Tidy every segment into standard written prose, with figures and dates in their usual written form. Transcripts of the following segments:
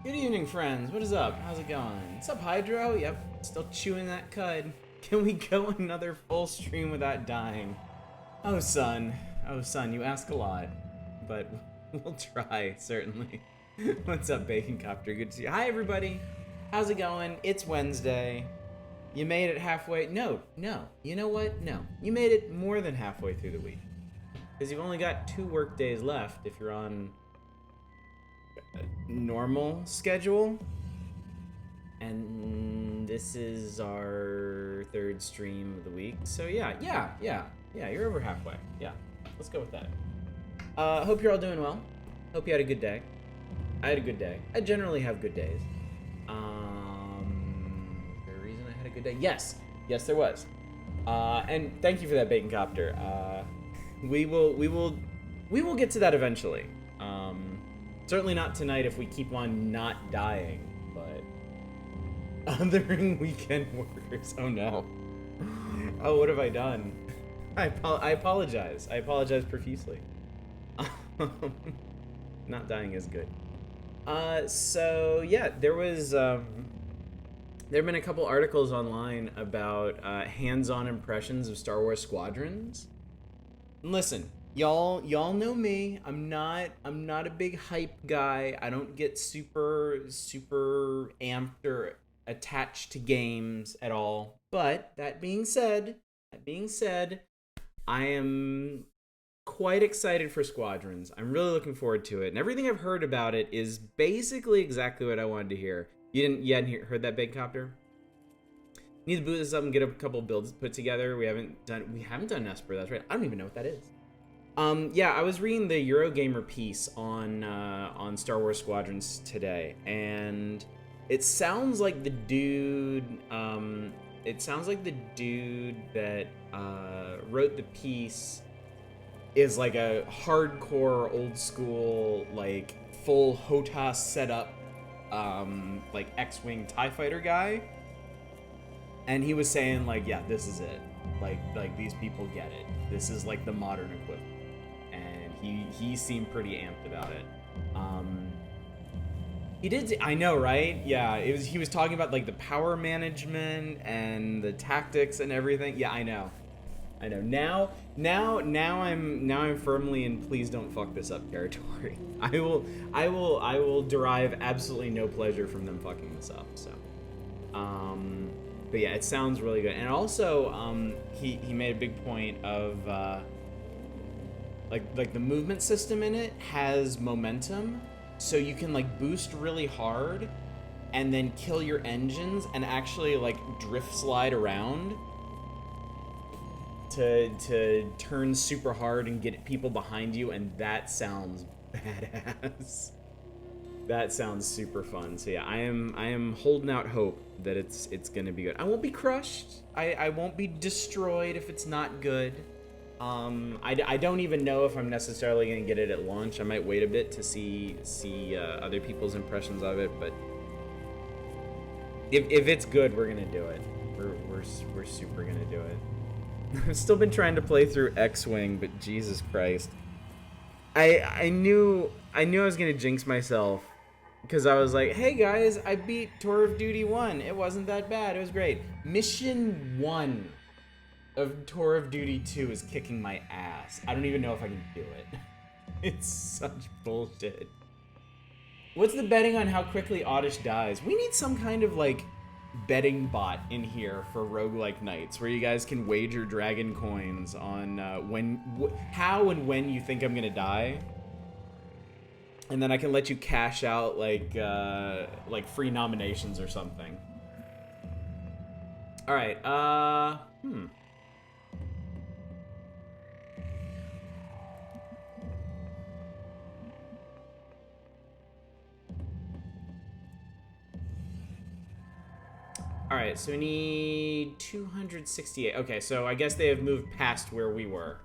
Good evening, friends. What is up? How's it going? What's up, Hydro? Yep, still chewing that cud. Can we go another full stream without dying? Oh, son. Oh, son, you ask a lot. But we'll try, certainly. What's up, Bacon Copter? Good to see you. Hi, everybody. How's it going? It's Wednesday. You made it halfway. No. You know what? No. You made it more than halfway through the week. Because you've only got 2 work days left if you're on normal schedule, and this is our 3rd stream of the week, so yeah, you're over halfway. Yeah, let's go with that. Hope you're all doing well. Hope you had a good day. I had a good day. I generally have good days. Is there a reason I had a good day? Yes, there was. And thank you for that, Bacon Copter. We will get to that eventually. Certainly not tonight if we keep on not dying, but othering weekend workers. Oh no. Oh, what have I done? I apologize. I apologize profusely. Not dying is good. So yeah, there have been a couple articles online about hands-on impressions of Star Wars Squadrons. And listen, y'all know me. I'm not a big hype guy. I don't get super amped or attached to games at all. But that being said, I am quite excited for Squadrons. I'm really looking forward to it, and everything I've heard about it is basically exactly what I wanted to hear. You hadn't heard that, Big Copter? Need to boot this up and get a couple builds put together. We haven't done Esper. That's right. I don't even know what that is. Yeah, I was reading the Eurogamer piece on Star Wars Squadrons today, and it sounds like the dude. It sounds like the dude that wrote the piece is like a hardcore, old school, like full HOTAS setup, like X-wing TIE fighter guy, and he was saying like, yeah, this is it. Like these people get it. This is like the modern equivalent. He seemed pretty amped about it. He did. I know, right? Yeah. He was talking about like the power management and the tactics and everything. Yeah, I know. Now I'm firmly in please don't fuck this up territory. I will derive absolutely no pleasure from them fucking this up. So, but yeah, it sounds really good. And also, he made a big point of. Like the movement system in it has momentum, so you can like boost really hard and then kill your engines and actually like drift slide around to turn super hard and get people behind you, and that sounds badass. That sounds super fun. So yeah, I am holding out hope that it's gonna be good. I won't be crushed. I won't be destroyed if it's not good. I don't even know if I'm necessarily going to get it at launch. I might wait a bit to see other people's impressions of it, but if it's good, we're going to do it. We're super going to do it. I've still been trying to play through X-Wing, but Jesus Christ. I knew I was going to jinx myself because I was like, "Hey guys, I beat Tour of Duty 1. It wasn't that bad. It was great. Mission 1 of Tour of Duty 2 is kicking my ass. I don't even know if I can do it. It's such bullshit. What's the betting on how quickly Oddish dies? We need some kind of like betting bot in here for roguelike nights where you guys can wager dragon coins on how and when you think I'm gonna die, and then I can let you cash out like free nominations or something. All right. Alright, so we need 268. Okay, so I guess they have moved past where we were.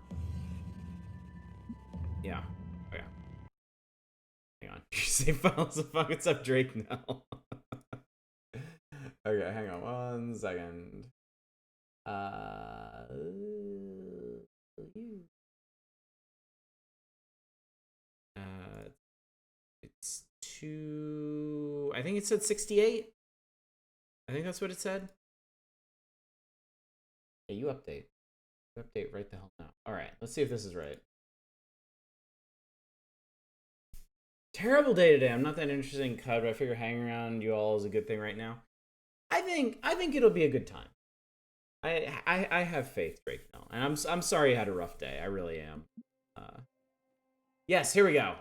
Yeah. Okay. Hang on. Save files of fucking up Drake now. Okay, hang on 1 second. It's 2 I think it said 68. I think that's what it said. Hey, you update. You update right the hell now. All right, let's see if this is right. Terrible day today. I'm not that interested in CUD, but I figure hanging around you all is a good thing right now. I think it'll be a good time. I have faith, Drake. No, and I'm sorry you had a rough day. I really am. Yes, here we go.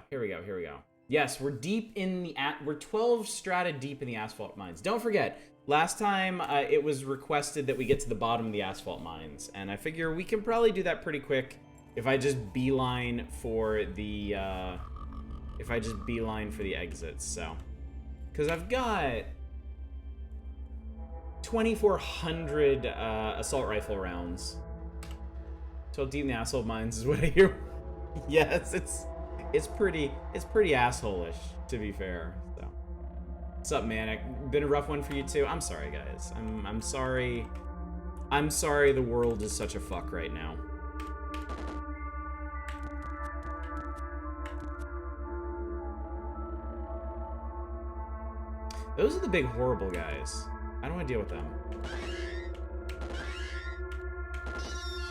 Yes, we're deep in the we're 12 strata deep in the asphalt mines. Don't forget, last time it was requested that we get to the bottom of the asphalt mines, and I figure we can probably do that pretty quick if I just beeline for the exits. So, because I've got 2,400 assault rifle rounds. 12 deep in the asphalt mines is what I hear. Yes, it's pretty asshole-ish, to be fair. So, what's up, Manic? Been a rough one for you too. I'm sorry, guys. I'm sorry. I'm sorry the world is such a fuck right now. Those are the big horrible guys. I don't want to deal with them.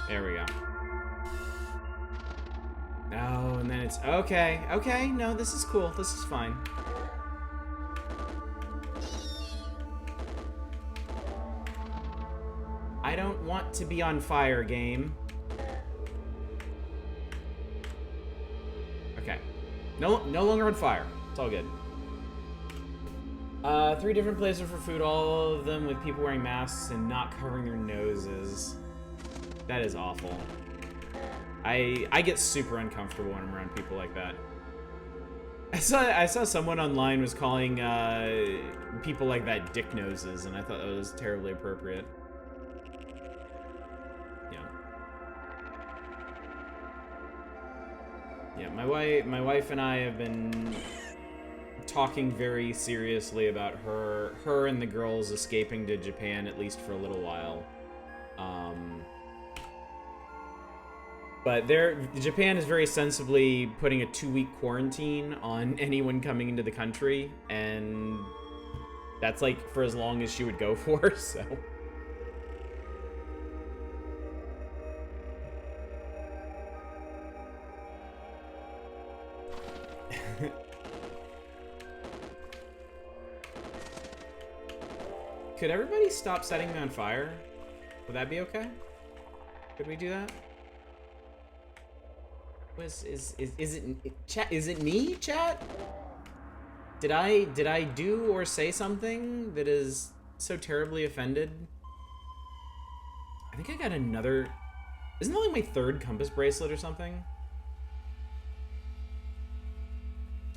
There we go. Oh, and then it's okay. Okay, no, this is cool. This is fine. I don't want to be on fire, game. Okay. No longer on fire. It's all good. 3 different places for food, all of them with people wearing masks and not covering their noses. That is awful. I get super uncomfortable when I'm around people like that. I saw someone online was calling people like that dick noses, and I thought that was terribly appropriate. Yeah, my wife and I have been talking very seriously about her and the girls escaping to Japan, at least for a little while. But Japan is very sensibly putting a 2-week quarantine on anyone coming into the country, and that's like for as long as she would go for, so. Could everybody stop setting me on fire? Would that be okay? Could we do that? Is it chat? Is it me, chat? Did I do or say something that is so terribly offended? I think I got another. Isn't that like my 3rd compass bracelet or something?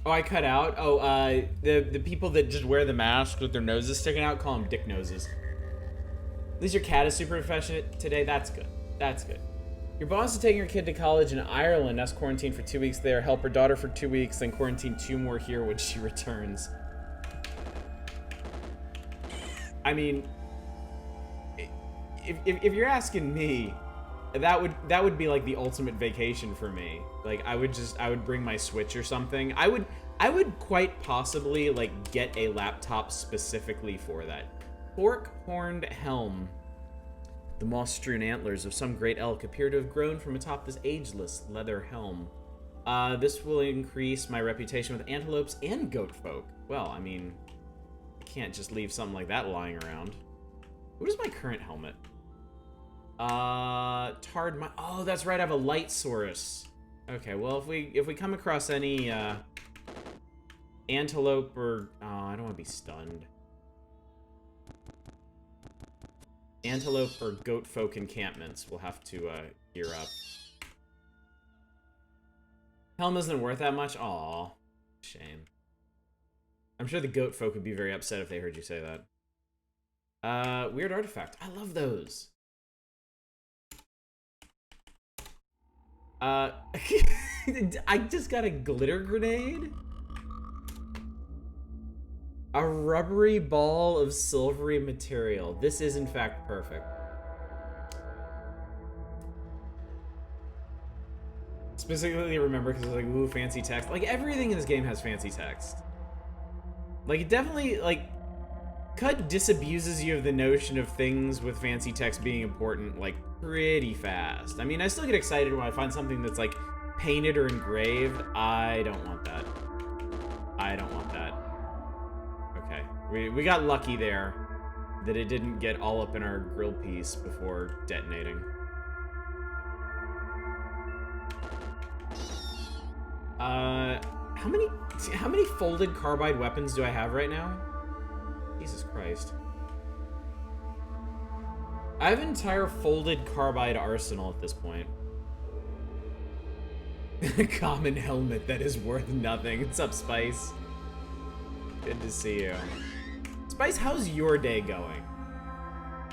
Oh, I cut out. Oh, the people that just wear the mask with their noses sticking out, call them dick noses. At least your cat is super affectionate today. That's good. That's good. Your boss is taking your kid to college in Ireland. Us quarantine for 2 weeks there. Help her daughter for 2 weeks, then quarantine 2 more here when she returns. I mean, if you're asking me, that would be like the ultimate vacation for me. Like I would bring my Switch or something. I would quite possibly like get a laptop specifically for that. Fork-horned helm. The moss-strewn antlers of some great elk appear to have grown from atop this ageless leather helm. This will increase my reputation with antelopes and goat folk. Well, I mean, I can't just leave something like that lying around. What is my current helmet? Tarred my. Oh, that's right. I have a light source. Okay. Well, if we come across any antelope or I don't want to be stunned. Antelope or goat folk encampments, we'll have to gear up. Helm isn't worth that much. Aw, shame. I'm sure the goat folk would be very upset if they heard you say that. Weird artifact. I love those. I just got a glitter grenade? A rubbery ball of silvery material. This is, in fact, perfect. Specifically remember because it's like, ooh, fancy text. Like, everything in this game has fancy text. Like, it definitely, like, CUD disabuses you of the notion of things with fancy text being important, like, pretty fast. I mean, I still get excited when I find something that's, like, painted or engraved. I don't want that. I don't want that. Okay. We got lucky there that it didn't get all up in our grill piece before detonating. How many folded carbide weapons do I have right now? Jesus Christ. I have an entire folded carbide arsenal at this point. Common helmet that is worth nothing. What's up, Spice? Good to see you. Spice, how's your day going?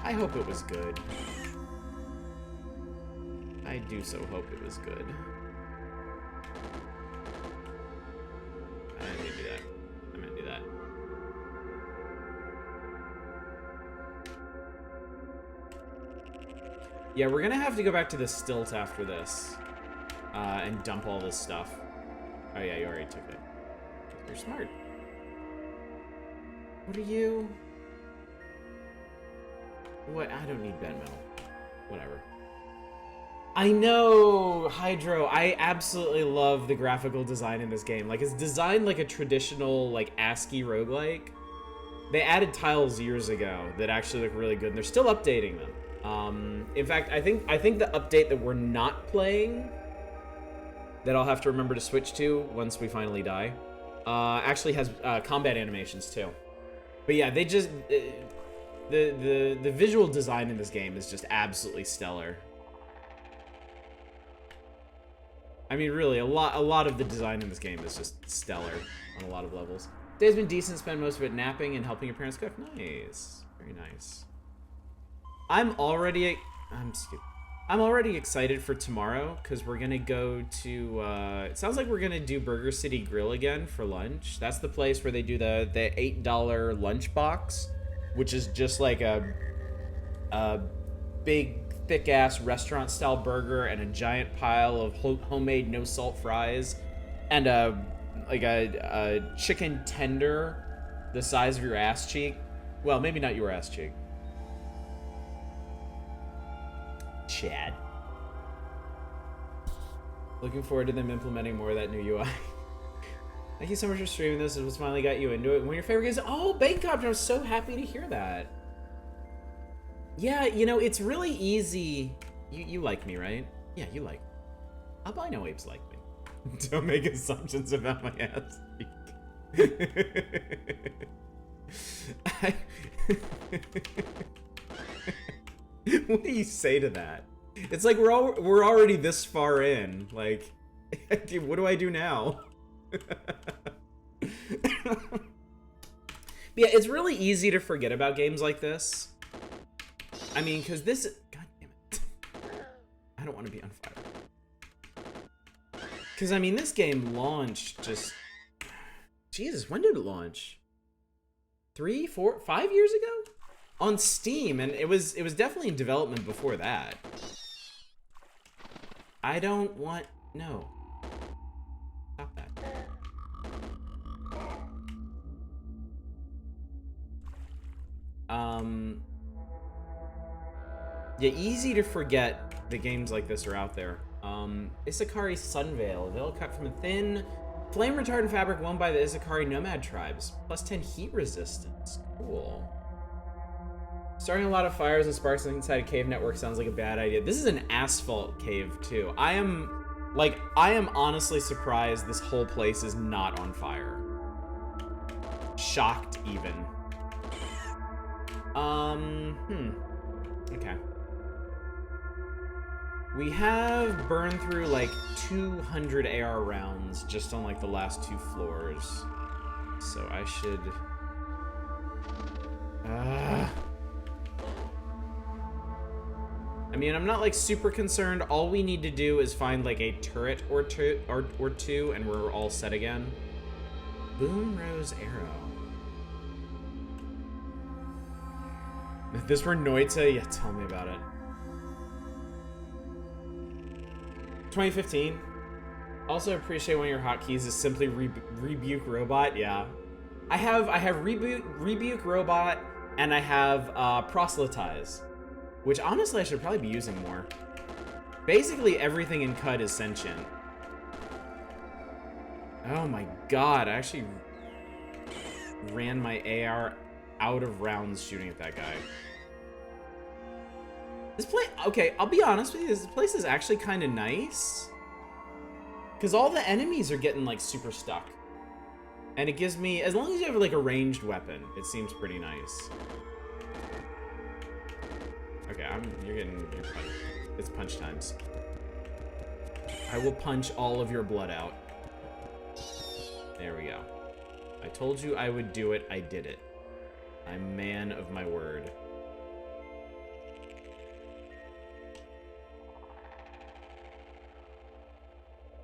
I hope it was good. I do so hope it was good. I'm gonna do that. I'm gonna do that. Yeah, we're gonna have to go back to the stilt after this. And dump all this stuff. Oh yeah, you already took it. You're smart. What are you? What? I don't need bent metal. Whatever. I know, Hydro. I absolutely love the graphical design in this game. Like, it's designed like a traditional, like, ASCII roguelike. They added tiles years ago that actually look really good, and they're still updating them. In fact, I think the update that we're not playing, that I'll have to remember to switch to once we finally die, actually has combat animations too. But yeah, they just the visual design in this game is just absolutely stellar. I mean, really, a lot of the design in this game is just stellar on a lot of levels. Day's been decent. Spend most of it napping and helping your parents cook. Nice, very nice. I'm already excited for tomorrow because we're gonna go to. It sounds like we're gonna do Burger City Grill again for lunch. That's the place where they do the $8 lunch box, which is just like a big thick ass restaurant style burger and a giant pile of homemade no salt fries, and a chicken tender the size of your ass cheek. Well, maybe not your ass cheek. Chad. Looking forward to them implementing more of that new UI. Thank you so much for streaming this. It was finally got you into it. One of your favorite games. Oh, Bangkok! I'm so happy to hear that. Yeah, you know, it's really easy. You like me, right? Yeah, you like me. Albino apes like me. Don't make assumptions about my ass. What do you say to that? It's like we're already this far in. Like, dude, what do I do now? But yeah, it's really easy to forget about games like this. I mean, because this... God damn it. I don't want to be on fire. Because, I mean, this game launched just... Jesus, when did it launch? 3, 4, 5 years ago? On Steam, and it was definitely in development before that. I don't want... No. Stop that. Yeah, easy to forget that games like this are out there. Isakari Sunveil, a veil cut from a thin, flame-retardant fabric worn by the Isakari nomad tribes. Plus 10 heat resistance. Cool. Starting a lot of fires and sparks inside a cave network sounds like a bad idea. This is an asphalt cave, too. I am honestly surprised this whole place is not on fire. Shocked, even. Okay. We have burned through, like, 200 AR rounds just on, like, the last 2 floors. So I should... I mean, I'm not, like, super concerned. All we need to do is find, like, a turret or two, and we're all set again. Boom Rose Arrow. If this were Noita, yeah, tell me about it. 2015. Also appreciate one of your hotkeys is simply rebuke robot. Yeah. I have rebuke robot, and I have proselytize, which honestly I should probably be using more. Basically everything in CUD is sentient. Oh my god, I actually ran my AR out of rounds shooting at that guy. This place, okay, I'll be honest with you, this place is actually kind of nice. Because all the enemies are getting, like, super stuck. And it gives me, as long as you have, like, a ranged weapon, it seems pretty nice. Okay, you're punched. It's punch times. I will punch all of your blood out. There we go. I told you I would do it, I did it. I'm a man of my word.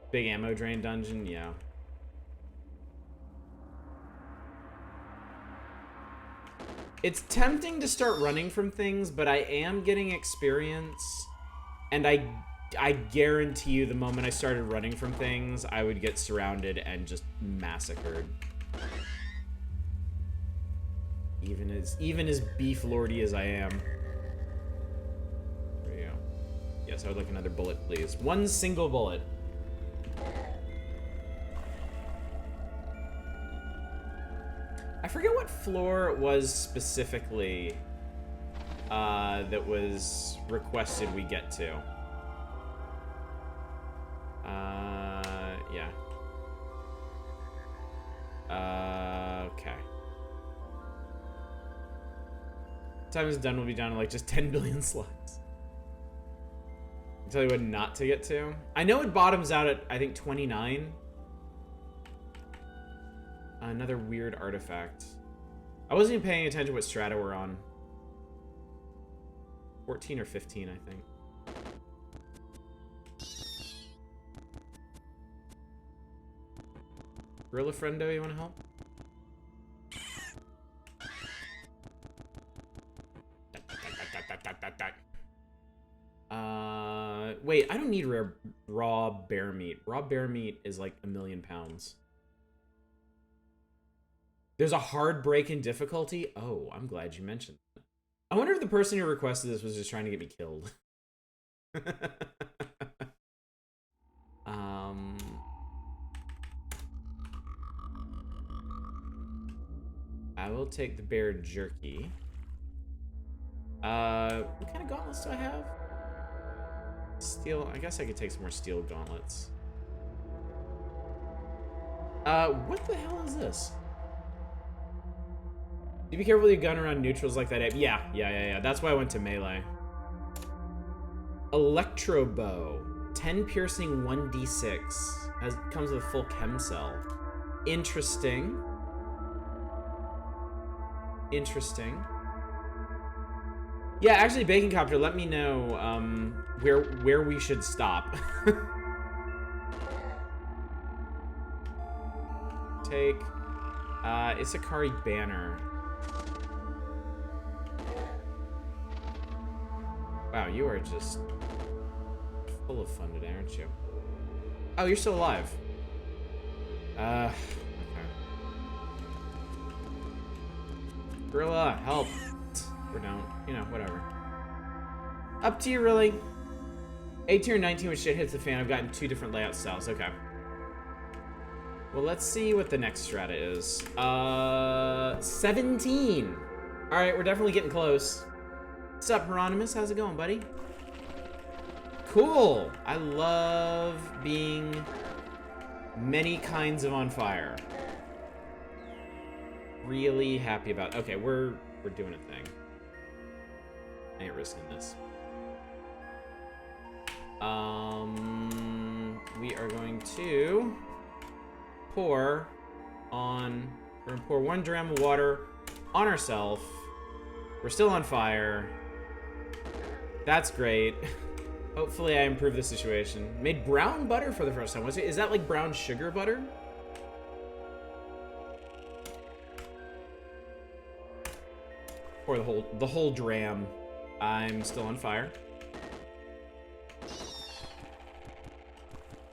Big ammo drain dungeon, yeah. It's tempting to start running from things, but I am getting experience, and I guarantee you the moment I started running from things, I would get surrounded and just massacred. Even as beef lordy as I am. There we go. Yes, I would like another bullet, please. One single bullet. I forget what floor it was specifically that was requested we get to. Yeah. Okay. Time is done, we'll be down to like just 10 billion slots. I'll tell you what not to get to. I know it bottoms out at, I think, 29. Another weird artifact. I wasn't even paying attention to what strata we're on. 14 or 15, I think. Gorilla Friendo, you want to help? Wait, I don't need raw bear meat. Raw bear meat is like 1,000,000 pounds. There's a hard break in difficulty? Oh, I'm glad you mentioned that. I wonder if the person who requested this was just trying to get me killed. I will take the bear jerky. What kind of gauntlets do I have? Steel, I guess I could take some more steel gauntlets. What the hell is this? You be careful with your gun around neutrals like that. Yeah. That's why I went to melee. Electro bow. 10 piercing, 1d6. Comes with a full chem cell. Interesting. Interesting. Yeah, actually, Bacon Copter, let me know where we should stop. Take Isakari Banner. Wow, you are just full of fun today, aren't you? Oh, you're still alive. Okay. Gorilla, help. Or don't. You know, whatever. Up to you, really. 18 or 19 when shit hits the fan. I've gotten 2 different layout styles. Okay. Well, let's see what the next strata is. 17. All right, we're definitely getting close. What's up, Hieronymus? How's it going, buddy? Cool. I love being many kinds of on fire. Really happy about it. Okay, we're doing a thing. I ain't risking this. We are going to pour 1 dram of water on ourselves. We're still on fire. That's great. Hopefully I improve the situation. Made brown butter for the first time. Is that like brown sugar butter? Pour the whole dram. I'm still on fire.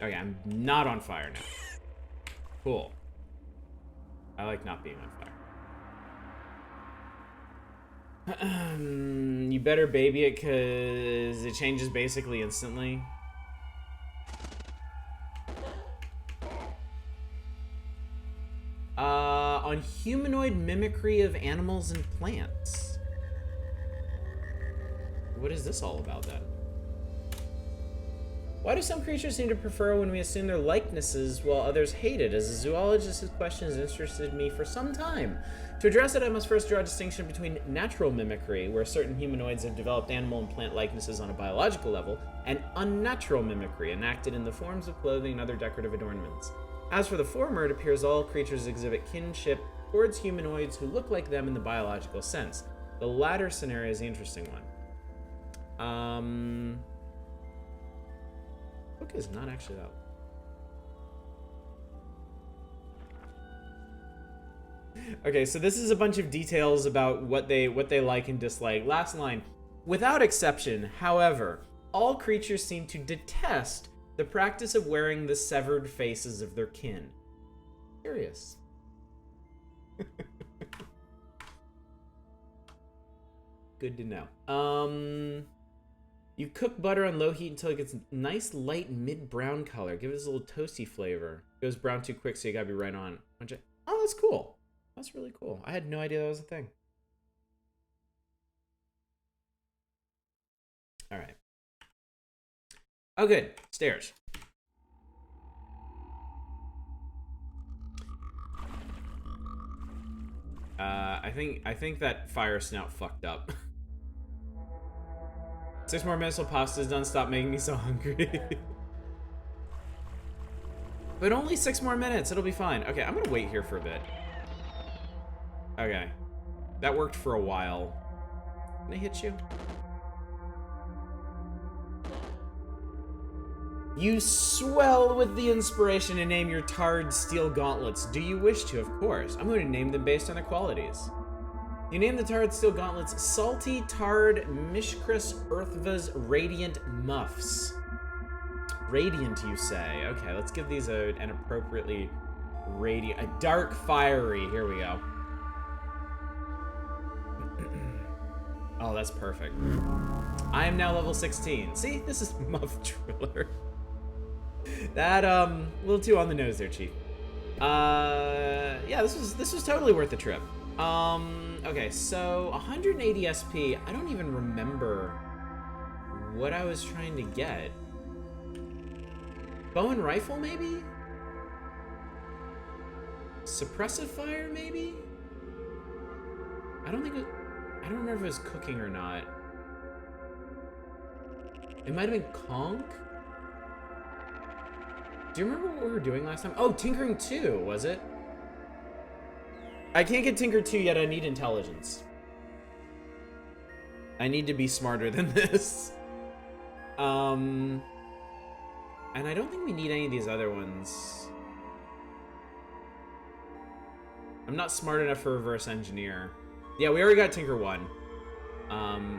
Okay, I'm not on fire now. Cool. I like not being on fire. You better baby it, because it changes basically instantly. On humanoid mimicry of animals and plants. What is this all about, then? Why do some creatures seem to prefer when we assume their likenesses while others hate it? As a zoologist, this question has interested me for some time. To address it, I must first draw a distinction between natural mimicry, where certain humanoids have developed animal and plant likenesses on a biological level, and unnatural mimicry, enacted in the forms of clothing and other decorative adornments. As for the former, it appears all creatures exhibit kinship towards humanoids who look like them in the biological sense. The latter scenario is the interesting one. Book is not actually that. Okay, so this is a bunch of details about what they like and dislike. Last line. Without exception, however, all creatures seem to detest the practice of wearing the severed faces of their kin. Curious. Good to know. You cook butter on low heat until it gets a nice light mid-brown color. Give it a little toasty flavor. It goes brown too quick, so you gotta be right on. Oh, that's cool. That's really cool. I had no idea that was a thing. All right. Oh, good. Stairs. I think that fire snout fucked up. 6 more minutes till pasta's done. Stop making me so hungry. But only 6 more minutes. It'll be fine. Okay, I'm gonna wait here for a bit. Okay. That worked for a while. Can I hit you? You swell with the inspiration to name your tarred steel gauntlets. Do you wish to? Of course. I'm going to name them based on their qualities. You name the tarred steel gauntlets Salty Tarred Mishkris Earthva's Radiant Muffs. Radiant, you say? Okay, let's give these an appropriately radiant... A dark fiery. Here we go. Oh, that's perfect. I am now level 16. See? This is Muff Driller. That, a little too on the nose there, Chief. Yeah, this was totally worth the trip. Okay, so 180 SP. I don't even remember what I was trying to get. Bow and rifle, maybe? Suppressive fire, maybe? I don't remember if it was cooking or not. It might have been conch? Do you remember what we were doing last time? Oh, Tinkering 2, was it? I can't get Tinker 2 yet, I need intelligence. I need to be smarter than this. And I don't think we need any of these other ones. I'm not smart enough for reverse engineer. Yeah, we already got Tinker 1.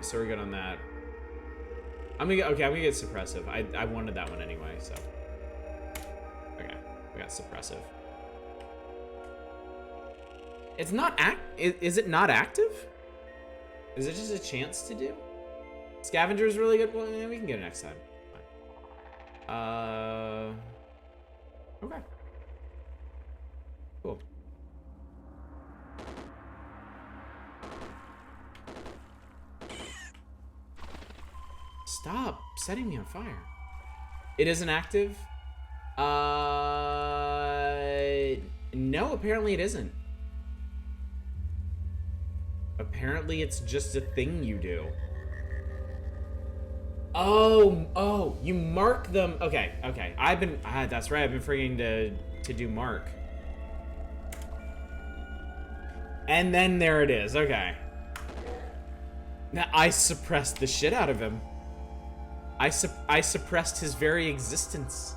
So we're good on that. I'm gonna get suppressive. I wanted that one anyway, so. Okay, we got suppressive. It's not is it not active? Is it just a chance to do? Scavenger is really good. Well, yeah, we can get it next time. Fine. Okay. Cool. Stop setting me on fire. It isn't active? No, apparently it isn't. Apparently it's just a thing you do. Oh, you mark them. Okay. That's right, I've been forgetting to do mark. And then there it is, okay. Now, I suppressed the shit out of him. I suppressed his very existence.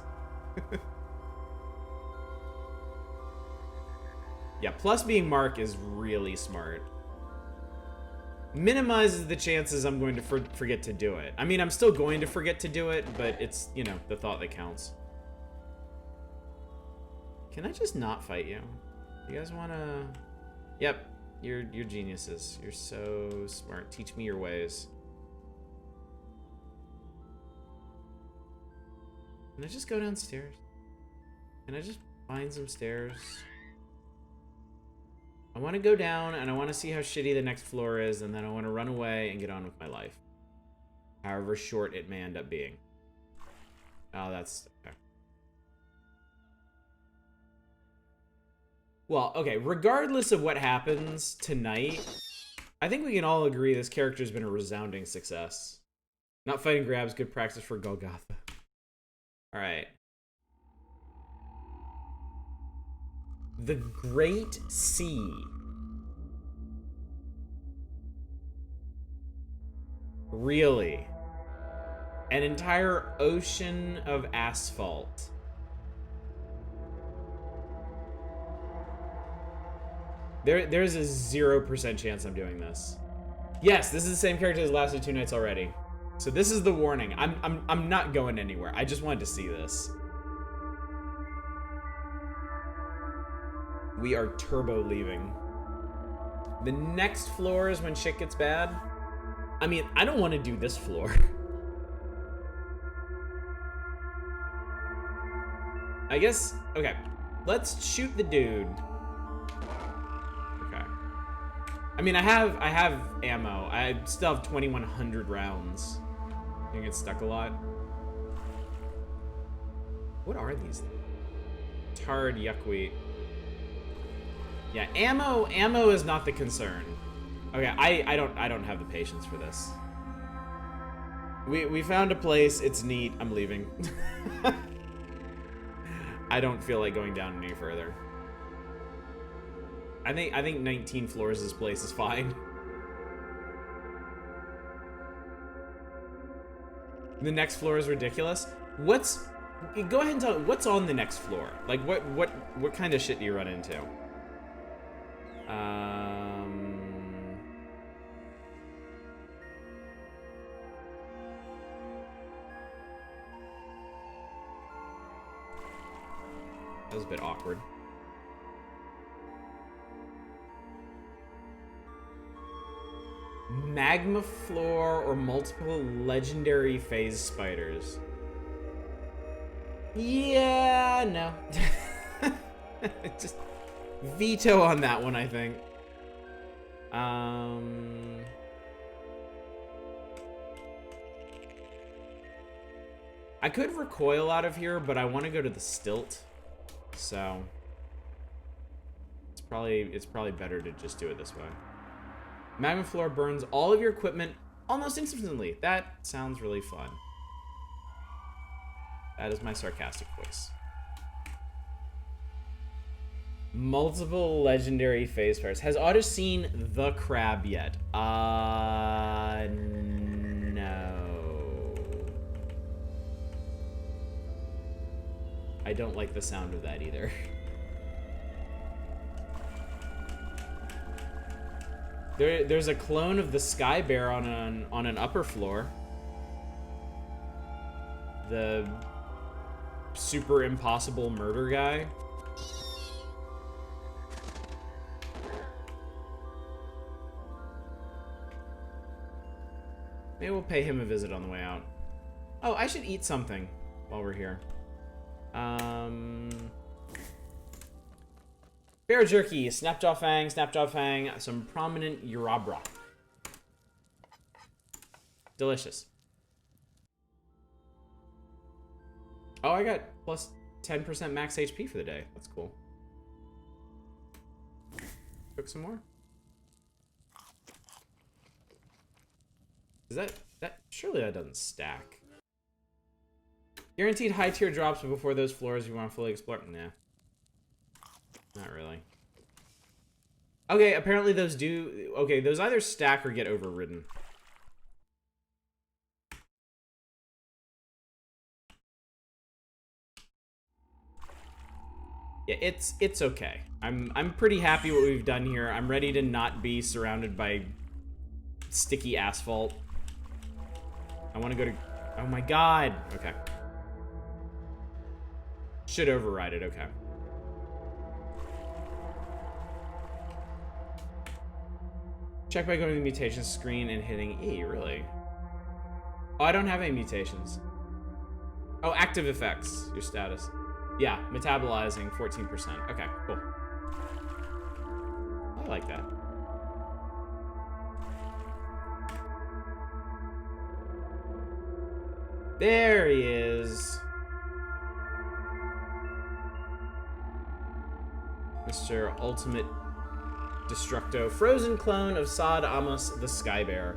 Yeah, plus being Mark is really smart. Minimizes the chances I'm going to forget to do it. I mean, I'm still going to forget to do it, but it's, you know, the thought that counts. Can I just not fight you? You guys wanna... Yep, you're geniuses. You're so smart. Teach me your ways. Can I just go downstairs? Can I just find some stairs? I want to go down, and I want to see how shitty the next floor is, and then I want to run away and get on with my life. However short it may end up being. Oh, that's... okay. Well, okay, regardless of what happens tonight, I think we can all agree this character's been a resounding success. Not fighting grabs, good practice for Golgotha. Alright. The Great Sea. Really? An entire ocean of asphalt. There's a 0% chance I'm doing this. Yes, this is the same character as lasted 2 nights already. So this is the warning. I'm not going anywhere. I just wanted to see this. We are turbo leaving. The next floor is when shit gets bad. I mean, I don't want to do this floor. I guess, okay. Let's shoot the dude. Okay. I mean, I have ammo. I still have 2,100 rounds. You get stuck a lot. What are these? Tarred yuckweed. Yeah, ammo is not the concern. Okay, I don't have the patience for this. We found a place, it's neat, I'm leaving. I don't feel like going down any further. I think 19 floors of this place is fine. The next floor is ridiculous. Go ahead and tell me, what's on the next floor? Like what kind of shit do you run into? That was a bit awkward. Magma floor or multiple legendary phase spiders. Yeah, no. Just veto on that one, I think. I could recoil out of here, but I want to go to the stilt. So it's probably better to just do it this way. Magma floor burns all of your equipment almost instantly. That sounds really fun. That is my sarcastic voice. Multiple legendary phase pairs. Has Otto seen the crab yet? No. I don't like the sound of that either. There's a clone of the Sky Bear on an upper floor. The super impossible murder guy. Maybe we'll pay him a visit on the way out. Oh, I should eat something while we're here. Bear jerky, snapjaw fang, some prominent urabra. Delicious. Oh, I got plus 10% max HP for the day. That's cool. Cook some more. Is that surely that doesn't stack. Guaranteed high tier drops before those floors you want to fully explore. Nah. Not really. Okay, apparently those do... Okay, those either stack or get overridden. Yeah, it's okay. I'm pretty happy what we've done here. I'm ready to not be surrounded by sticky asphalt. I want to go to... Oh my god! Okay. Should override it, okay. Check by going to the mutations screen and hitting E, really? Oh, I don't have any mutations. Oh, active effects, your status. Yeah, metabolizing 14%. Okay, cool. I like that. There he is. Mr. Ultimate Destructo, frozen clone of Saad Amos the Skybear.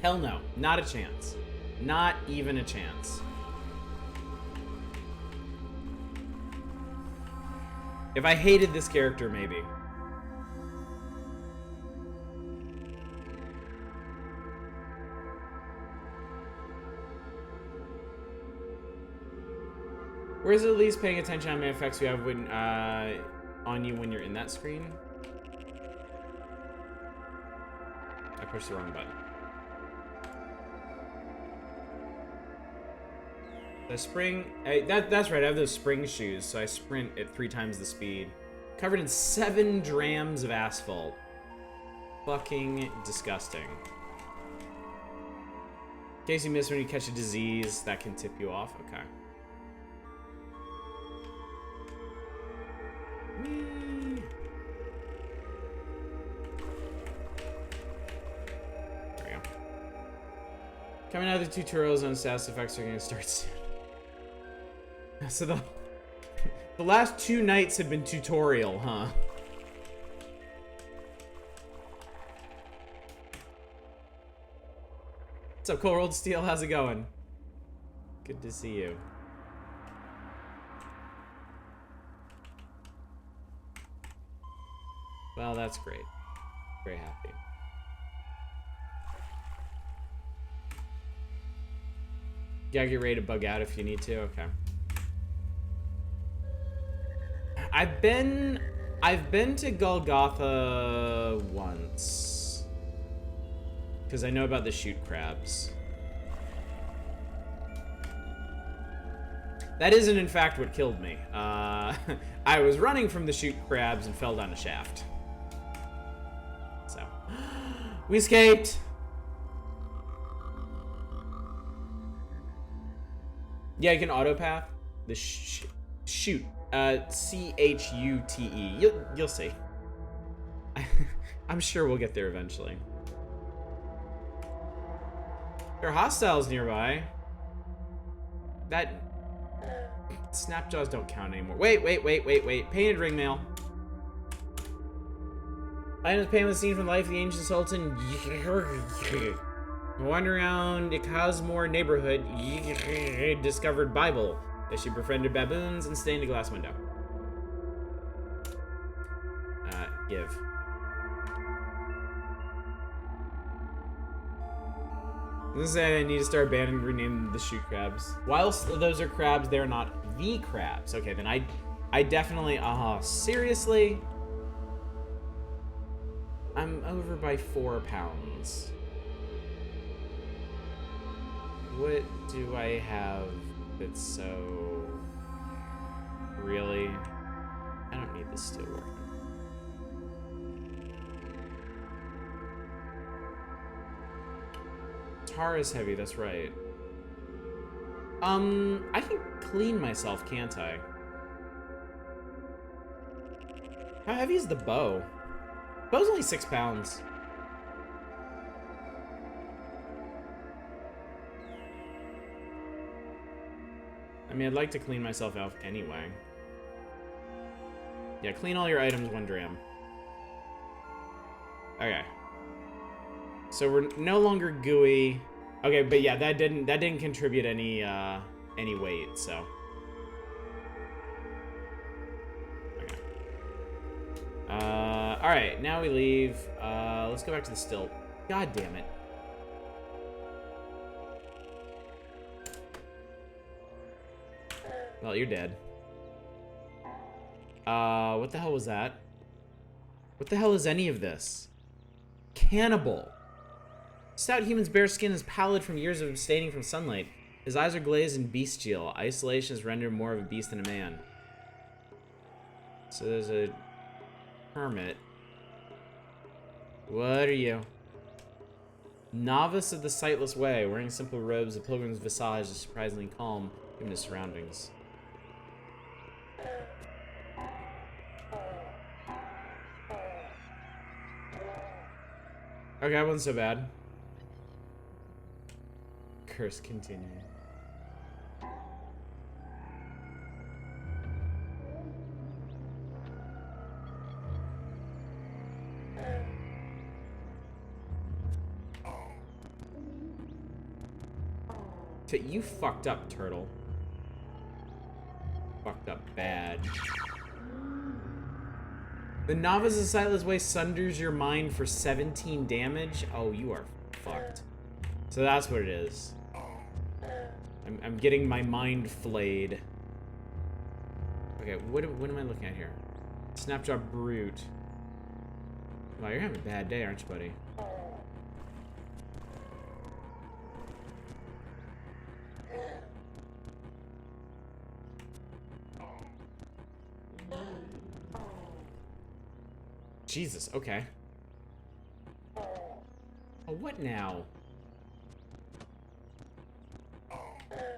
Hell no, not a chance. Not even a chance. If I hated this character, maybe. Where's at least paying attention how many effects you have when, on you when you're in that screen? I pushed the wrong button. The spring, that's right, I have those spring shoes, so I sprint at 3 times the speed. Covered in 7 drams of asphalt. Fucking disgusting. In case you miss when you catch a disease, that can tip you off. Okay. Whee. There we go. Coming out of the tutorials on status effects are gonna start soon. So the last 2 nights have been tutorial, huh? What's up, Cold Steel? How's it going? Good to see you. Well, that's great. Very happy. You gotta get ready to bug out if you need to. Okay. I've been to Golgotha once. Because I know about the shoot crabs. That isn't, in fact, what killed me. I was running from the shoot crabs and fell down a shaft. So, we escaped. Yeah, you can autopath the shoot. C-H-U-T-E. You'll see. I'm sure we'll get there eventually. There are hostiles nearby. That snapjaws don't count anymore. Wait. Painted ring mail. Items painted with scene from the life of the ancient sultan. Wandering around the Cosmore neighborhood, discovered Bible as she befriended baboons and stained a glass window. Give. This is I need to start banning and renaming the shoot crabs. Whilst those are crabs, they're not the crabs. Okay, then I definitely, seriously? I'm over by 4 pounds. What do I have that's so... Really? I don't need this steel work. Tar is heavy, that's right. I can clean myself, can't I? How heavy is the bow? Bow's only 6 pounds. I mean, I'd like to clean myself out anyway. Yeah, clean all your items 1 dram. Okay. So we're no longer gooey. Okay, but yeah, that didn't contribute any weight, so. Okay. Alright, now we leave. Let's go back to the stilt. God damn it. Well, you're dead. What the hell was that? What the hell is any of this? Cannibal. Stout human's bare skin is pallid from years of abstaining from sunlight. His eyes are glazed and bestial. Isolation has rendered him more of a beast than a man. So there's a hermit. What are you? Novice of the Sightless Way, wearing simple robes, the pilgrim's visage is surprisingly calm given his surroundings. Okay, that wasn't so bad. Curse continue. You fucked up, turtle. Fucked up bad. The Novice of the Sightless Way sunders your mind for 17 damage? Oh, you are fucked. So that's what it is. I'm getting my mind flayed. Okay, what am I looking at here? Snapjaw Brute. Wow, you're having a bad day, aren't you, buddy? Jesus, okay. Oh, what now?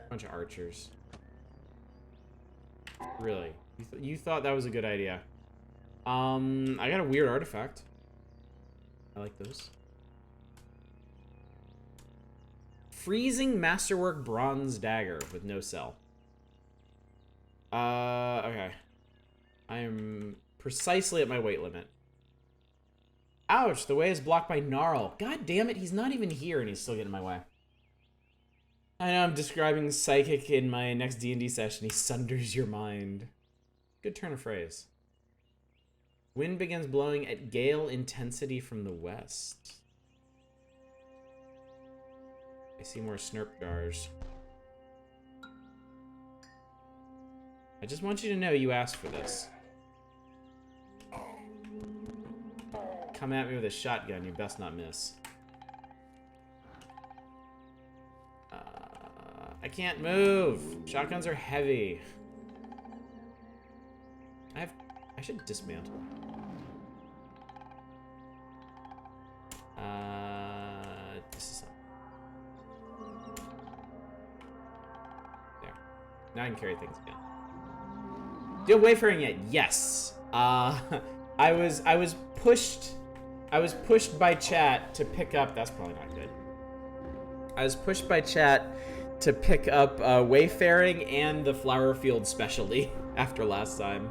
Bunch of archers. Really? You thought that was a good idea? I got a weird artifact. I like those. Freezing Masterwork Bronze Dagger with no cell. Okay. I am precisely at my weight limit. Ouch, the way is blocked by Gnarl. God damn it, he's not even here and he's still getting in my way. I know I'm describing Psychic in my next D&D session. He sunders your mind. Good turn of phrase. Wind begins blowing at gale intensity from the west. I see more snurp jars. I just want you to know you asked for this. Come at me with a shotgun, you best not miss. I can't move. Shotguns are heavy. I should dismantle. This is there. Now I can carry things again. Do wayfaring yet? Yes. I was pushed by chat to pick up. That's probably not good. I was pushed by chat to pick up wayfaring and the flower field specialty after last time.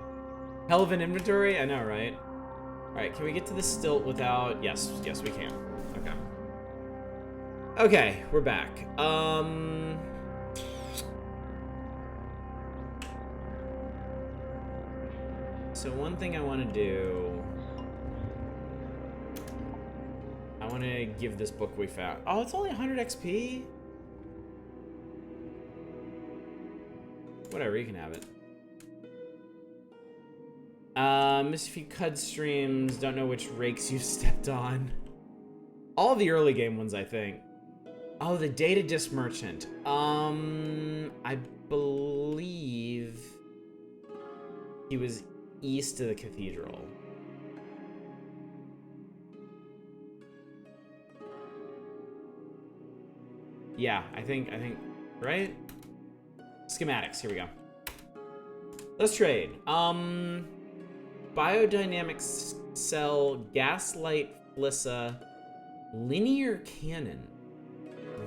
Hell of an inventory, I know, right? All right, can we get to the stilt without? Yes, we can. Okay. Okay, we're back. So one thing I want to do. I want to give this book we found. Oh, it's only 100 XP? Whatever, you can have it. Missed a few CUD streams. Don't know which rakes you stepped on. All the early game ones, I think. Oh, the Data Disc Merchant. I believe he was east of the cathedral. Yeah, I think, right? Schematics, here we go. Let's trade. Biodynamic cell, gaslight flissa, linear cannon,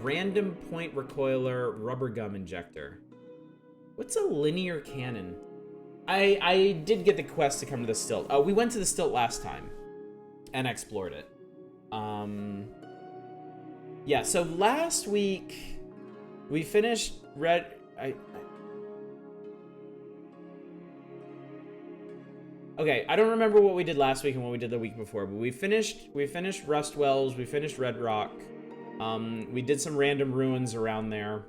random point recoiler, rubber gum injector. What's a linear cannon? I did get the quest to come to the stilt. Oh, we went to the stilt last time and explored it. Yeah, so last week we finished Okay, I don't remember what we did last week and what we did the week before, but we finished Rust Wells, we finished Red Rock. We did some random ruins around there.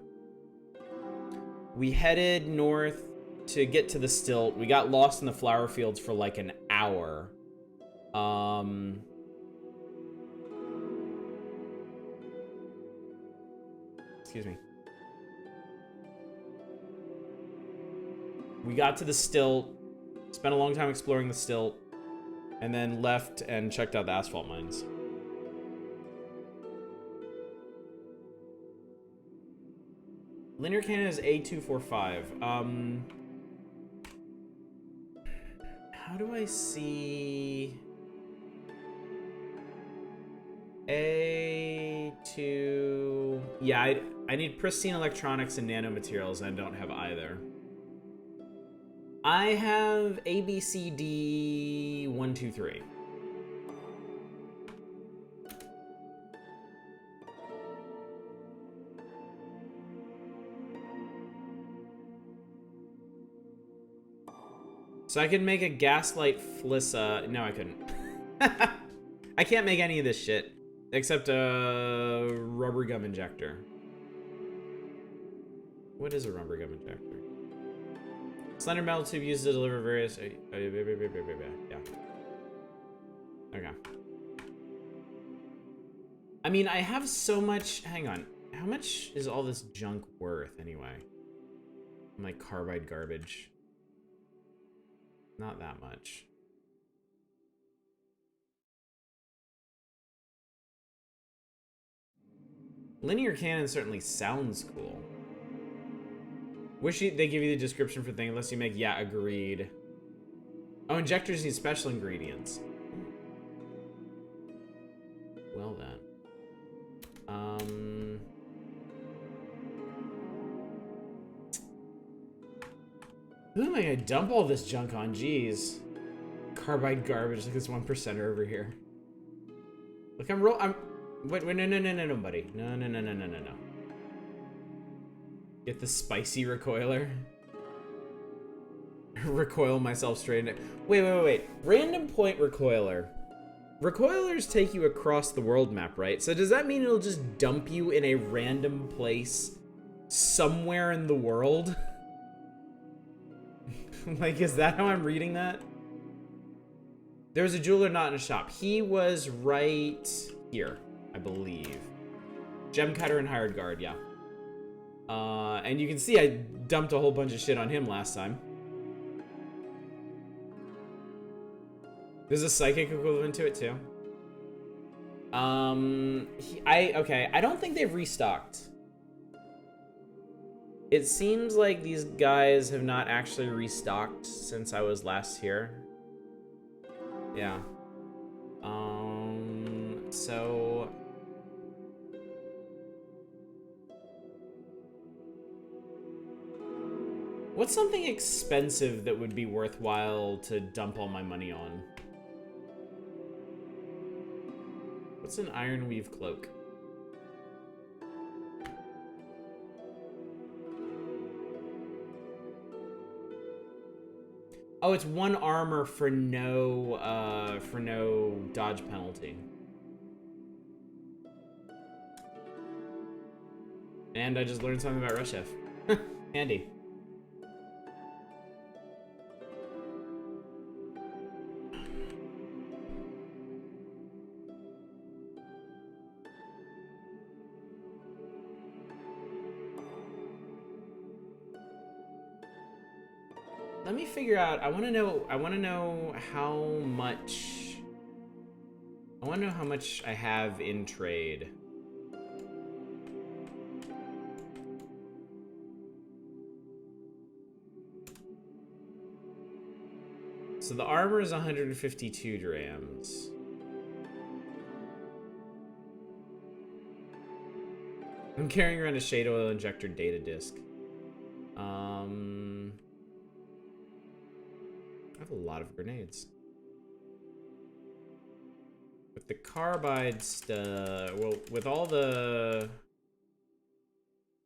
We headed north to get to the stilt. We got lost in the flower fields for like an hour. Excuse me. We got to the stilt, spent a long time exploring the stilt, and then left and checked out the asphalt mines. Linear cannon is A245. How do I see A2? Yeah, I need pristine electronics and nanomaterials, and I don't have either. I have A, B, C, D, 1, 2, 3. So I could make a gaslight Flissa. No, I couldn't. I can't make any of this shit except a rubber gum injector. What is a rubber gum injector? Slender metal tube used to deliver various. Yeah. Okay. I mean, I have so much. Hang on. How much is all this junk worth anyway? My carbide garbage. Not that much. Linear cannon certainly sounds cool. Wish they give you the description for thing unless you make, yeah, agreed. Oh, injectors need special ingredients. Well then. Who am I gonna dump all this junk on? Jeez. Carbide garbage, like this 1%er over here. Look, wait, no, buddy. No. Get the spicy recoiler. Recoil myself straight into. Wait. Random point recoiler. Recoilers take you across the world map, right? So does that mean it'll just dump you in a random place somewhere in the world? Like, is that how I'm reading that? There was a jeweler not in a shop. He was right here, I believe. Gem cutter and hired guard, yeah. And you can see I dumped a whole bunch of shit on him last time. There's a psychic equivalent to it too. Okay, I don't think they've restocked. It seems like these guys have not actually restocked since I was last here. Yeah. So... what's something expensive that would be worthwhile to dump all my money on? What's an iron weave cloak? Oh, it's 1 armor for no dodge penalty. And I just learned something about Rush F. Handy. Let me figure out. I want to know how much. I want to know how much I have in trade. So the armor is 152 drams. I'm carrying around a shade oil injector data disc. I have a lot of grenades. With the carbide stuff, well, with all the...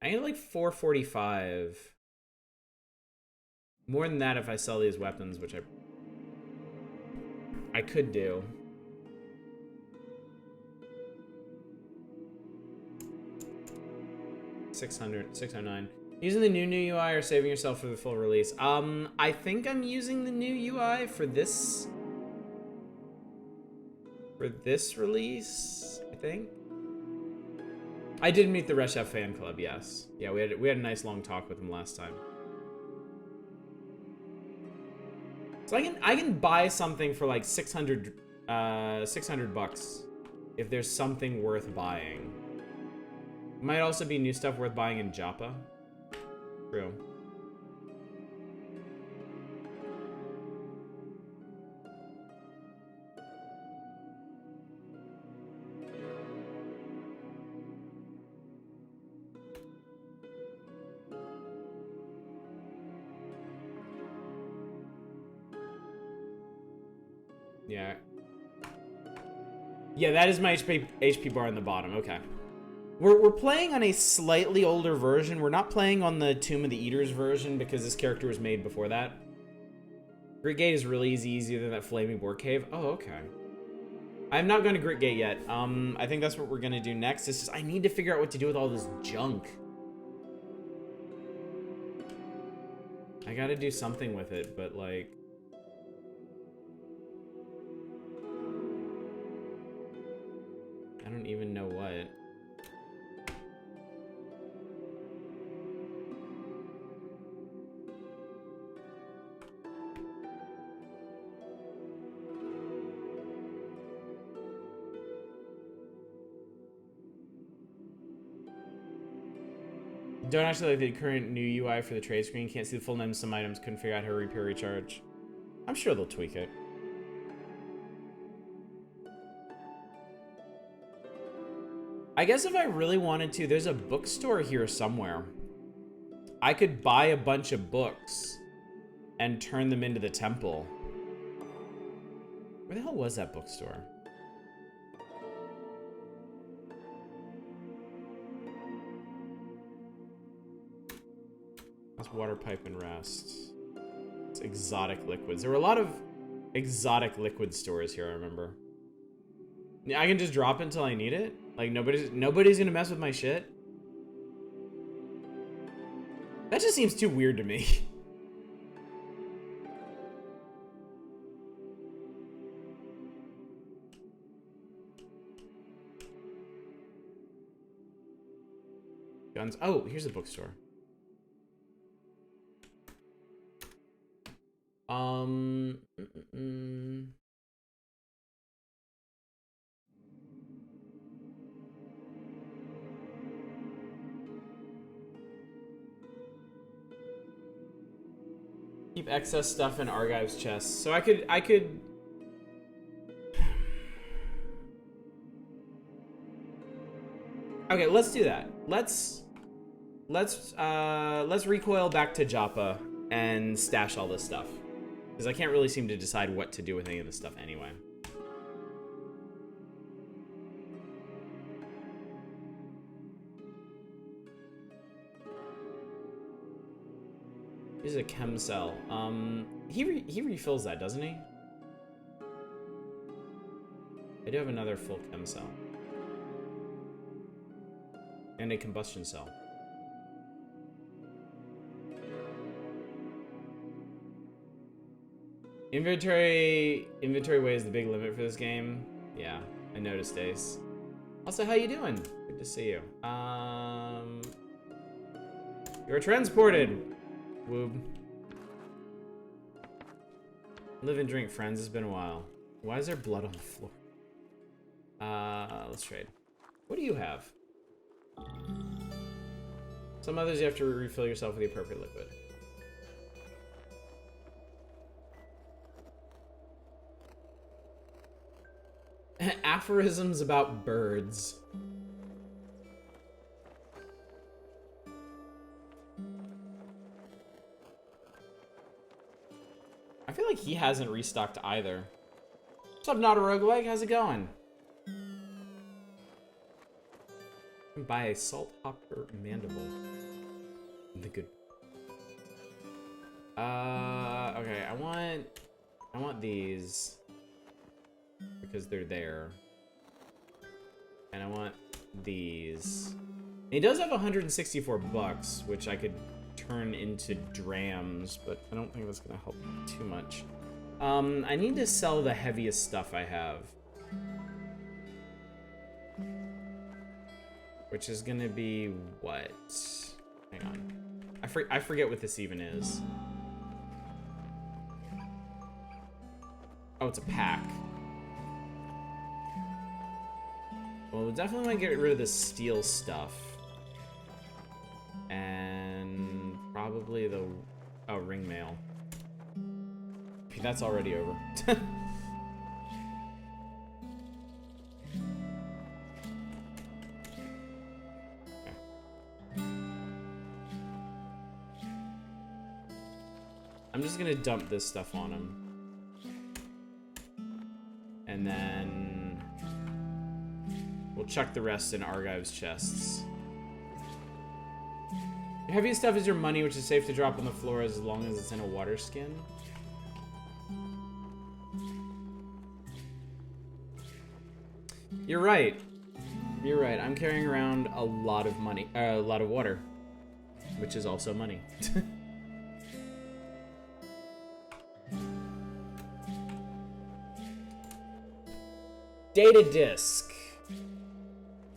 I need like 445. More than that if I sell these weapons, which I could do. $609. Using the new UI or saving yourself for the full release? I think I'm using the new UI for this release, I think. I did meet the Rush F fan club, yes. Yeah, we had a nice long talk with him last time. So I can buy something for like 600 bucks if there's something worth buying. Might also be new stuff worth buying in Joppa. True. Yeah. Yeah, that is my HP bar in the bottom. Okay. We're playing on a slightly older version. We're not playing on the Tomb of the Eaters version because this character was made before that. Grit Gate is really easier than that Flaming Boar Cave. Oh, okay. I'm not going to Grit Gate yet. I think that's what we're going to do next. It's just I need to figure out what to do with all this junk. I got to do something with it, but like... I don't even know what. Don't actually like the current new UI for the trade screen. Can't see the full names of some items. Couldn't figure out how to repair recharge. I'm sure they'll tweak it. I guess if I really wanted to, there's a bookstore here somewhere. I could buy a bunch of books and turn them into the temple. Where the hell was that bookstore? That's water pipe and rest. It's exotic liquids. There were a lot of exotic liquid stores here, I remember. Yeah, I can just drop it until I need it? Like nobody's gonna mess with my shit? That just seems too weird to me. Guns. Oh, here's a bookstore. Keep excess stuff in Argive's chest. So I could Okay, let's do that. Let's recoil back to Joppa and stash all this stuff. Because I can't really seem to decide what to do with any of this stuff anyway. Here's a chem cell. He refills that, doesn't he? I do have another full chem cell. And a combustion cell. Inventory weight is the big limit for this game. Yeah, I noticed, Ace. Also, how you doing? Good to see you. You're transported. Woob. Live and drink, friends. It's been a while. Why is there blood on the floor? Let's trade. What do you have? Some others you have to refill yourself with the appropriate liquid. Aphorisms about birds. I feel like he hasn't restocked either. What's up, not a roguelike? How's it going? Buy a salt hopper mandible. The good. Okay, I want these because they're there, and I want these. He does have 164 bucks, which I could turn into drams, but I don't think that's gonna help too much. I need to sell the heaviest stuff I have, which is gonna be what? Hang on, I forget what this even is. Oh, it's a pack. Well, we definitely want to get rid of the steel stuff. And probably the... Oh, ring mail. Okay, that's already over. I'm just gonna dump this stuff on him. And then... we'll chuck the rest in Argive's chests. Your heaviest stuff is your money, which is safe to drop on the floor as long as it's in a water skin. You're right. You're right. I'm carrying around a lot of money, a lot of water, which is also money. Data disk.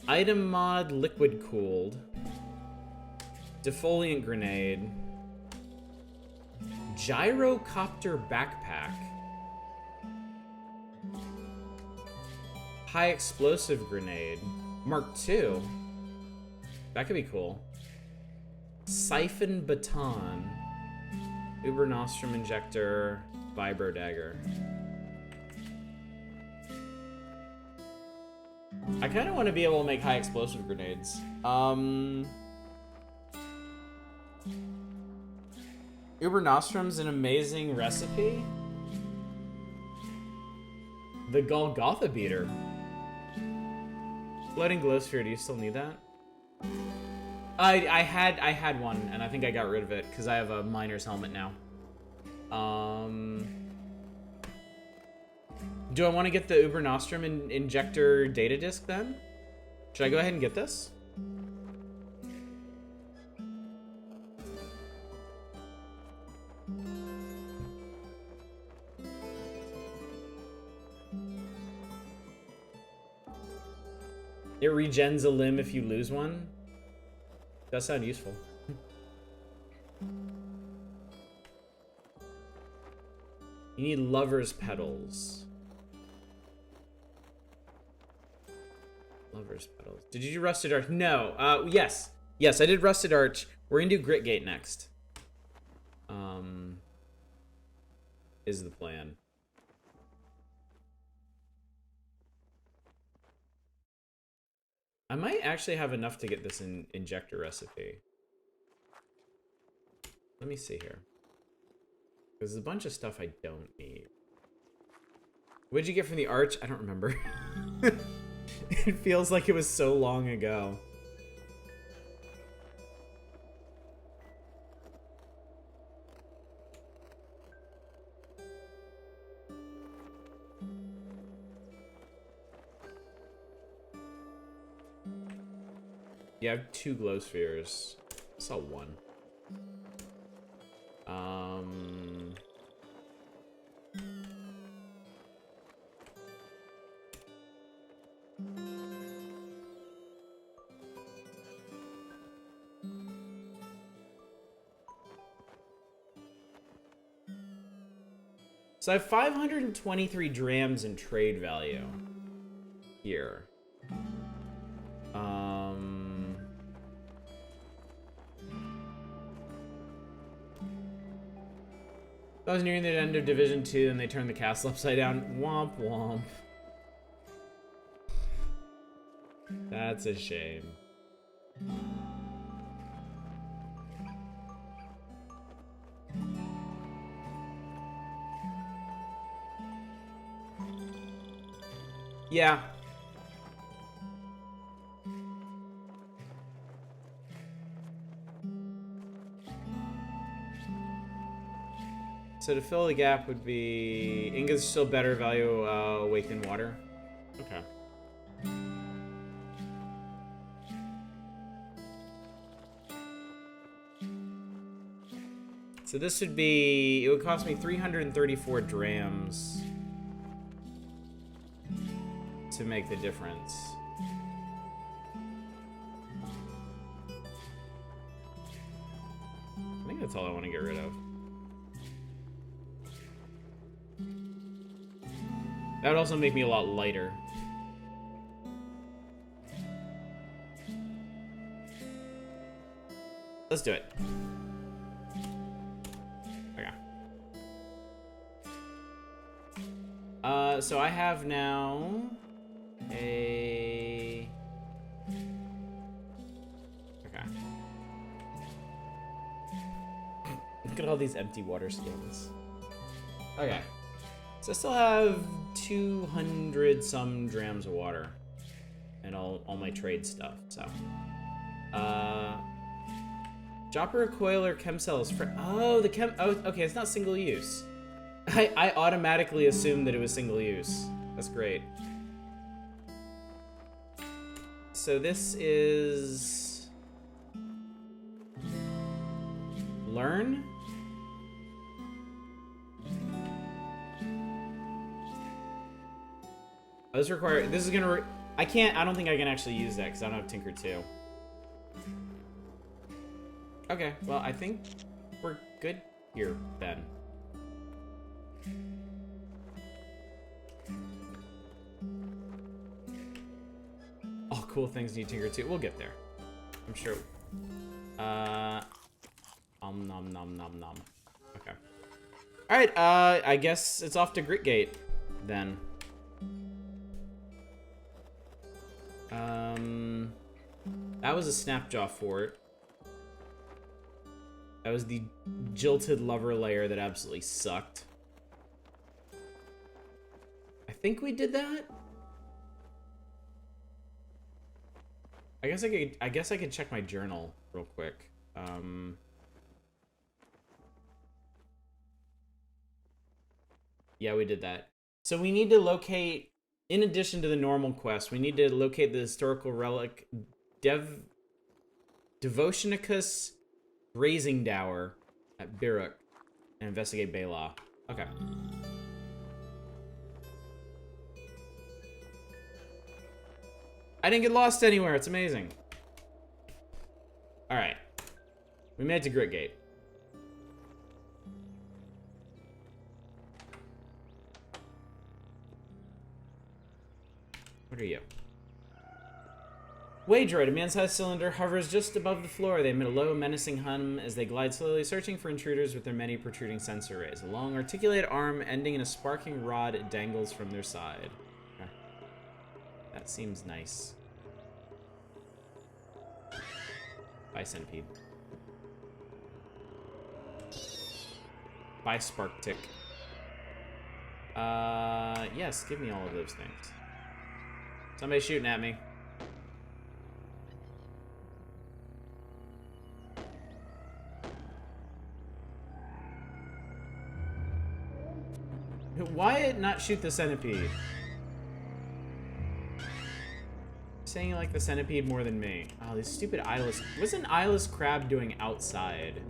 Item mod liquid cooled. Defoliant grenade. Gyrocopter backpack. High explosive grenade. Mark II. That could be cool. Siphon baton. Uber Nostrum injector. Vibro dagger. I kind of want to be able to make high explosive grenades. Uber Nostrum's an amazing recipe. The Golgotha beater. Floating glow sphere, do you still need that? I had one, and I think I got rid of it, because I have a miner's helmet now. Do I want to get the Uber Nostrum injector data disk then? Should I go ahead and get this? It regens a limb if you lose one. Does sound useful. You need lover's petals. Lover's petals. Did you do Rusted Arch? No. Yes. Yes, I did Rusted Arch. We're gonna do Gritgate next. Is the plan. I might actually have enough to get this injector recipe. Let me see here. There's a bunch of stuff I don't need. What'd you get from the arch? I don't remember. It feels like it was so long ago. Yeah, I have 2 glow spheres. I saw 1. So I have 523 drams in trade value here. I was nearing the end of Division 2 and they turned the castle upside down. Womp womp. That's a shame. Yeah. So to fill the gap would be... Ingots still better value awakened water. Okay. So this would be... It would cost me 334 drams to make the difference. I think that's all I want to get rid of. That would also make me a lot lighter. Let's do it. Okay. So I have now a... Okay. Look at all these empty water skins. Okay. So I still have 200 some drams of water. And all my trade stuff, so. Dropper, coiler, chem cells for... Oh, the chem... Oh, okay, it's not single use. I automatically assumed that it was single use. That's great. So this is... Learn? Oh, this require... This is gonna... I don't think I can actually use that because I don't have Tinker 2. Okay, well, I think we're good here, then. All cool things need Tinker 2. We'll get there. I'm sure. Nom nom nom nom. Okay. Alright, I guess it's off to Gritgate, then. That was a Snapjaw fort. That was the jilted lover layer that absolutely sucked. I think we did that. I guess I could check my journal real quick. Yeah, we did that. So we need to locate, in addition to the normal quest, we need to locate the historical relic Devotionicus Grazing Dower at Biruk and investigate Bela. Okay. I didn't get lost anywhere. It's amazing. Alright. We made it to Gritgate. What are you? Waydroid, a man-sized cylinder, hovers just above the floor. They emit a low, menacing hum as they glide slowly, searching for intruders with their many protruding sensor rays. A long, articulated arm ending in a sparking rod dangles from their side. Okay. That seems nice. Bye, Centipede. Bye, Spark Tick. Yes, give me all of those things. Somebody's shooting at me. Why not shoot the centipede? Saying you like the centipede more than me. Oh, these stupid eyeless... What's an eyeless crab doing outside?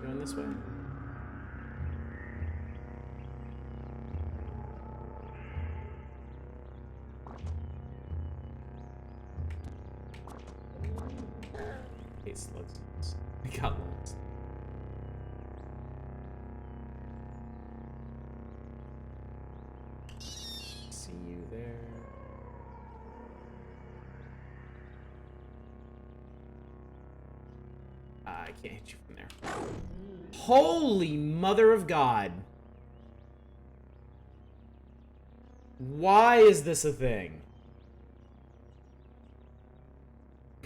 Going this way? Hate slugs. I got lost. See you there. I can't hit you from there. Holy mother of God. Why is this a thing?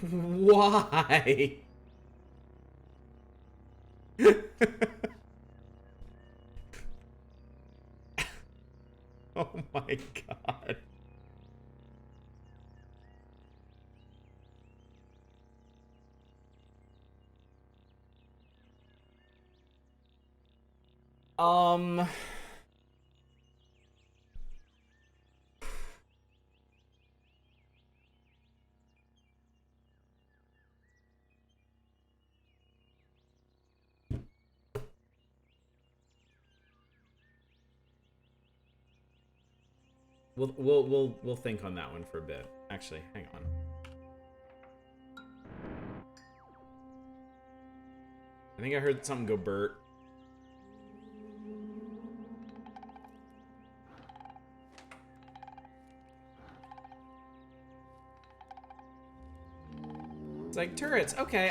Why? Oh my God. We'll think on that one for a bit. Actually, hang on. I think I heard something go Bert. It's like, turrets. Okay,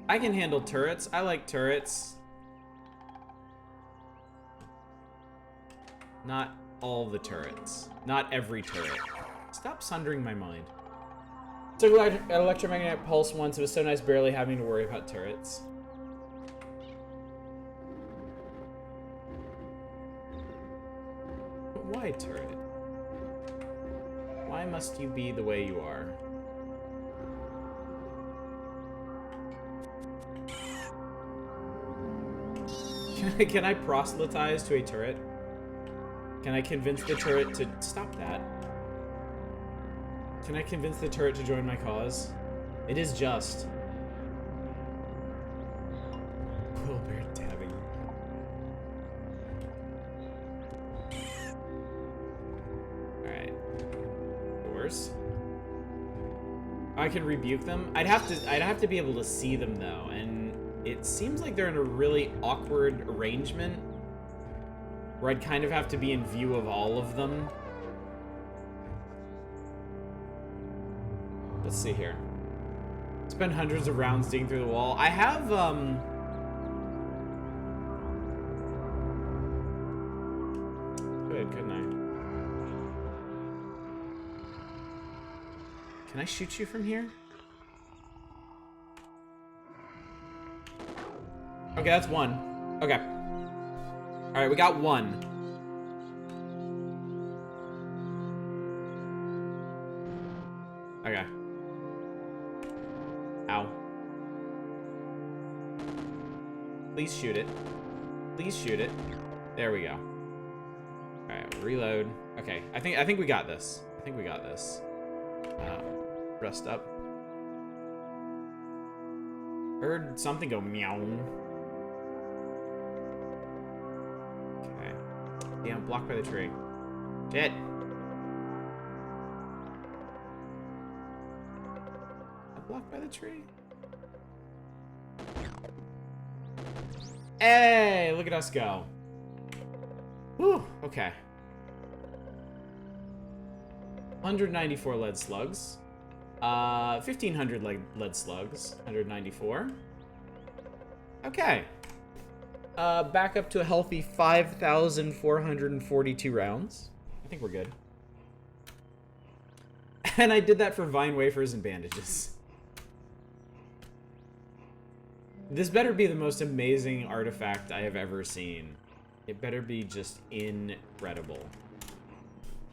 I can handle turrets. I like turrets. Not all the turrets. Not every turret. Stop sundering my mind. Took an electromagnetic pulse once. It was so nice barely having to worry about turrets. But why, turret? Why must you be the way you are? Can I proselytize to a turret? Can I convince the turret to... Stop that. Can I convince the turret to join my cause? It is just. Quillbear dabbing. Alright. Doors. I can rebuke them. I'd have to be able to see them though, and it seems like they're in a really awkward arrangement where I'd kind of have to be in view of all of them. Let's see here. Spend hundreds of rounds digging through the wall. I have, Good, couldn't I? Can I shoot you from here? Okay, that's one. Okay. Alright, we got one. Okay. Ow. Please shoot it. Please shoot it. There we go. Alright, reload. Okay, I think we got this. I think we got this. Rest up. Heard something go meow. Okay. Damn, blocked by the tree. Shit. Blocked by the tree. Hey, look at us go. Whew, okay. 194 lead slugs. 1,500 lead slugs. 194. Okay. Back up to a healthy 5,442 rounds. I think we're good. And I did that for vine wafers and bandages. This better be the most amazing artifact I have ever seen. It better be just incredible.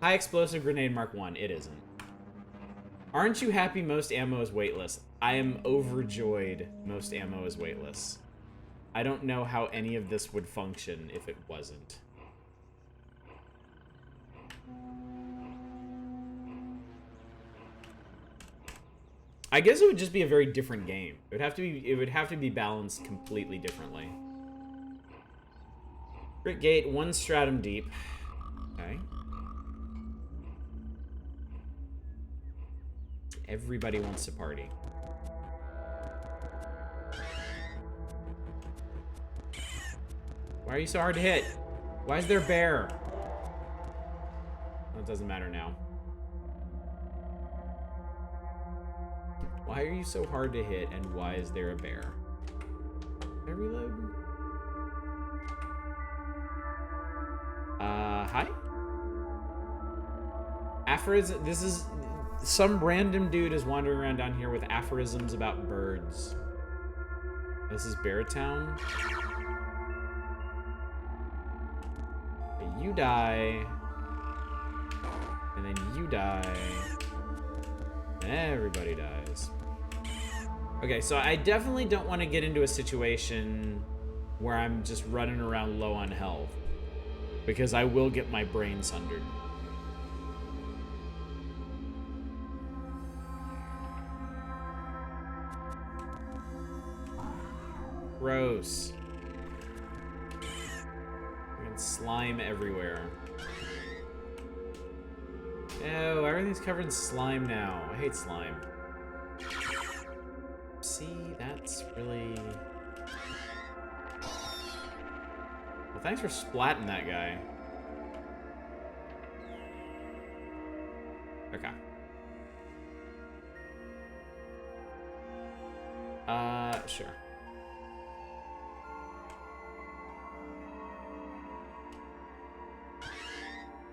High explosive grenade Mark 1. It isn't. Aren't you happy most ammo is weightless? I am overjoyed most ammo is weightless. I don't know how any of this would function if it wasn't. I guess it would just be a very different game. It would have to be balanced completely differently. Brick gate, 1 stratum deep. Okay. Everybody wants to party. Why are you so hard to hit? Why is there a bear? Well, it doesn't matter now. Why are you so hard to hit, and why is there a bear? Can I reload? Hi? Aphorism. This is... Some random dude is wandering around down here with aphorisms about birds. This is Beartown. Okay, you die. And then you die. And everybody dies. Okay, so I definitely don't want to get into a situation where I'm just running around low on health, because I will get my brain sundered. Gross. Fucking slime everywhere. Ew, everything's covered in slime now. I hate slime. See, that's really... Well, thanks for splatting that guy. Okay. Sure.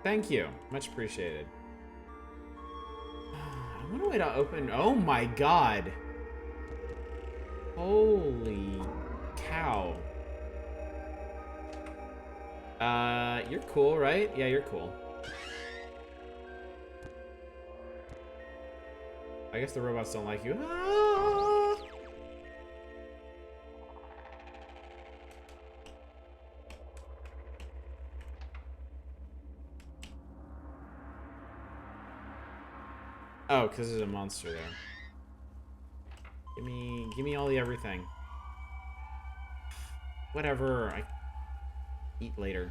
Thank you. Much appreciated. I want a way to open... Oh my god. Holy cow. You're cool, right? Yeah, you're cool. I guess the robots don't like you. Ah! Oh, because there's a monster there. Give me all the everything. Whatever. I eat later.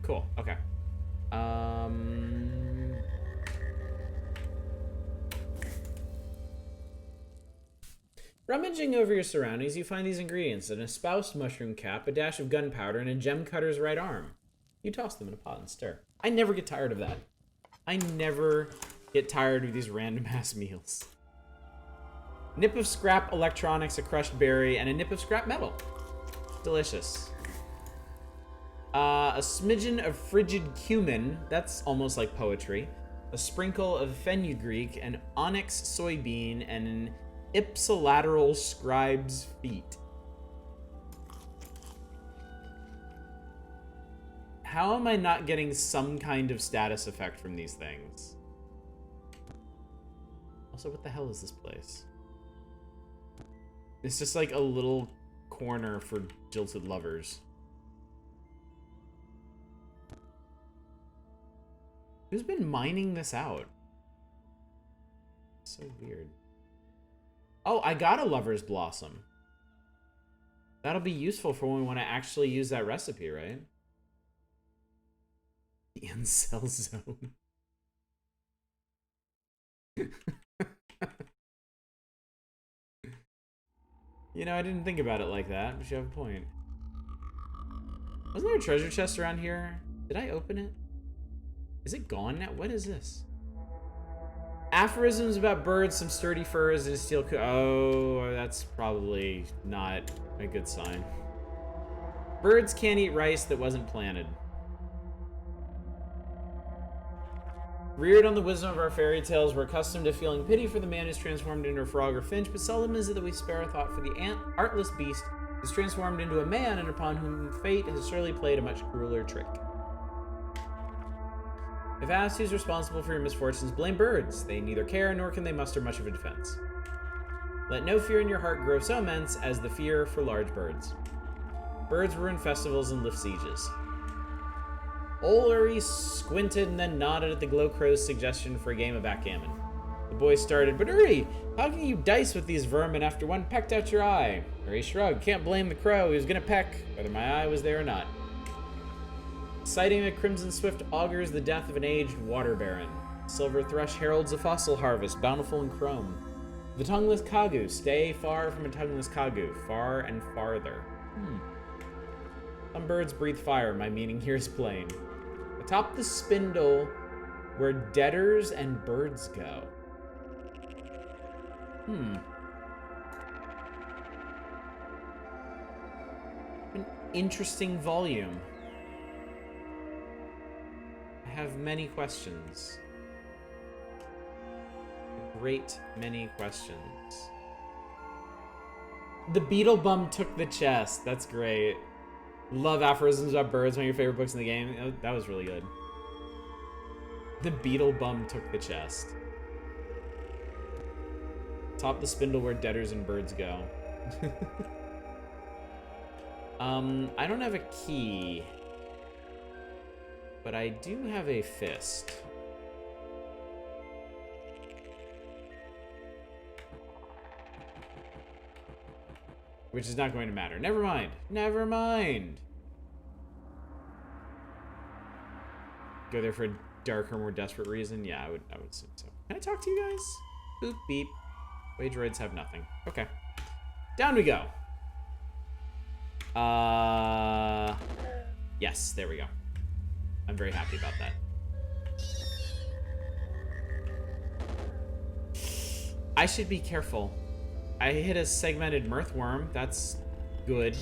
Cool. Okay. Rummaging over your surroundings, you find these ingredients: an espoused mushroom cap, a dash of gunpowder, and a gem cutter's right arm. You toss them in a pot and stir. I never get tired of that. I never get tired of these random ass meals. Nip of scrap electronics, a crushed berry, and a nip of scrap metal. Delicious. A smidgen of frigid cumin, that's almost like poetry. A sprinkle of fenugreek, an onyx soybean, and an ipsilateral scribe's feet. How am I not getting some kind of status effect from these things? Also, what the hell is this place? It's just like a little corner for jilted lovers. Who's been mining this out? So weird. Oh, I got a lover's blossom. That'll be useful for when we want to actually use that recipe, right? The incel zone. You know, I didn't think about it like that, but you have a point. Wasn't there a treasure chest around here? Did I open it? Is it gone now? What is this? Aphorisms about birds, some sturdy furs, and a steel oh, that's probably not a good sign. Birds can't eat rice that wasn't planted. Reared on the wisdom of our fairy tales, we're accustomed to feeling pity for the man who's transformed into a frog or finch, but seldom is it that we spare a thought for the artless beast who's transformed into a man and upon whom fate has surely played a much crueler trick. If asked who's responsible for your misfortunes, blame birds. They neither care nor can they muster much of a defense. Let no fear in your heart grow so immense as the fear for large birds. Birds ruin festivals and lift sieges. Ullery squinted and then nodded at the Glow Crow's suggestion for a game of backgammon. The boy started, "But Uri, how can you dice with these vermin after one pecked out your eye?" Uri shrugged. "Can't blame the crow. He was gonna peck, whether my eye was there or not." Sighting a crimson swift augurs the death of an aged water baron. Silver thrush heralds a fossil harvest, bountiful in chrome. The tongueless kagu, stay far from a tongueless kagu, far and farther. Some birds breathe fire, my meaning here is plain. Atop the spindle, where debtors and birds go. An interesting volume. I have many questions. A great many questions. The Beetle Bum took the chest. That's great. Love aphorisms about birds, one of your favorite books in the game. That was really good. The Beetle Bum took the chest. Top the spindle where debtors and birds go. I don't have a key. But I do have a fist. Which is not going to matter. Never mind. Never mind. Go there for a darker, more desperate reason? Yeah, I would assume so. Can I talk to you guys? Boop, beep. Wage droids have nothing. Okay. Down we go. Yes, there we go. I'm very happy about that. I should be careful. I hit a segmented mirthworm. That's good.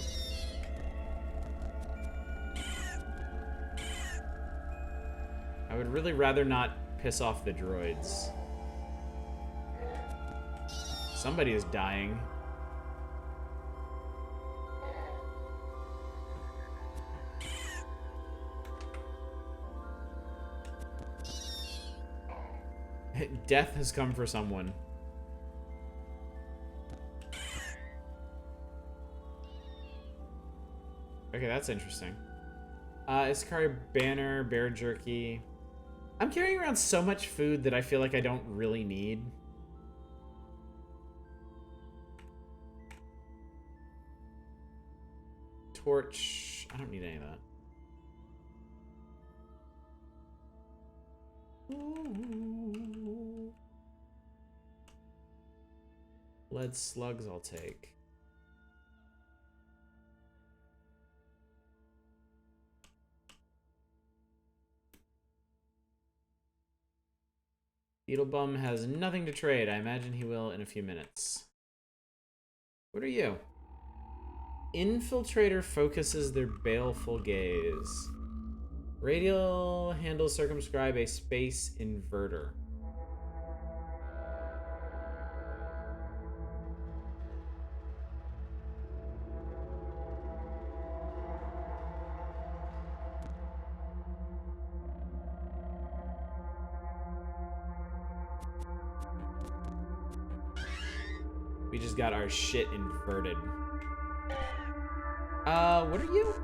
I would really rather not piss off the droids. Somebody is dying. Death has come for someone. Okay, that's interesting. Iskari banner, bear jerky. I'm carrying around so much food that I feel like I don't really need. Torch. I don't need any of that. Ooh. Lead slugs I'll take. Beetlebum has nothing to trade. I imagine he will in a few minutes. What are you? Infiltrator focuses their baleful gaze. Radial handles circumscribe a space inverter. We just got our shit inverted. What are you?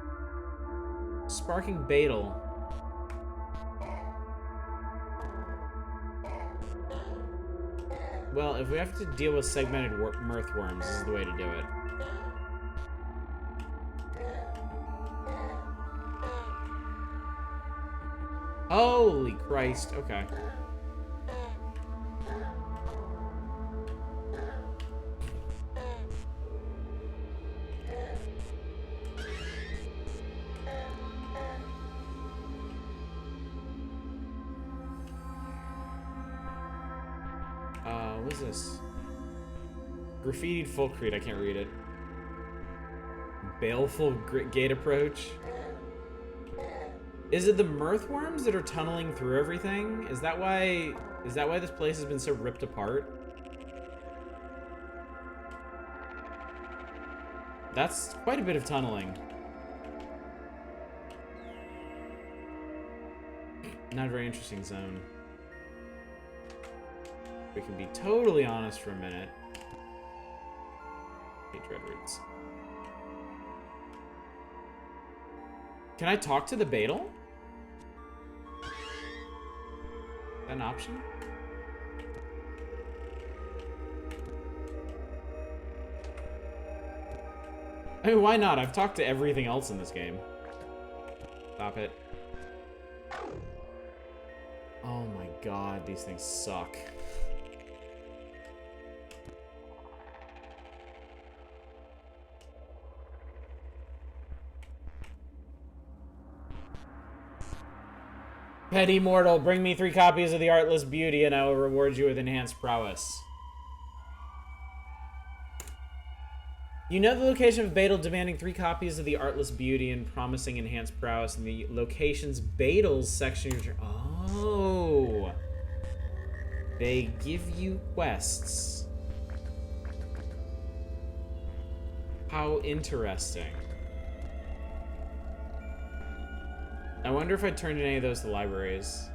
Sparking Beetle. Well, if we have to deal with segmented mirthworms, this is the way to do it. Holy Christ, okay. What is this? Graffitied Fulcrete, I can't read it. Baleful gate approach. Is it the mirthworms that are tunneling through everything? Is that why this place has been so ripped apart? That's quite a bit of tunneling. Not a very interesting zone. We can be totally honest for a minute. Hate dread roots. Can I talk to the Beetle? Is that an option? I mean, why not? I've talked to everything else in this game. Stop it. Oh my god, these things suck. Petty mortal, bring me 3 copies of the Artless Beauty and I will reward you with enhanced prowess. You know the location of Beetle demanding 3 copies of the Artless Beauty and promising enhanced prowess in the locations Beetle's section of your... Oh. They give you quests. How interesting. I wonder if I turned in any of those to libraries.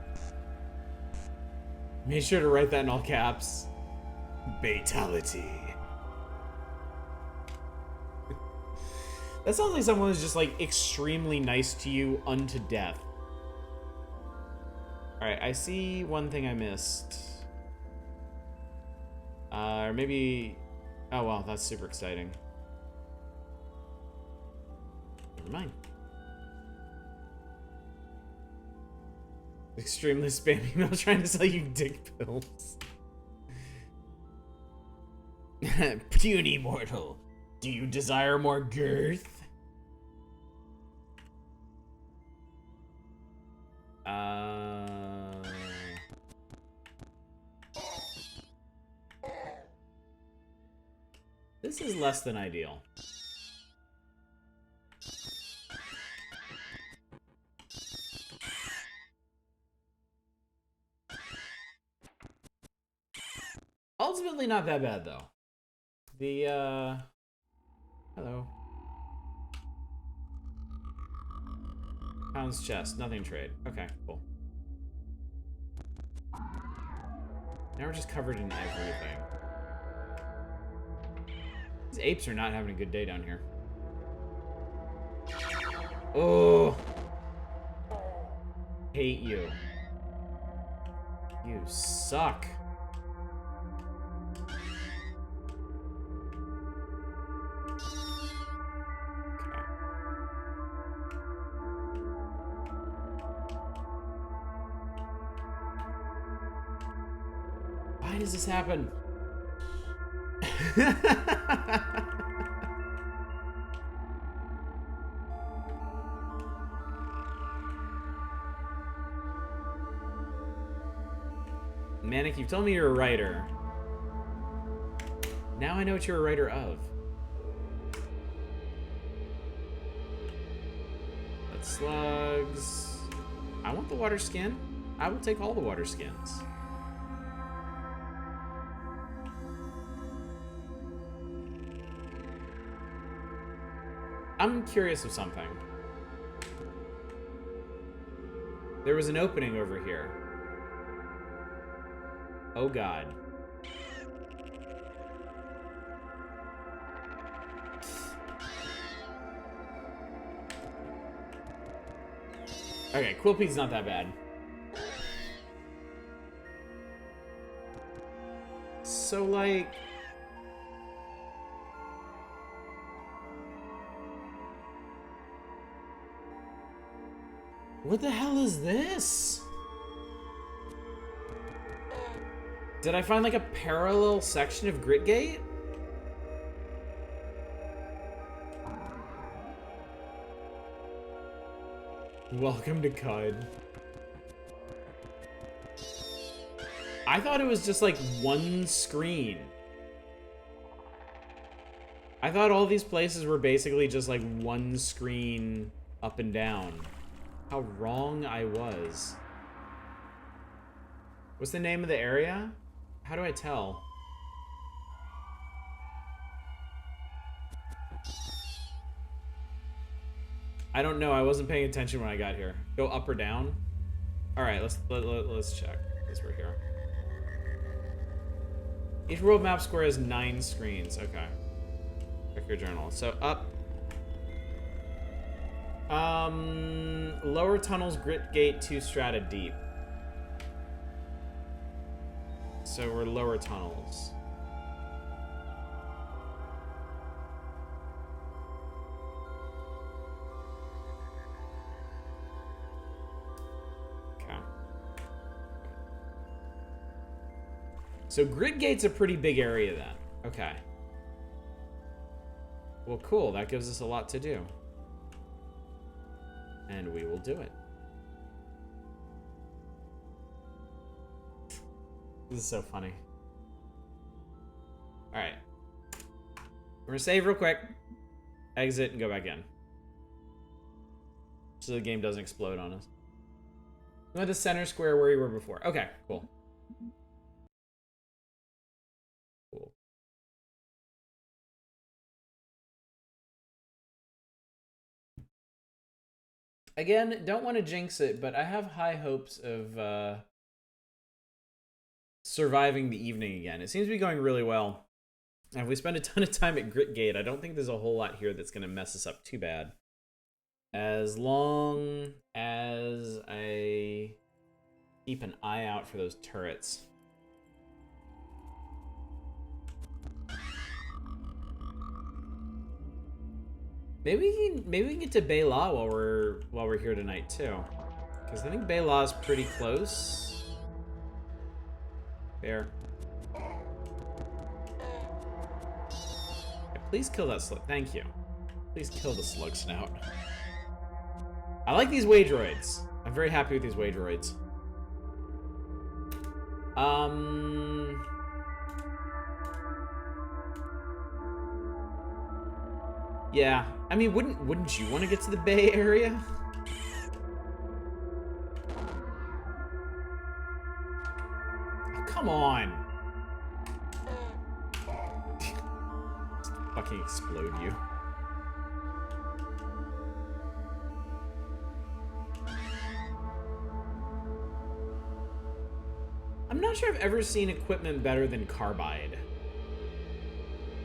Make sure to write that in all caps. Batality. That sounds like someone who's just like extremely nice to you unto death. Alright, I see one thing I missed. Or maybe... Oh wow, that's super exciting. Never mind. Extremely spammy email trying to sell you dick pills. Puny mortal, do you desire more girth? This is less than ideal. Ultimately not that bad, though. The, hello. Pound's chest, nothing trade. Okay, cool. Now we're just covered in everything. These apes are not having a good day down here. Oh! Hate you. You suck. Why does this happen? Manic, you've told me you're a writer. Now I know what you're a writer of. That's slugs. I want the water skin. I will take all the water skins. I'm curious of something. There was an opening over here. Oh god. Okay, Quilpete's not that bad. So, like... what the hell is this? Did I find like a parallel section of Gritgate? Welcome to Cud. I thought it was just like one screen. I thought all these places were basically just like one screen up and down. How wrong I was. What's the name of the area? How do I tell? I don't know. I wasn't paying attention when I got here. Go up or down? All right, let's check. Because we're here. Each world map square has 9 screens. Okay. Check your journal. So up. Lower tunnels, Gritgate, 2 strata deep. So we're lower tunnels. Okay. So Gritgate's a pretty big area then. Okay. Well, cool. That gives us a lot to do. And we will do it. This is so funny. Alright. We're gonna save real quick. Exit and go back in. So the game doesn't explode on us. We went to center square where we were before. Okay, cool. Cool. Again, don't want to jinx it, but I have high hopes of surviving the evening again. It seems to be going really well. And if we spend a ton of time at Gritgate, I don't think there's a whole lot here that's going to mess us up too bad. As long as I keep an eye out for those turrets. Maybe we can get to Bela while we're here tonight too, because I think Bela's pretty close. There. Yeah, please kill that slug. Thank you. Please kill the slug snout. I like these Waydroids. I'm very happy with these Waydroids. Yeah, I mean, wouldn't you want to get to the Bay Area? Oh, come on. Fucking explode you. I'm not sure I've ever seen equipment better than Carbide.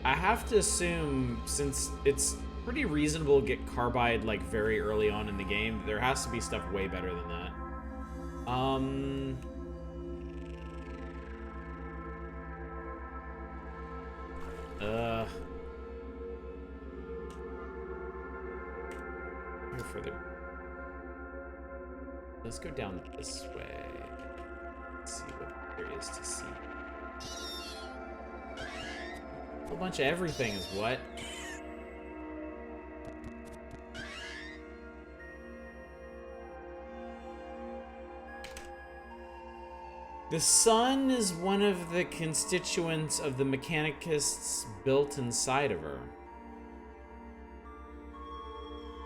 I have to assume, since it's pretty reasonable to get Carbide, like, very early on in the game, there has to be stuff way better than that. Go further. Let's go down this way. Let's see what there is to see. A whole bunch of everything is what? The sun is one of the constituents of the mechanicists built inside of her.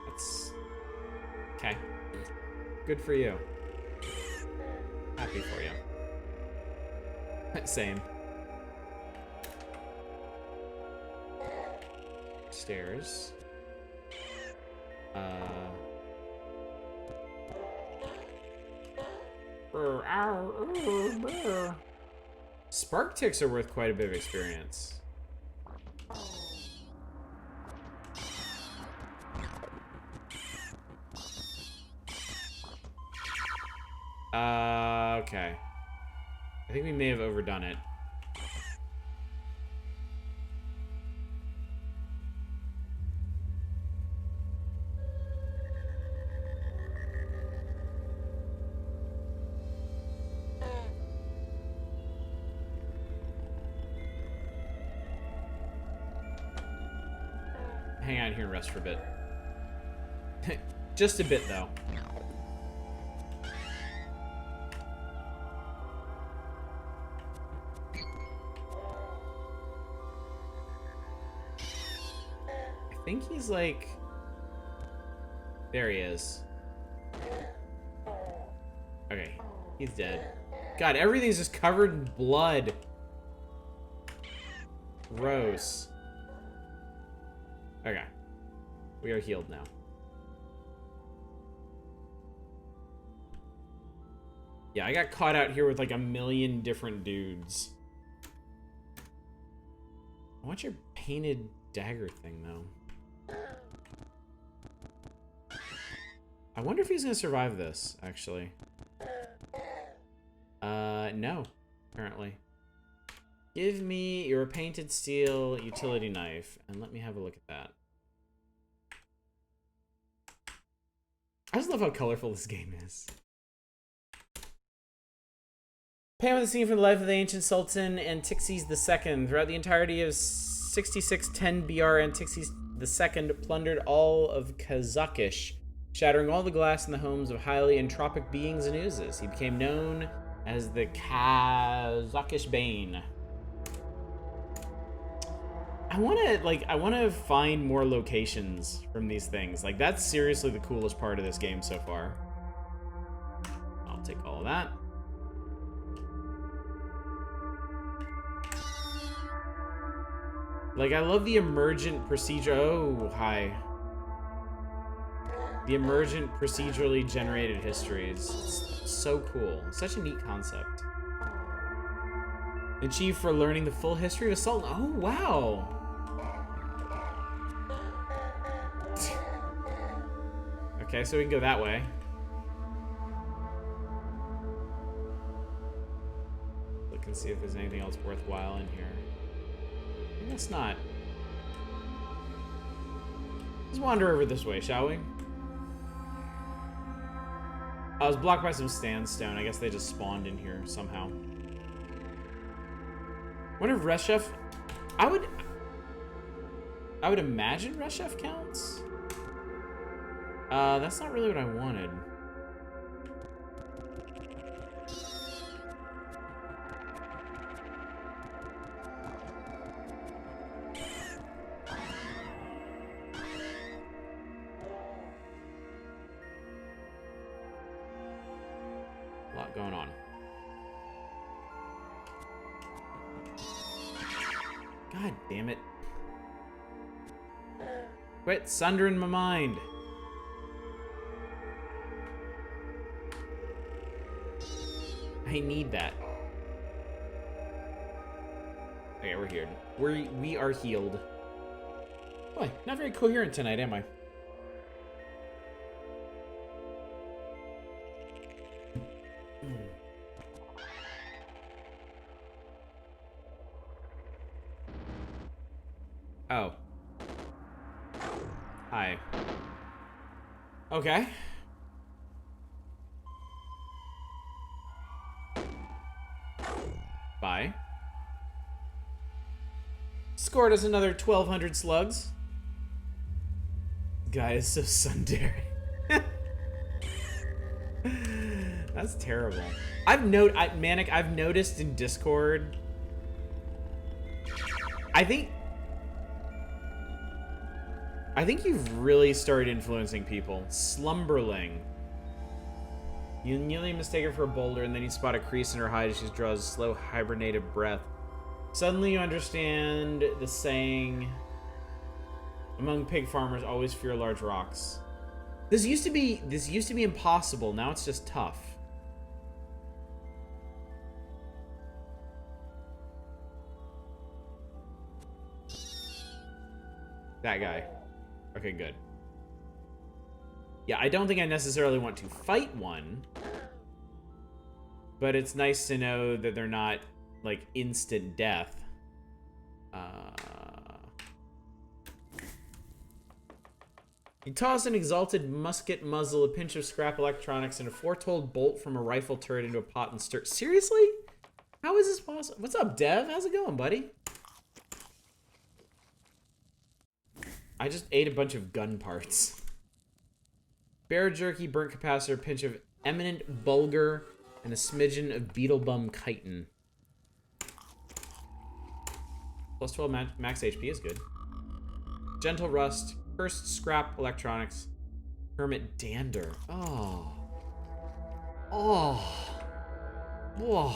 That's... okay. Good for you. Happy for you. Same. Stairs. Spark ticks are worth quite a bit of experience. Okay. I think we may have overdone it. Hang out here and rest for a bit. Just a bit, though. I think he's like... there he is. Okay, he's dead. God, everything's just covered in blood. Gross. Okay. We are healed now. Yeah, I got caught out here with like a million different dudes. I want your painted dagger thing, though. I wonder if he's gonna survive this, actually. No, apparently. Give me your painted steel utility knife, and let me have a look at that. I just love how colorful this game is. Pam with the scene from the life of the ancient Sultan Antixes II. Throughout the entirety of 6610 BR, Antixes II plundered all of Kazakish, shattering all the glass in the homes of highly entropic beings and oozes. He became known as the Kazakish Bane. I want to find more locations from these things. Like, that's seriously the coolest part of this game so far. I'll take all of that. Like, I love the emergent procedure. Oh, hi. The emergent procedurally generated histories. It's so cool. Such a neat concept. Achieved for learning the full history of a sultan. Oh, wow. Okay, so we can go that way. Look and see if there's anything else worthwhile in here. I guess not. Let's wander over this way, shall we? I was blocked by some sandstone. I guess they just spawned in here somehow. Wonder if Reshef... I would imagine Reshef counts. That's not really what I wanted. A lot going on. God damn it. Quit sundering my mind. I need that. Okay, we're here. We are healed. Boy, not very coherent tonight, am I? Oh. Hi. Okay. Bye. Scored us another 1,200 slugs. Guy is so tsundere. That's terrible. I've noticed in Discord. I think you've really started influencing people. Slumberling. You nearly mistake her for a boulder, and then you spot a crease in her hide as she draws a slow, hibernative breath. Suddenly you understand the saying, among pig farmers, always fear large rocks. This used to be impossible, now it's just tough. That guy. Okay, good. Yeah, I don't think I necessarily want to fight one, but it's nice to know that they're not, like, instant death. You toss an exalted musket muzzle, a pinch of scrap electronics, and a foretold bolt from a rifle turret into a pot and stir. Seriously? How is this possible? What's up, Dev? How's it going, buddy? I just ate a bunch of gun parts. Bear jerky, burnt capacitor, pinch of eminent bulgur, and a smidgen of beetlebum chitin. Plus 12 max HP is good. Gentle rust, cursed scrap electronics, hermit dander. Oh. Oh. Whoa.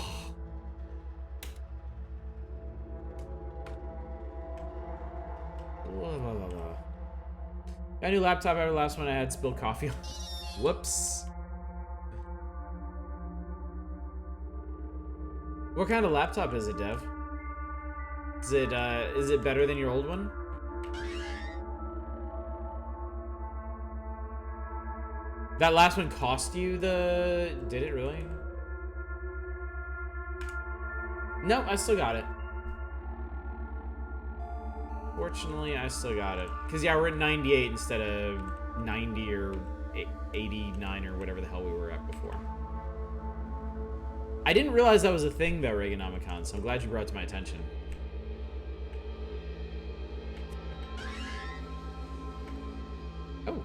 Got a new laptop after the last one I had spilled coffee on. Whoops. What kind of laptop is it, Dev? Is it better than your old one? That last one cost you the... Did it really? Nope, I still got it. Fortunately, I still got it. Because, yeah, we're at 98 instead of 90 or 89 or whatever the hell we were at before. I didn't realize that was a thing, though, Reaganomicon, so I'm glad you brought it to my attention. Oh.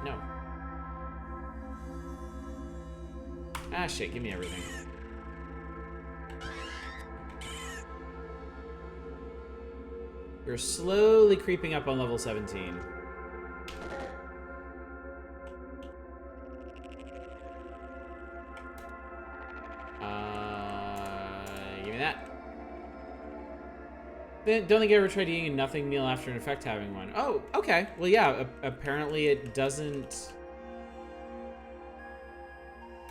No. Ah, shit, give me everything. You're slowly creeping up on level 17. Give me that. Don't think I ever tried eating a nothing meal after an effect having one. Oh, okay. Well, yeah, apparently it doesn't...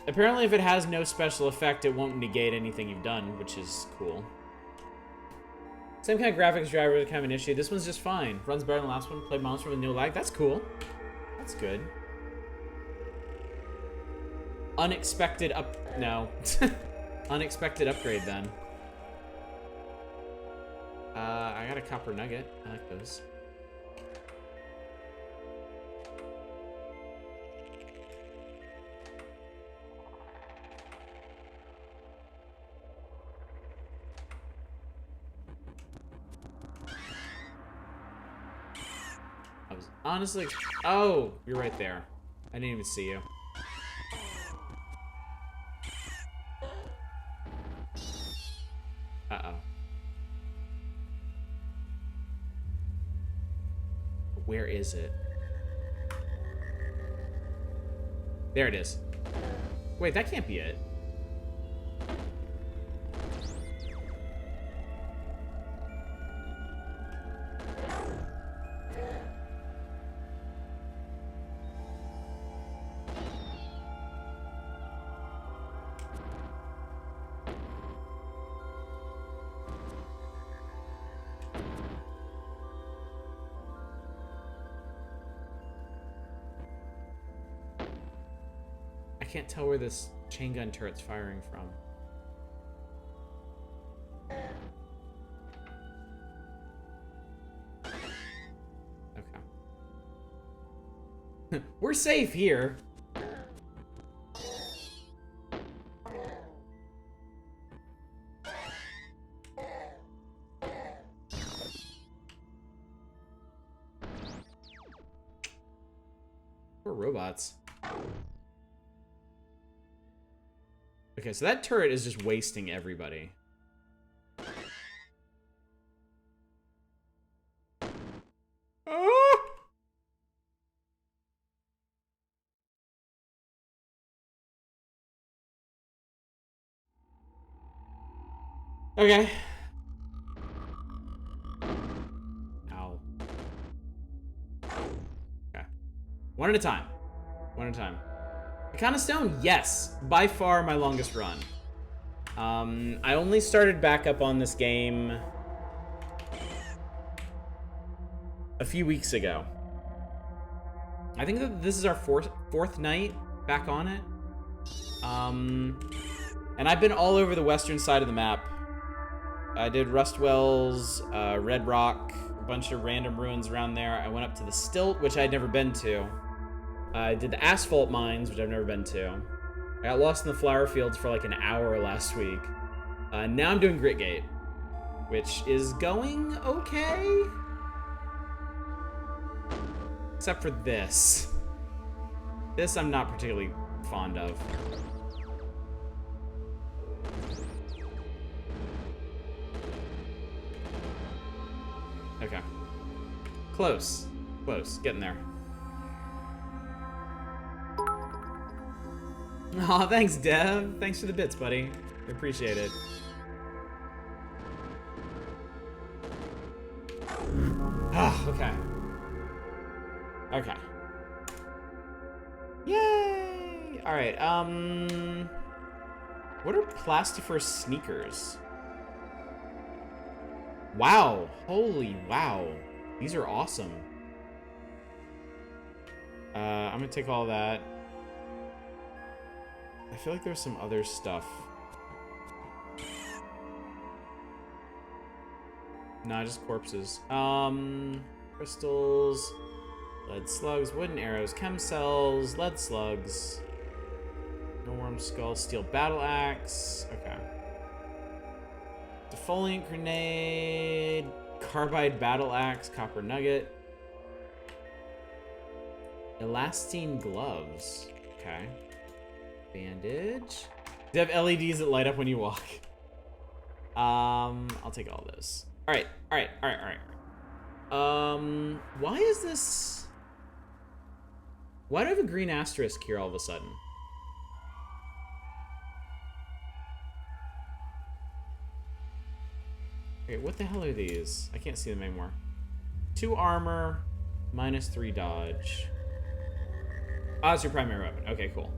Apparently if it has no special effect, it won't negate anything you've done, which is cool. Same kind of graphics driver is kind of an issue. This one's just fine. Runs better than the last one. Played Monster with no lag. That's cool. That's good. Unexpected No. Unexpected upgrade, then. I got a copper nugget. I like those. I was honestly... Oh, you're right there. I didn't even see you. Uh-oh. Where is it? There it is. Wait, that can't be it. I can't tell where this chain gun turret's firing from. Okay. We're safe here. Poor robots. Okay, so that turret is just wasting everybody. Ah! Okay. Ow. Okay. One at a time. One at a time. Ikana Stone, yes. By far my longest run. I only started back up on this game a few weeks ago. I think that this is our fourth night back on it. And I've been all over the western side of the map. I did Rustwells, Red Rock, a bunch of random ruins around there. I went up to the Stilt, which I'd never been to. I did the Asphalt Mines, which I've never been to. I got lost in the flower fields for like an hour last week. Now I'm doing Gritgate, which is going okay. Except for this. This I'm not particularly fond of. Okay. Close. Close. Getting there. Aw, thanks, Dev. Thanks for the bits, buddy. I appreciate it. Ah, okay. Okay. Yay! Alright, what are Plastifer sneakers? Wow. Holy wow. These are awesome. I'm gonna take all that. I feel like there's some other stuff. Nah, just corpses. Crystals, lead slugs, wooden arrows, chem cells, lead slugs, no worm skull, steel battle axe. Okay. Defoliant grenade, carbide battle axe, copper nugget, elastine gloves. Okay. Bandage. Do you have LEDs that light up when you walk? I'll take all this. Alright. Why is this... Why do I have a green asterisk here all of a sudden? Okay, what the hell are these? I can't see them anymore. 2 armor, -3 dodge. Oh, that's your primary weapon. Okay, cool.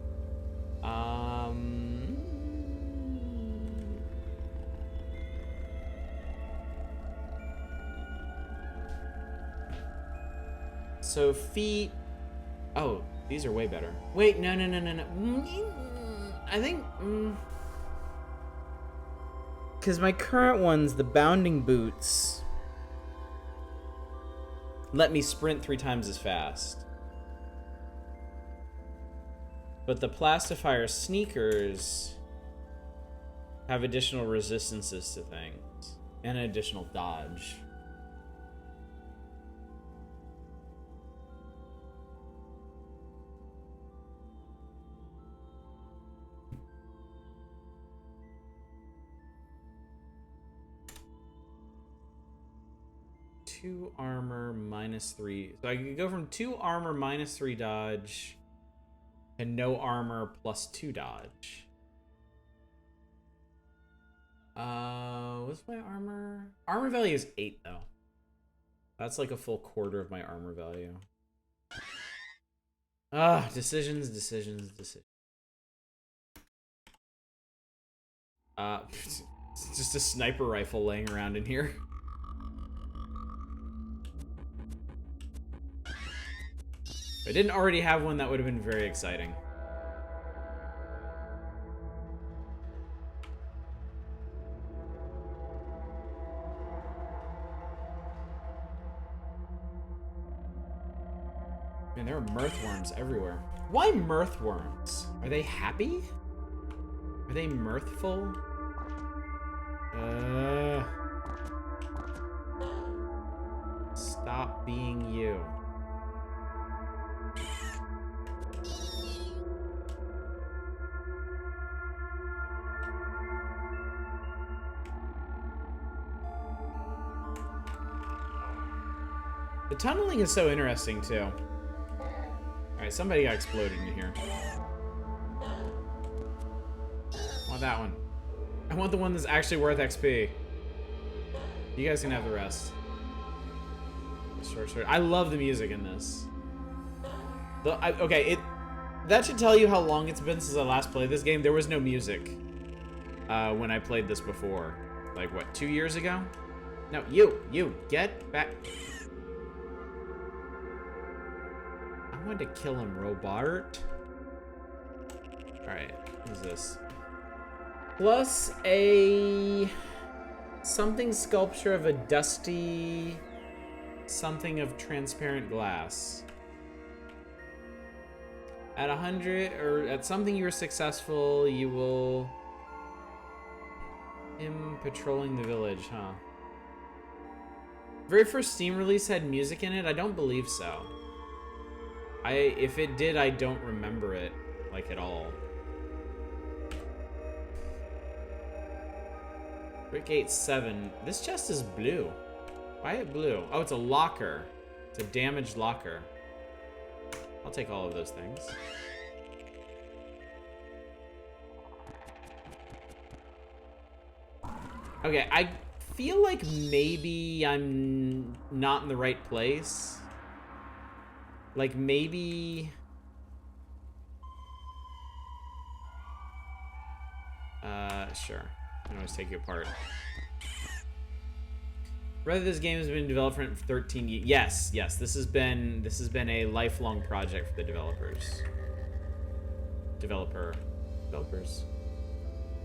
So feet. Oh, these are way better. Wait, no. I think. Because my current ones, the bounding boots, let me sprint 3 times as fast. But the Plastifier sneakers have additional resistances to things and an additional dodge. Two armor, -3. So I could go from 2 armor, -3 dodge And no armor +2 dodge. What's my armor? Armor value is 8 though. That's like a full quarter of my armor value. Decisions. It's just a sniper rifle laying around in here. If I didn't already have one, that would have been very exciting. Man, there are mirthworms everywhere. Why mirthworms? Are they happy? Are they mirthful? Stop being you. The tunneling is so interesting too. Alright, somebody got exploded in here. I want that one. I want the one that's actually worth XP. You guys can have the rest. Short. I love the music in this. That should tell you how long it's been since I last played this game. There was no music when I played this before. Like, what, 2 years ago? No, you, get back. I wanted to kill him, Robart. Alright, what is this? Plus a something sculpture of a dusty something of transparent glass. At 100 or at something you are successful, you will him patrolling the village, huh? Very first Steam release had music in it? I don't believe so. If it did, I don't remember it like at all. Brick 8-7. This chest is blue. Why it blue? Oh, it's a locker. It's a damaged locker. I'll take all of those things. Okay, I feel like maybe I'm not in the right place. Like maybe... sure. I can always take you apart. Rather, this game has been developed for 13 years. Yes. This has been a lifelong project for the developers. Developers.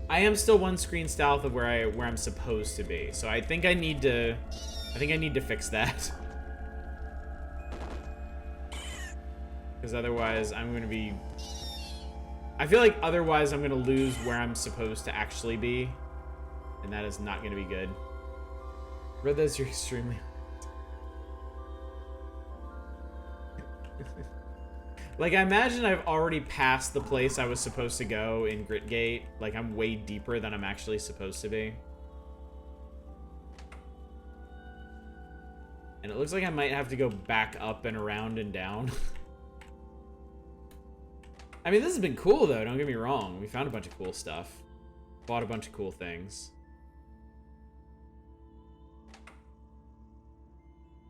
I am still one screen south of where I'm supposed to be. So I think I need to fix that. Because otherwise I'm going to be... I feel like otherwise I'm going to lose where I'm supposed to actually be. And that is not going to be good. Red those you're extremely... Like, I imagine I've already passed the place I was supposed to go in Gritgate. Like, I'm way deeper than I'm actually supposed to be. And it looks like I might have to go back up and around and down. I mean, this has been cool, though. Don't get me wrong. We found a bunch of cool stuff. Bought a bunch of cool things.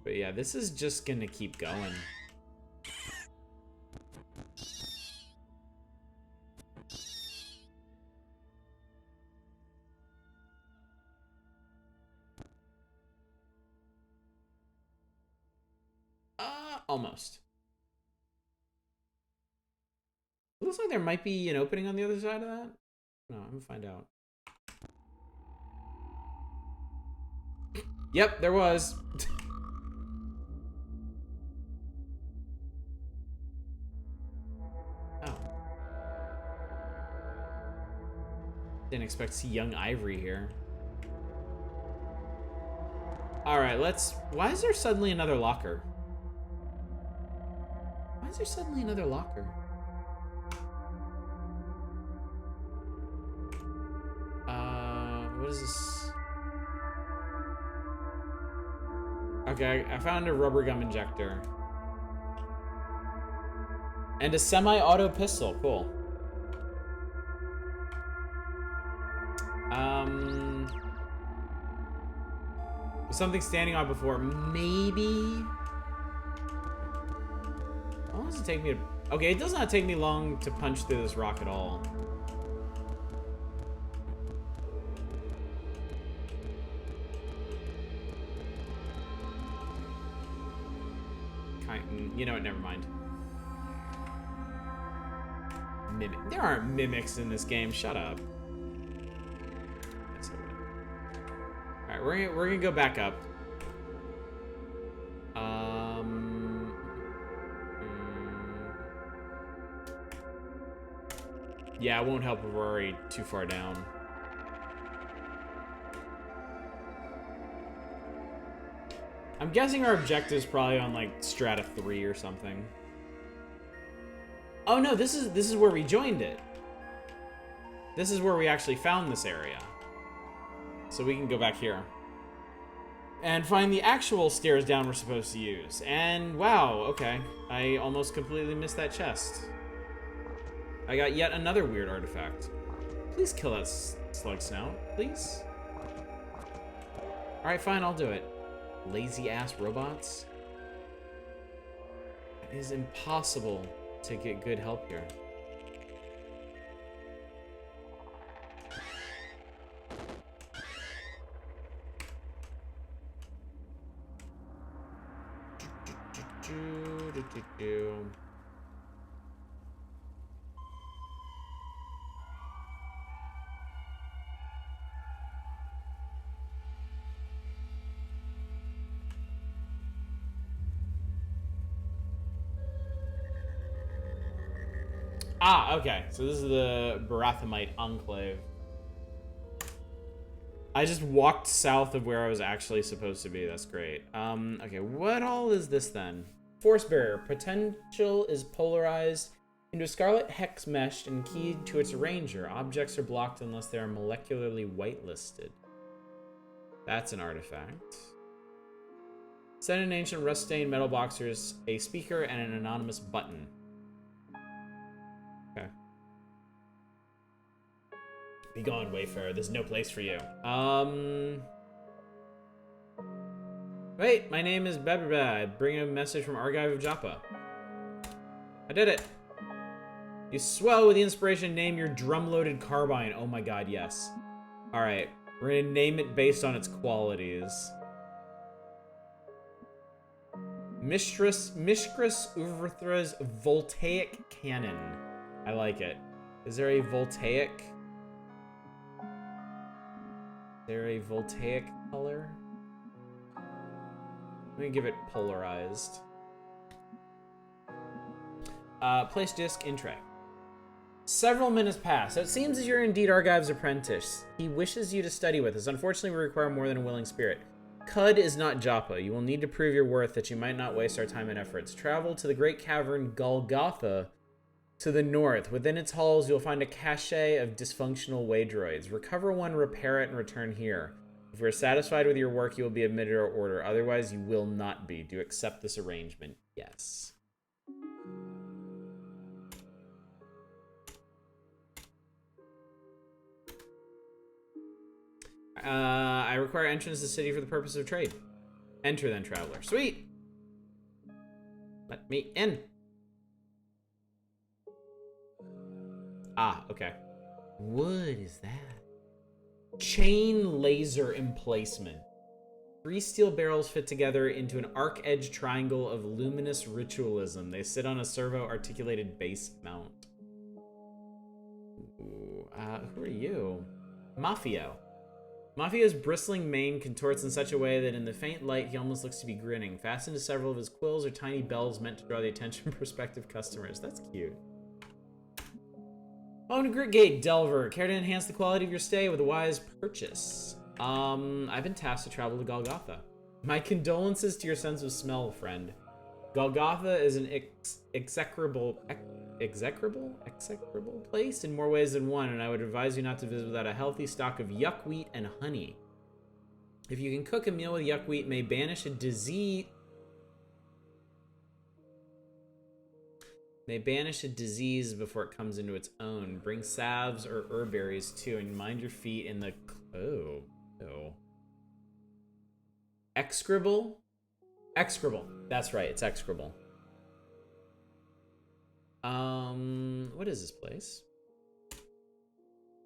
But yeah, this is just gonna keep going. Almost. It looks like there might be an opening on the other side of that. No, I'm gonna find out. Yep, there was. Oh. Didn't expect to see young Ivory here. Alright, let's... Why is there suddenly another locker? Why is there suddenly another locker? What is this? Okay, I found a rubber gum injector. And a semi-auto pistol. Cool. Was something standing on before? Maybe? How long does it take me to... Okay, it does not take me long to punch through this rock at all. You know what? Never mind. Mimic. There aren't mimics in this game. Shut up. All right, we're gonna go back up. Yeah, it won't help if we're already too far down. I'm guessing our objective's probably on like strata 3 or something. Oh no, this is where we joined it. This is where we actually found this area. So we can go back here. And find the actual stairs down we're supposed to use. And wow, okay. I almost completely missed that chest. I got yet another weird artifact. Please kill that slug snout, please. Alright, fine, I'll do it. Lazy ass robots. It is impossible to get good help here. Ah, okay. So this is the Barathomite Enclave. I just walked south of where I was actually supposed to be. That's great. Okay, what all is this then? Force Barrier. Potential is polarized into a scarlet hex meshed and keyed to its arranger. Objects are blocked unless they are molecularly whitelisted. That's an artifact. Send an ancient rust-stained metal boxers, a speaker, and an anonymous button. Okay. Be gone, Wayfarer. There's no place for you. Wait, my name is Bebba. I bring a message from Argive of Joppa. I did it. You swell with the inspiration, name your drum-loaded carbine. Oh my god, yes. Alright, we're gonna name it based on its qualities. Mistress Uvrthra's Voltaic Cannon. I like it. Is there a voltaic? Is there a voltaic color? Let me give it polarized. Place disc in tray. Several minutes pass. So it seems that you're indeed Argive's apprentice. He wishes you to study with us. Unfortunately, we require more than a willing spirit. Cud is not Joppa. You will need to prove your worth that you might not waste our time and efforts. Travel to the great cavern Golgotha to the north. Within its halls, you'll find a cache of dysfunctional way droids. Recover one, repair it, and return here. If we're satisfied with your work, you will be admitted to our order. Otherwise, you will not be. Do you accept this arrangement? Yes. I require entrance to the city for the purpose of trade. Enter then, traveler. Sweet! Let me in. Ah, okay. What is that? Chain laser emplacement. 3 steel barrels fit together into an arc-edged triangle of luminous ritualism. They sit on a servo-articulated base mount. Ooh, who are you? Mafio. Mafio's bristling mane contorts in such a way that in the faint light he almost looks to be grinning. Fastened to several of his quills are tiny bells meant to draw the attention of prospective customers. That's cute. Welcome to Gritgate, Delver. Care to enhance the quality of your stay with a wise purchase? I've been tasked to travel to Golgotha. My condolences to your sense of smell, friend. Golgotha is an execrable place in more ways than one, and I would advise you not to visit without a healthy stock of yuck wheat and honey. If you can cook a meal with yuck wheat, it may banish a disease. May banish a disease before it comes into its own. Bring salves or herberries too, and mind your feet in the... Oh. Execrable? Execrable. That's right, it's execrable. What is this place?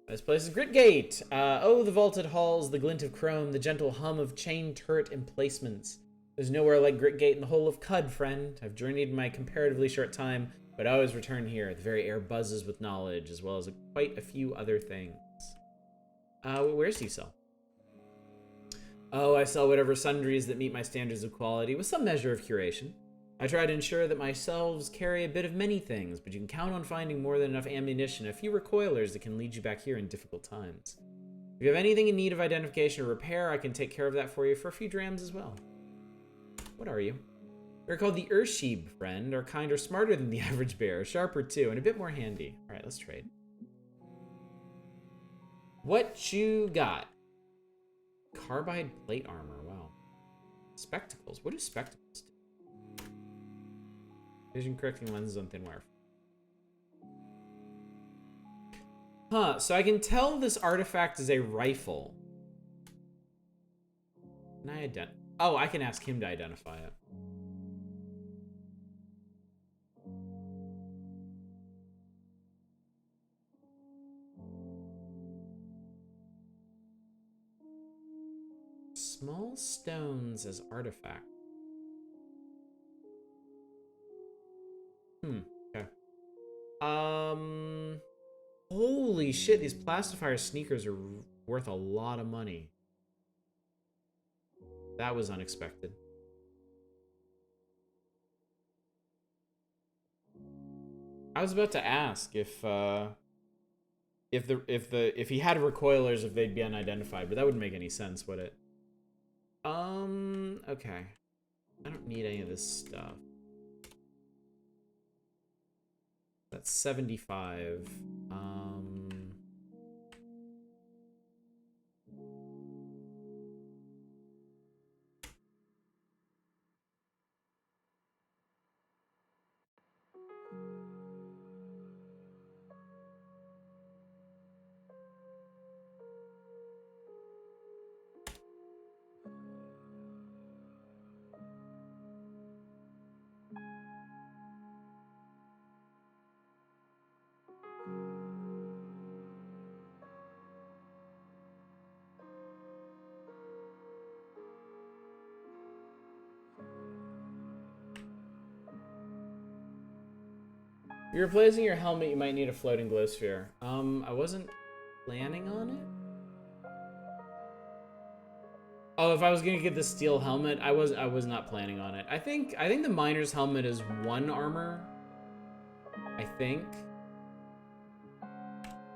This place is Gritgate. Oh, the vaulted halls, the glint of chrome, the gentle hum of chain turret emplacements. There's nowhere like Gritgate in the whole of Cud, friend. I've journeyed in my comparatively short time, but I always return here. The very air buzzes with knowledge, as well as quite a few other things. Where's he sell? Oh, I sell whatever sundries that meet my standards of quality, with some measure of curation. I try to ensure that my shelves carry a bit of many things, but you can count on finding more than enough ammunition, a few recoilers that can lead you back here in difficult times. If you have anything in need of identification or repair, I can take care of that for you for a few drams as well. What are you? You're called the Ursheeb, friend, are kinder, smarter than the average bear, sharper too, and a bit more handy. Alright, let's trade. What you got? Carbide plate armor, wow. Spectacles, what do spectacles do? Vision correcting lenses on thin wire. Huh, so I can tell this artifact is a rifle. Can I Oh, I can ask him to identify it. Small stones as artifact. Okay. Holy shit, these plastifier sneakers are worth a lot of money. That was unexpected. I was about to ask if he had recoilers, if they'd be unidentified, but that wouldn't make any sense, would it? Okay. I don't need any of this stuff. That's 75. If you're replacing your helmet, you might need a floating glow sphere. I wasn't planning on it. Oh, if I was gonna get the steel helmet, I was not planning on it. I think the miner's helmet is 1 armor. I think. Go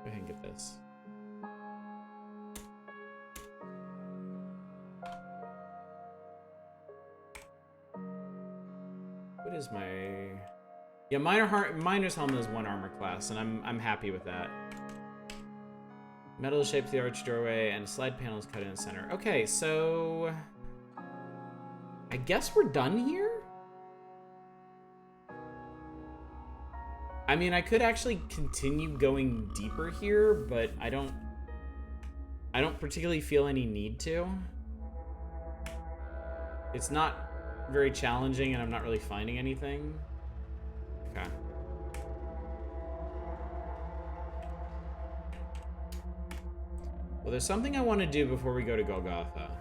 ahead and get this. What is my... Yeah, miner's helmet is 1 armor class, and I'm happy with that. Metal shaped the arch doorway, and a slide panel is cut in the center. Okay, so... I guess we're done here? I mean, I could actually continue going deeper here, but I don't particularly feel any need to. It's not very challenging, and I'm not really finding anything. Okay. Well, there's something I want to do before we go to Golgotha.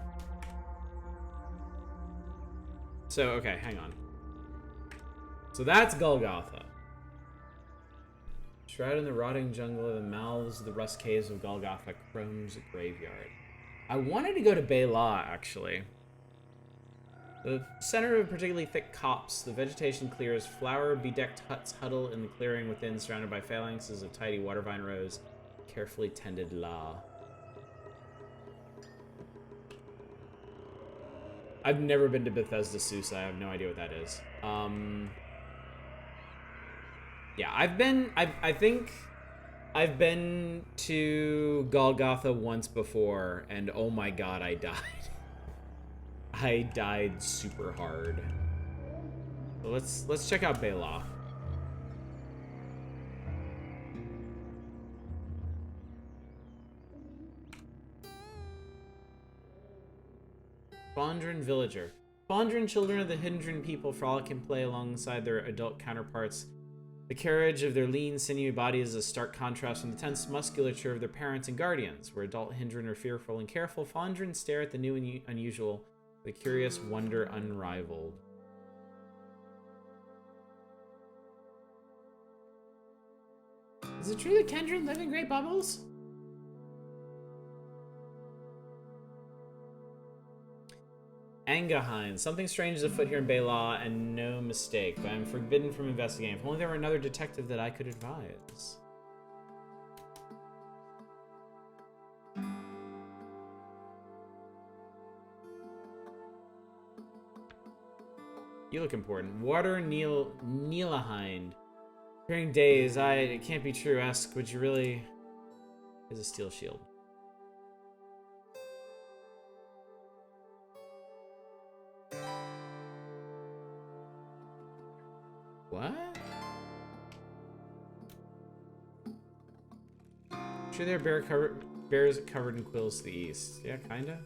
So, okay, hang on. So that's Golgotha. Shrouded in the rotting jungle of the mouths of the rust caves of Golgotha, Chrome's graveyard. I wanted to go to Bela, actually. The center of a particularly thick copse, the vegetation clears, flower-bedecked huts huddle in the clearing within, surrounded by phalanxes of tidy water vine rows, carefully tended la. I've never been to Bethesda Susa. I have no idea what that is. Yeah, I think I've been to Golgotha once before, and oh my god, I died. I died super hard. So let's check out Bela. Fondren villager. Fondren children of the Hindran people frolic and play alongside their adult counterparts. The carriage of their lean, sinewy bodies is a stark contrast from the tense musculature of their parents and guardians. Where adult Hindran are fearful and careful, Fondren stare at the new and unusual with a curious wonder unrivaled. Is it true that Kendrin live in great bubbles? Angaheim. Something strange is afoot here in Bela, and no mistake, but I'm forbidden from investigating. If only there were another detective that I could advise. You look important. Water Neelahind. Hearing days, it can't be true. Ask, would you really... Is a steel shield. What? Sure, there are bears covered in quills to the east. Yeah, kinda.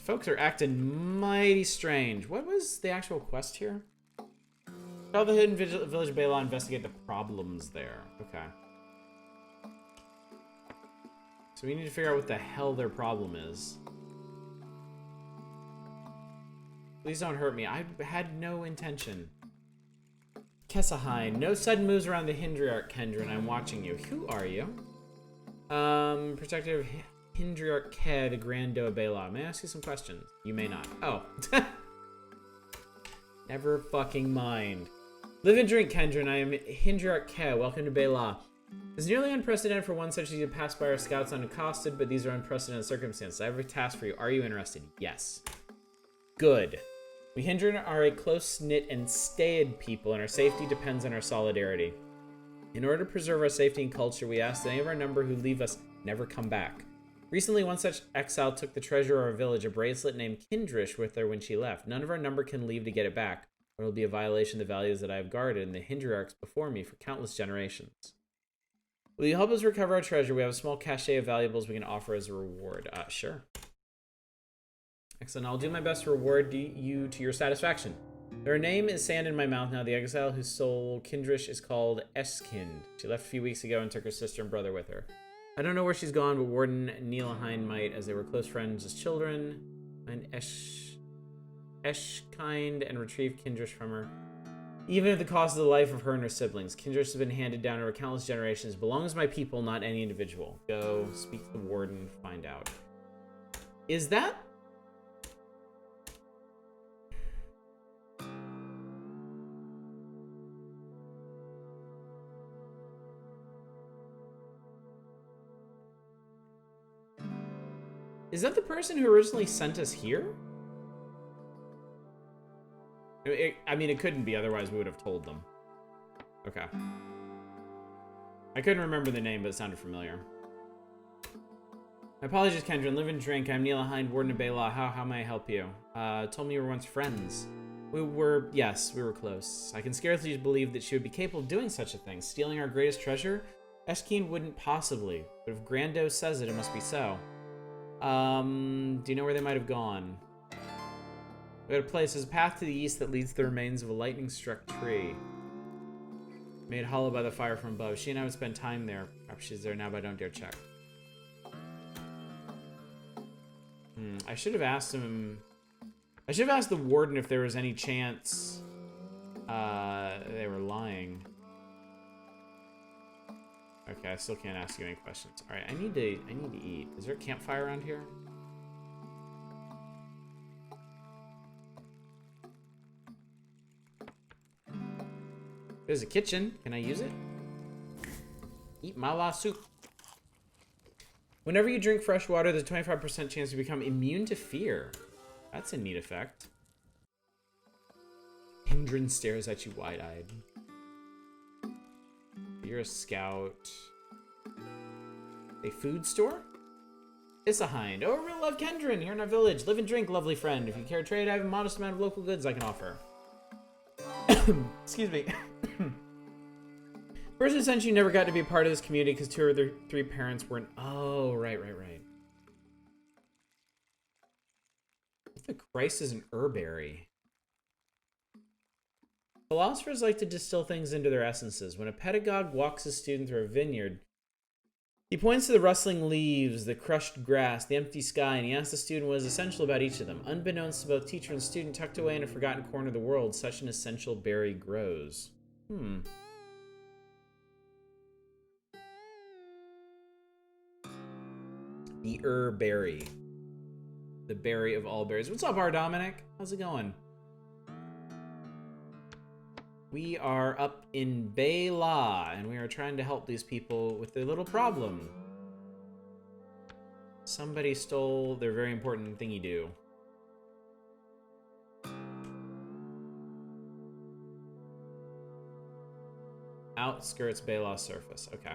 Folks are acting mighty strange. What was the actual quest here? Tell the hidden village of Bela, investigate the problems there. Okay. So we need to figure out what the hell their problem is. Please don't hurt me. I had no intention. Kesahain. No sudden moves around the Hindriarch, Kendrin. I'm watching you. Who are you? Protector of Hindriarch Ke, the Grand Doa Bela. May I ask you some questions? You may not. Oh. Never fucking mind. Live and drink, Kendrin. I am Hindriarch Ke. Welcome to Bela. It's nearly unprecedented for one such as you to pass by our scouts unaccosted, but these are unprecedented circumstances. I have a task for you. Are you interested? Yes. Good. We Hindran are a close-knit and staid people, and our safety depends on our solidarity. In order to preserve our safety and culture, we ask that any of our number who leave us never come back. Recently, one such exile took the treasure of our village, a bracelet named Kindrish, with her when she left. None of our number can leave to get it back, or it will be a violation of the values that I have guarded in the Hindriarchs before me for countless generations. Will you help us recover our treasure? We have a small cachet of valuables we can offer as a reward. Sure. Excellent. I'll do my best to reward you to your satisfaction. Her name is sand in my mouth now. The exile who stole Kindrish is called Eskind. She left a few weeks ago and took her sister and brother with her. I don't know where she's gone, but Warden Neelahind might, as they were close friends as children. And Eshkind and retrieved Kindrish from her. Even at the cost of the life of her and her siblings, Kindrish has been handed down over countless generations. Belongs to my people, not any individual. Go speak to the Warden, find out. Is that... Is that the person who originally sent us here? I mean, it couldn't be, otherwise we would have told them. Okay. I couldn't remember the name, but it sounded familiar. My apologies, Kendrin. Live and drink. I'm Neelahind, Warden of Bela. How may I help you? Told me you were once friends. Yes, we were close. I can scarcely believe that she would be capable of doing such a thing. Stealing our greatest treasure? Eskeen wouldn't possibly. But if Grando says it, it must be so. Do you know where they might have gone? We got a place. There's a path to the east that leads to the remains of a lightning-struck tree. Made hollow by the fire from above. She and I would spend time there. Perhaps she's there now, but I don't dare check. I should have asked him... I should have asked the Warden if there was any chance they were lying. Okay, I still can't ask you any questions. Alright, I need to eat. Is there a campfire around here? There's a kitchen. Can I use it? Eat mala soup. Whenever you drink fresh water, there's a 25% chance you become immune to fear. That's a neat effect. Hindran stares at you wide-eyed. You're a scout. A food store? Isahind. Oh, real love Kendrin here in our village. Live and drink, lovely friend. If you care to trade, I have a modest amount of local goods I can offer. Excuse me. Person who sent you never got to be a part of this community because 2 of their 3 parents weren't. Oh, right. What the Christ is an herberry? Philosophers like to distill things into their essences. When a pedagogue walks a student through a vineyard, he points to the rustling leaves, the crushed grass, the empty sky, and he asks the student what is essential about each of them. Unbeknownst to both teacher and student, tucked away in a forgotten corner of the world, such an essential berry grows. The berry. The berry of all berries. What's up, R. Dominic? How's it going? We are up in Bela, and we are trying to help these people with their little problem. Somebody stole their very important thingy-do. Outskirts Bela surface. Okay.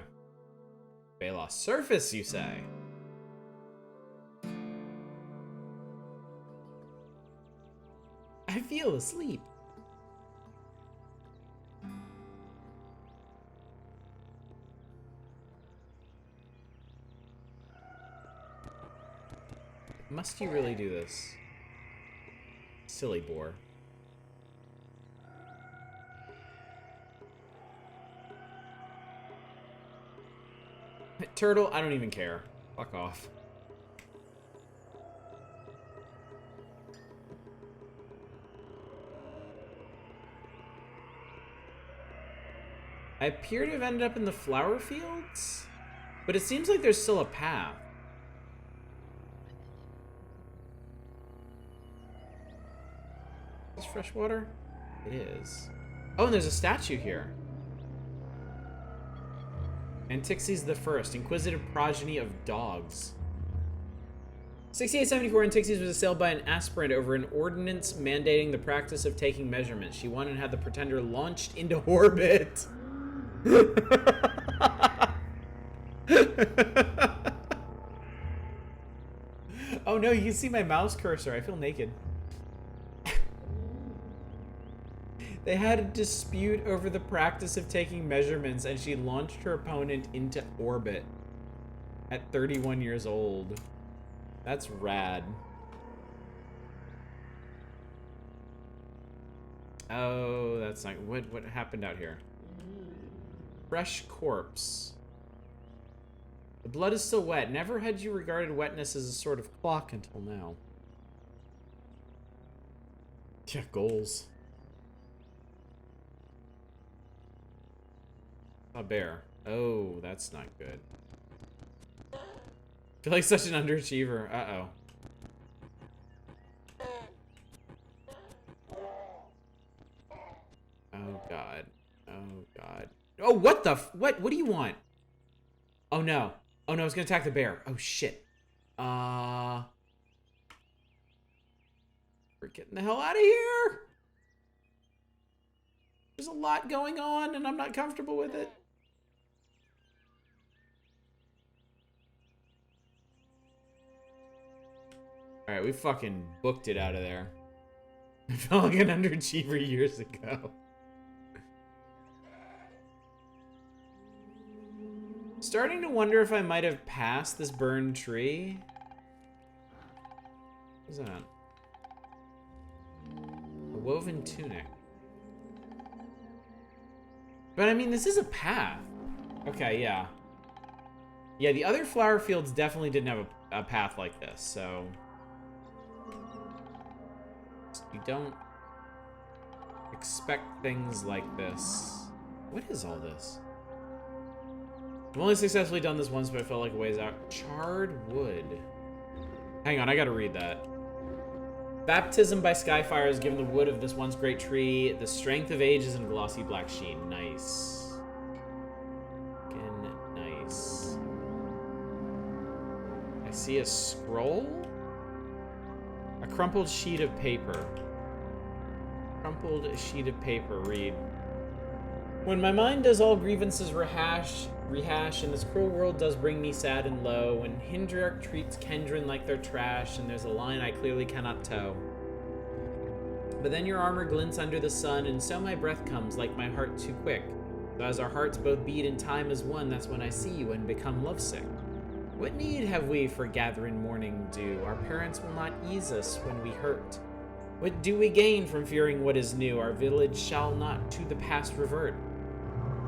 Bela surface, you say? I feel asleep. Must you really do this? Silly boar. Turtle, I don't even care. Fuck off. I appear to have ended up in the flower fields, but it seems like there's still a path. Is this fresh water? It is. Oh, and there's a statue here. Antixes the First, inquisitive progeny of dogs. 6874, Antixes was assailed by an aspirant over an ordinance mandating the practice of taking measurements. She won and had the pretender launched into orbit. Oh no, you can see my mouse cursor. I feel naked. They had a dispute over the practice of taking measurements, and she launched her opponent into orbit at 31 years old. That's rad. Oh, that's not... What happened out here? Fresh corpse. The blood is still wet. Never had you regarded wetness as a sort of clock until now. Yeah, goals. A bear. Oh, that's not good. I feel like such an underachiever. Uh-oh. Oh, God. Oh, God. Oh, what the what do you want? Oh, no. Oh, no, it's gonna attack the bear. Oh, shit. We're getting the hell out of here. There's a lot going on, and I'm not comfortable with it. Alright, we fucking booked it out of there. I felt like an underachiever years ago. Starting to wonder if I might have passed this burned tree. What's that? A woven tunic. But I mean, this is a path. Okay, yeah. Yeah, the other flower fields definitely didn't have a path like this, so... You don't expect things like this. What is all this? I've only successfully done this once, but I felt like a ways out. Charred wood. Hang on, I gotta read that. Baptism by skyfire has given the wood of this once great tree the strength of ages and glossy black sheen. Nice. Fucking nice. I see a scroll? A crumpled sheet of paper. Crumpled sheet of paper. Read. When my mind does all grievances rehash, and this cruel world does bring me sad and low, when Hindriarch treats Kendrin like they're trash, and there's a line I clearly cannot toe. But then your armor glints under the sun, and so my breath comes like my heart too quick. So as our hearts both beat in time as one, that's when I see you and become lovesick. What need have we for gathering morning dew? Our parents will not ease us when we hurt. What do we gain from fearing what is new? Our village shall not to the past revert.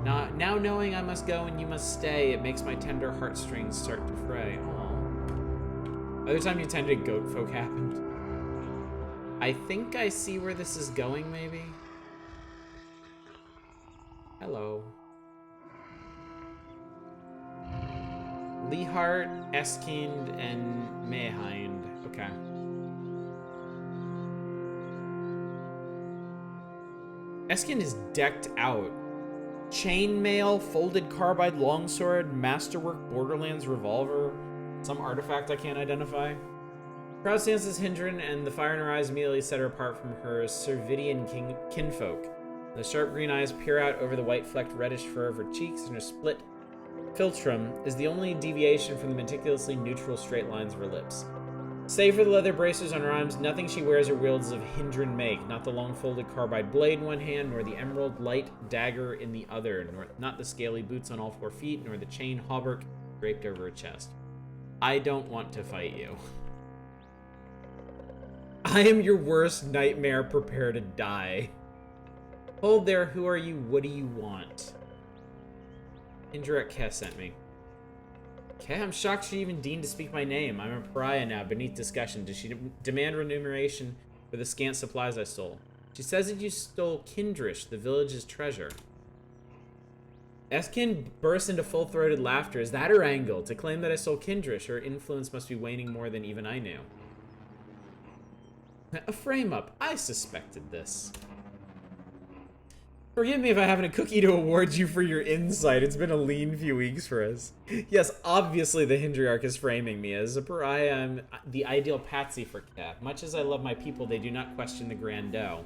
Now knowing I must go and you must stay, it makes my tender heartstrings start to fray. Aww. Other time you tended goat folk happened. I think I see where this is going, maybe? Hello. Lehart, Eskind, and Mayhind. Okay. Eskind is decked out. Chainmail, folded carbide longsword, masterwork Borderlands revolver, some artifact I can't identify. Proud stance is Hindran, and the fire in her eyes immediately set her apart from her Servidian kinfolk. The sharp green eyes peer out over the white-flecked reddish fur of her cheeks, and her split philtrum is the only deviation from the meticulously neutral straight lines of her lips. Save for the leather bracers on her arms, nothing she wears or wields is of Hindran make, not the long-folded carbide blade in one hand, nor the emerald light dagger in the other, nor not the scaly boots on all 4 feet, nor the chain hauberk draped over her chest. I don't want to fight you. I am your worst nightmare, prepare to die. Hold there, who are you, what do you want? Indirect Keh sent me. Keh, I'm shocked she even deigned to speak my name. I'm a pariah now, beneath discussion. Does she demand remuneration for the scant supplies I stole? She says that you stole Kindrish, the village's treasure. Eskin burst into full-throated laughter. Is that her angle? To claim that I stole Kindrish, her influence must be waning more than even I knew. A frame-up. I suspected this. Forgive me if I haven't a cookie to award you for your insight. It's been a lean few weeks for us. Yes, obviously the Hindriarch is framing me. As a pariah, I'm the ideal patsy for Keh. Much as I love my people, they do not question the grand doe.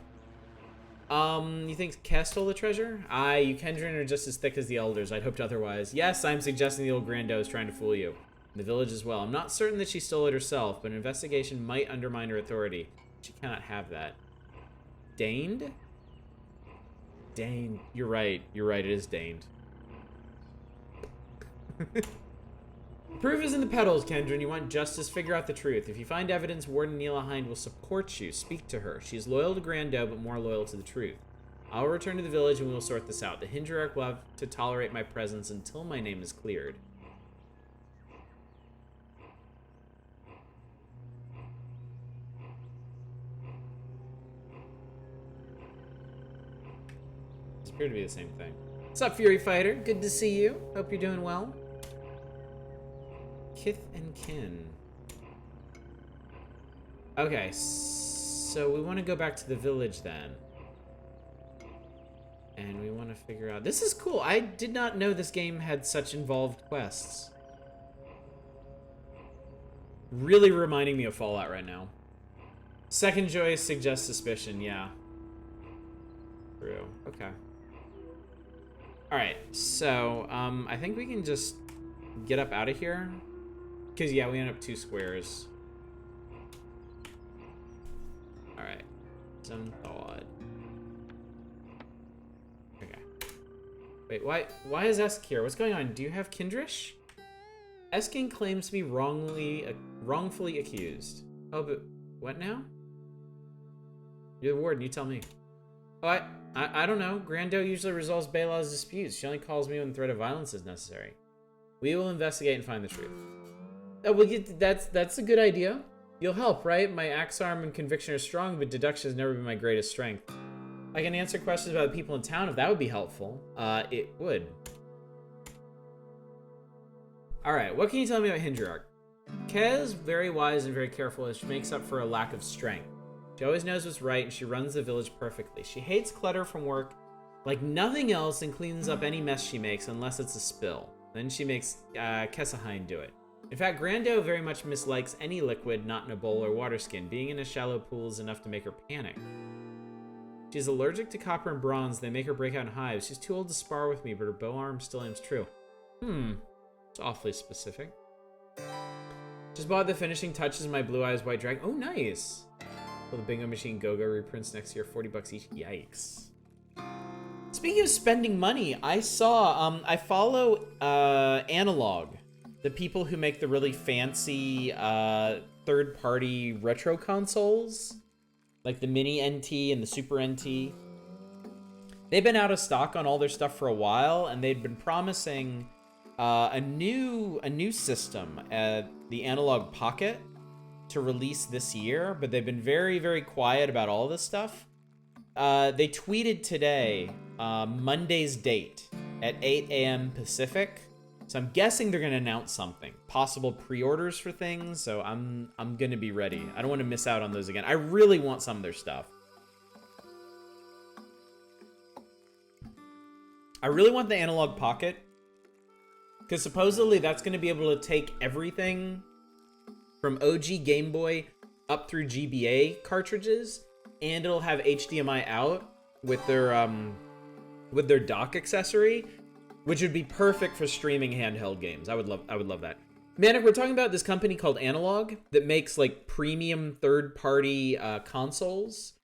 You think Keh stole the treasure? Aye, you Kendrin are just as thick as the elders. I'd hoped otherwise. Yes, I'm suggesting the old grand doe is trying to fool you. The village as well. I'm not certain that she stole it herself, but an investigation might undermine her authority. She cannot have that. Deigned? Dane. You're right. You're right. It is Daned. Proof is in the petals, Kendrin. You want justice? Figure out the truth. If you find evidence, Warden Neela Hind will support you. Speak to her. She is loyal to Grando, but more loyal to the truth. I'll return to the village and we will sort this out. The Hindriarch will have to tolerate my presence until my name is cleared. Appear to be the same thing. What's up, Fury Fighter? Good to see you. Hope you're doing well. Kith and kin. Okay, so we want to go back to the village then. And we want to figure out... This is cool. I did not know this game had such involved quests. Really reminding me of Fallout right now. Second choice suggests suspicion, yeah. True. Okay. Alright, so, I think we can just get up out of here. Because, yeah, we end up 2 squares. Alright. Some thought. Okay. Wait, why is Esk here? What's going on? Do you have Kindrish? Eskin claims to be wrongfully accused. Oh, but what now? You're the warden, you tell me. Oh, I don't know. Grando usually resolves Baylaw's disputes. She only calls me when the threat of violence is necessary. We will investigate and find the truth. We'll get that's a good idea. You'll help, right? My axe arm and conviction are strong, but deduction has never been my greatest strength. I can answer questions about the people in town if that would be helpful. It would. Alright, what can you tell me about Hindriarch? Keh is very wise and very careful, as she makes up for a lack of strength. She always knows what's right, and she runs the village perfectly. She hates clutter from work like nothing else and cleans up any mess she makes unless it's a spill. Then she makes Kessahind do it. In fact, Grando very much mislikes any liquid not in a bowl or water skin. Being in a shallow pool is enough to make her panic. She's allergic to copper and bronze. They make her break out in hives. She's too old to spar with me, but her bow arm still aims true. It's awfully specific. Just bought the finishing touches of my Blue Eyes White Dragon. Oh, nice! Will the Bingo Machine Go-Go reprints next year, $40 each. Yikes. Speaking of spending money, I saw, I follow Analog, the people who make the really fancy third-party retro consoles, like the Mini NT and the Super NT. They've been out of stock on all their stuff for a while, and they'd been promising a new system, the Analog Pocket, to release this year, but they've been very, very quiet about all this stuff. They tweeted today, Monday's date at 8 a.m. Pacific. So I'm guessing they're gonna announce something, possible pre-orders for things. So I'm gonna be ready. I don't want to miss out on those again. I really want some of their stuff. I really want the Analog Pocket, because supposedly that's gonna be able to take everything from OG Game Boy up through GBA cartridges, and it'll have HDMI out with their dock accessory, which would be perfect for streaming handheld games. I would love that. Man, we're talking about this company called Analog that makes like premium third-party consoles.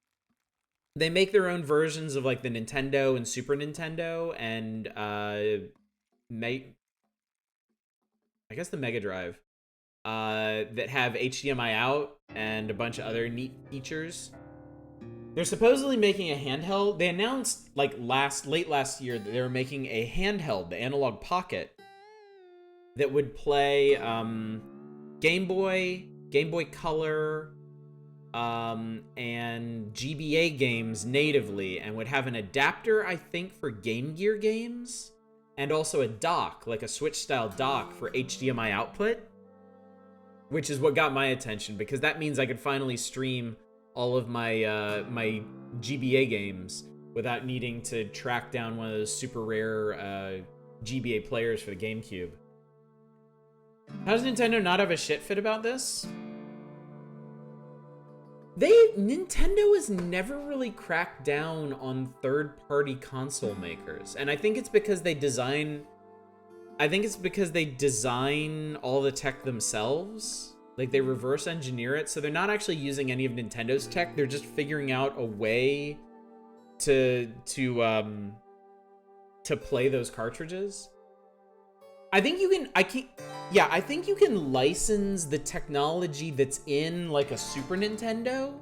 They make their own versions of like the Nintendo and Super Nintendo and I guess the Mega Drive that have HDMI out and a bunch of other neat features. They're supposedly making a handheld. They announced like late last year that they were making a handheld, the Analog Pocket, that would play Game Boy Color, and GBA games natively, and would have an adapter, I think, for Game Gear games, and also a dock, like a Switch-style dock for HDMI output, which is what got my attention, because that means I could finally stream all of my my GBA games without needing to track down one of those super rare GBA players for the GameCube. How does Nintendo not have a shit fit about this? Nintendo has never really cracked down on third-party console makers, and I think it's because they design all the tech themselves. Like, they reverse engineer it, so they're not actually using any of Nintendo's tech. They're just figuring out a way to play those cartridges. I think you can license the technology that's in like a Super Nintendo,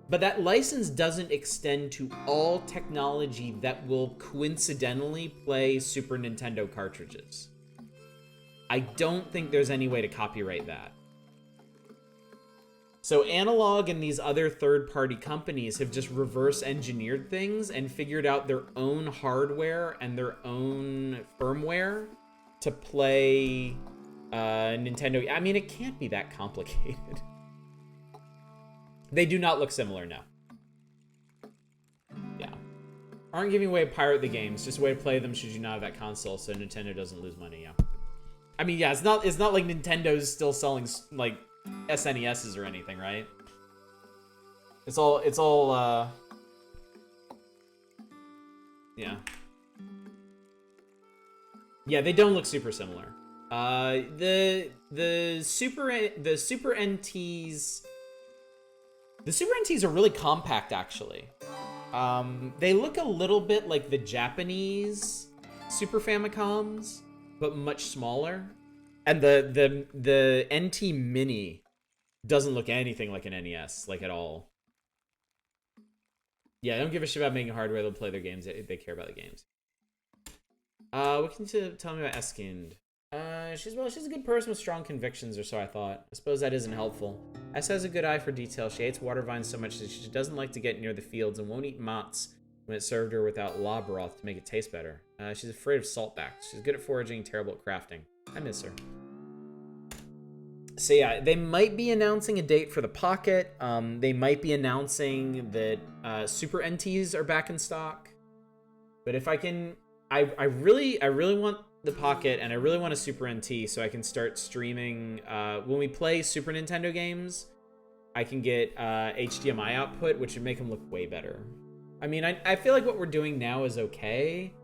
but that license doesn't extend to all technology that will coincidentally play Super Nintendo cartridges. I don't think there's any way to copyright that. So Analog and these other third-party companies have just reverse engineered things and figured out their own hardware and their own firmware to play Nintendo. I mean, it can't be that complicated. They do not look similar now. Yeah. Aren't giving away Pirate the Games, just a way to play them should you not have that console so Nintendo doesn't lose money, yeah. I mean, yeah, it's not like Nintendo's still selling like SNESs or anything, right? It's all yeah. Yeah, they don't look super similar. The Super NTs are really compact, actually. They look a little bit like the Japanese Super Famicoms, but much smaller. And the NT Mini doesn't look anything like an NES, like at all. Yeah, they don't give a shit about making hardware. They'll play their games. They care about the games. What can you tell me about Eskind? She's a good person with strong convictions, or so I thought. I suppose that isn't helpful. Es has a good eye for detail. She hates water vines so much that she doesn't like to get near the fields and won't eat mats when it's served her without law broth to make it taste better. She's afraid of saltbacks. She's good at foraging, terrible at crafting. I miss her. So yeah, they might be announcing a date for the Pocket. They might be announcing that Super NTs are back in stock. But if I can, I really want the Pocket, and I really want a Super NT so I can start streaming. When we play Super Nintendo games, I can get HDMI output, which would make them look way better. I mean, I feel like what we're doing now is okay,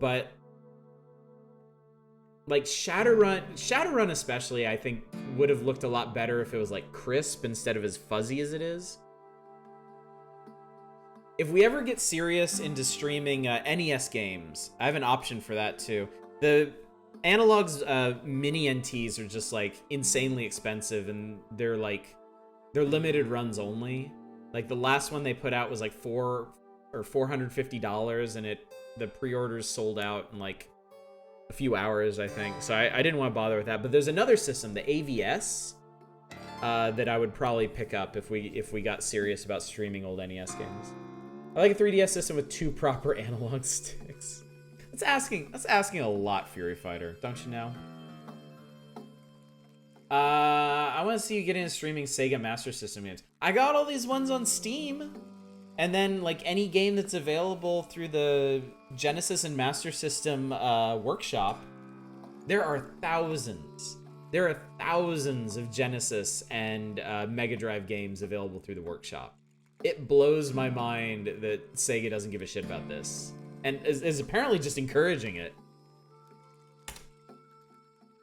but like Shadowrun especially, I think would have looked a lot better if it was like crisp instead of as fuzzy as it is. if we ever get serious into streaming NES games, I have an option for that too. The Analog's mini NTs are just like insanely expensive, and they're limited runs only. Like the last one they put out was like $450, and the pre-orders sold out in like a few hours, I think. So I didn't want to bother with that. But there's another system, the AVS, that I would probably pick up if we got serious about streaming old NES games. I like a 3DS system with 2 proper analog sticks. That's asking a lot, Fury Fighter, don't you know? I want to see you get into streaming Sega Master System games. I got all these ones on Steam. And then, like, any game that's available through the Genesis and Master System workshop, there are thousands. There are thousands of Genesis and Mega Drive games available through the workshop. It blows my mind that Sega doesn't give a shit about this. And is apparently just encouraging it.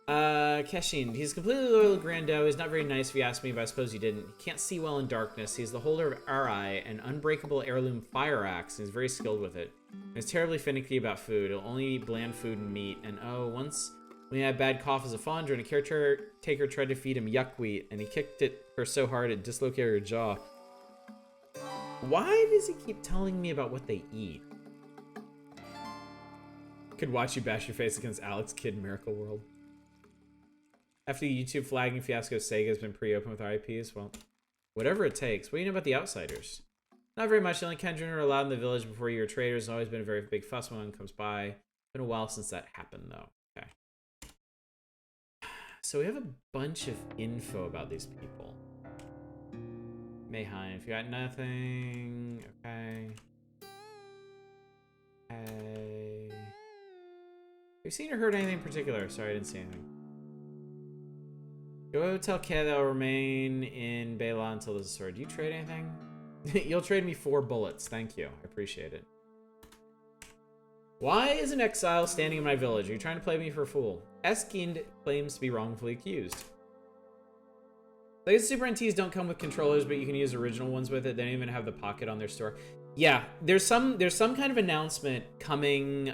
Keshin, he's completely loyal to Grando. He's not very nice if you ask me, but I suppose you didn't. He can't see well in darkness. He's the holder of Arai, an unbreakable heirloom fire axe, and he's very skilled with it. He's terribly finicky about food. He'll only eat bland food and meat. And once when he had a bad cough as a fondra, and a caretaker tried to feed him yuckweed, and he kicked her so hard it dislocated her jaw. Why does he keep telling me about what they eat? Could watch you bash your face against Alex Kidd in Miracle World. After the YouTube flagging fiasco, Sega has been pretty open with our IPs. Well, whatever it takes. What do you know about the Outsiders? Not very much. The only Kendrin are allowed in the village before you were traders. There's always been a very big fuss when one comes by. Been a while since that happened, though. Okay. So we have a bunch of info about these people. Mayheim, if you got nothing. Okay. Okay. Have you seen or heard anything in particular? Sorry, I didn't see anything. Go tell Kay that I'll remain in Bela until there's a sword. Do you trade anything? You'll trade me 4 bullets. Thank you. I appreciate it. Why is an exile standing in my village? Are you trying to play me for a fool? Eskind claims to be wrongfully accused. Like, Super NTs don't come with controllers, but you can use original ones with it. They don't even have the pocket on their store. Yeah, there's some kind of announcement coming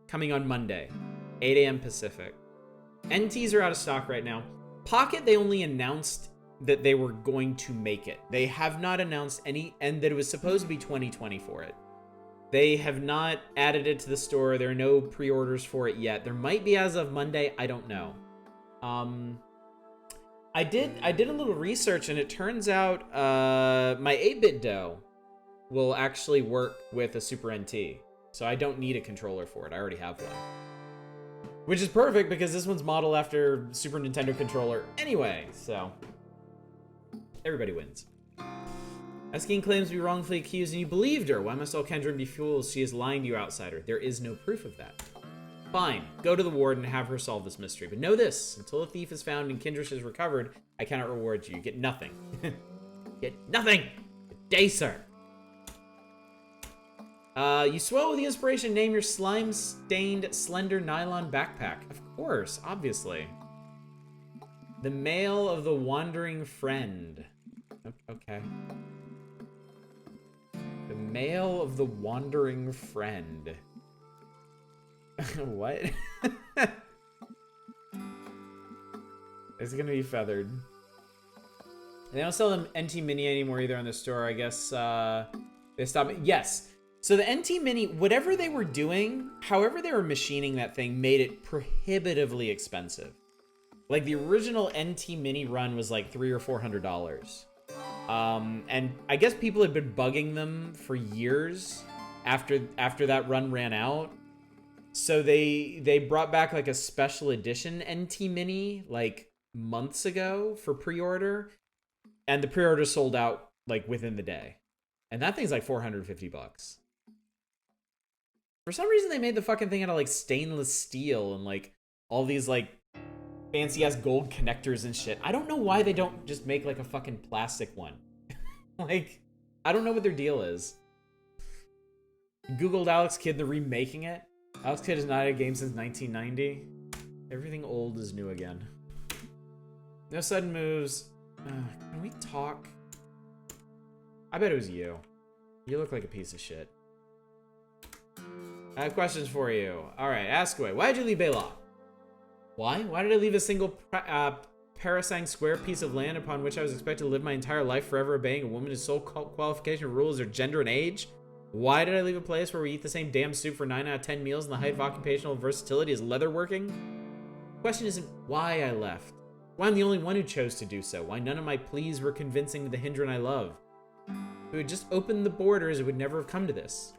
coming on Monday, 8 a.m. Pacific. NTs are out of stock right now. Pocket, they only announced that they were going to make it. They have not announced any, and that it was supposed to be 2020 for it. They have not added it to the store. There are no pre-orders for it yet. There might be as of Monday. I don't know. I did a little research, and it turns out my 8-bit dough will actually work with a Super NT. So I don't need a controller for it. I already have one. Which is perfect because this one's modeled after Super Nintendo controller anyway, so everybody wins. Eskin claims to be wrongfully accused and you believed her. Why must all Kendra be fools? She is lying to you, outsider. There is no proof of that. Fine, go to the ward and have her solve this mystery. But know this, until a thief is found and Kindrish is recovered, I cannot reward you. You get nothing. Get nothing! Good day, sir. You swell with the inspiration, name your slime-stained, slender nylon backpack. Of course, obviously. The Mail of the Wandering Friend. Okay. The Mail of the Wandering Friend. What? It's gonna be feathered. They don't sell them NT Mini anymore either on the store. I guess they stopped. Yes. So the NT Mini, whatever they were doing, however they were machining that thing, made it prohibitively expensive. Like the original NT Mini run was like $300 or $400. And I guess people had been bugging them for years after that run ran out. So they brought back like a special edition NT Mini like months ago for pre-order, and the pre-order sold out like within the day. And that thing's like $450. For some reason, they made the fucking thing out of like stainless steel and like all these like fancy ass gold connectors and shit. I don't know why they don't just make like a fucking plastic one. Like, I don't know what their deal is. Googled Alex Kidd, they're remaking it. Alex Kidd has not had a game since 1990. Everything old is new again. No sudden moves. Can we talk? I bet it was you. You look like a piece of shit. I have questions for you. Alright, ask away. Why did you leave Bela? Why? Why did I leave a single parasang square piece of land upon which I was expected to live my entire life forever obeying a woman whose sole qualification or rule is her gender and age? Why did I leave a place where we eat the same damn soup for 9 out of 10 meals and the height of occupational versatility is leatherworking? The question isn't why I left. Why I'm the only one who chose to do so. Why none of my pleas were convincing to the Hindran I love. If we had just opened the borders, it would never have come to this.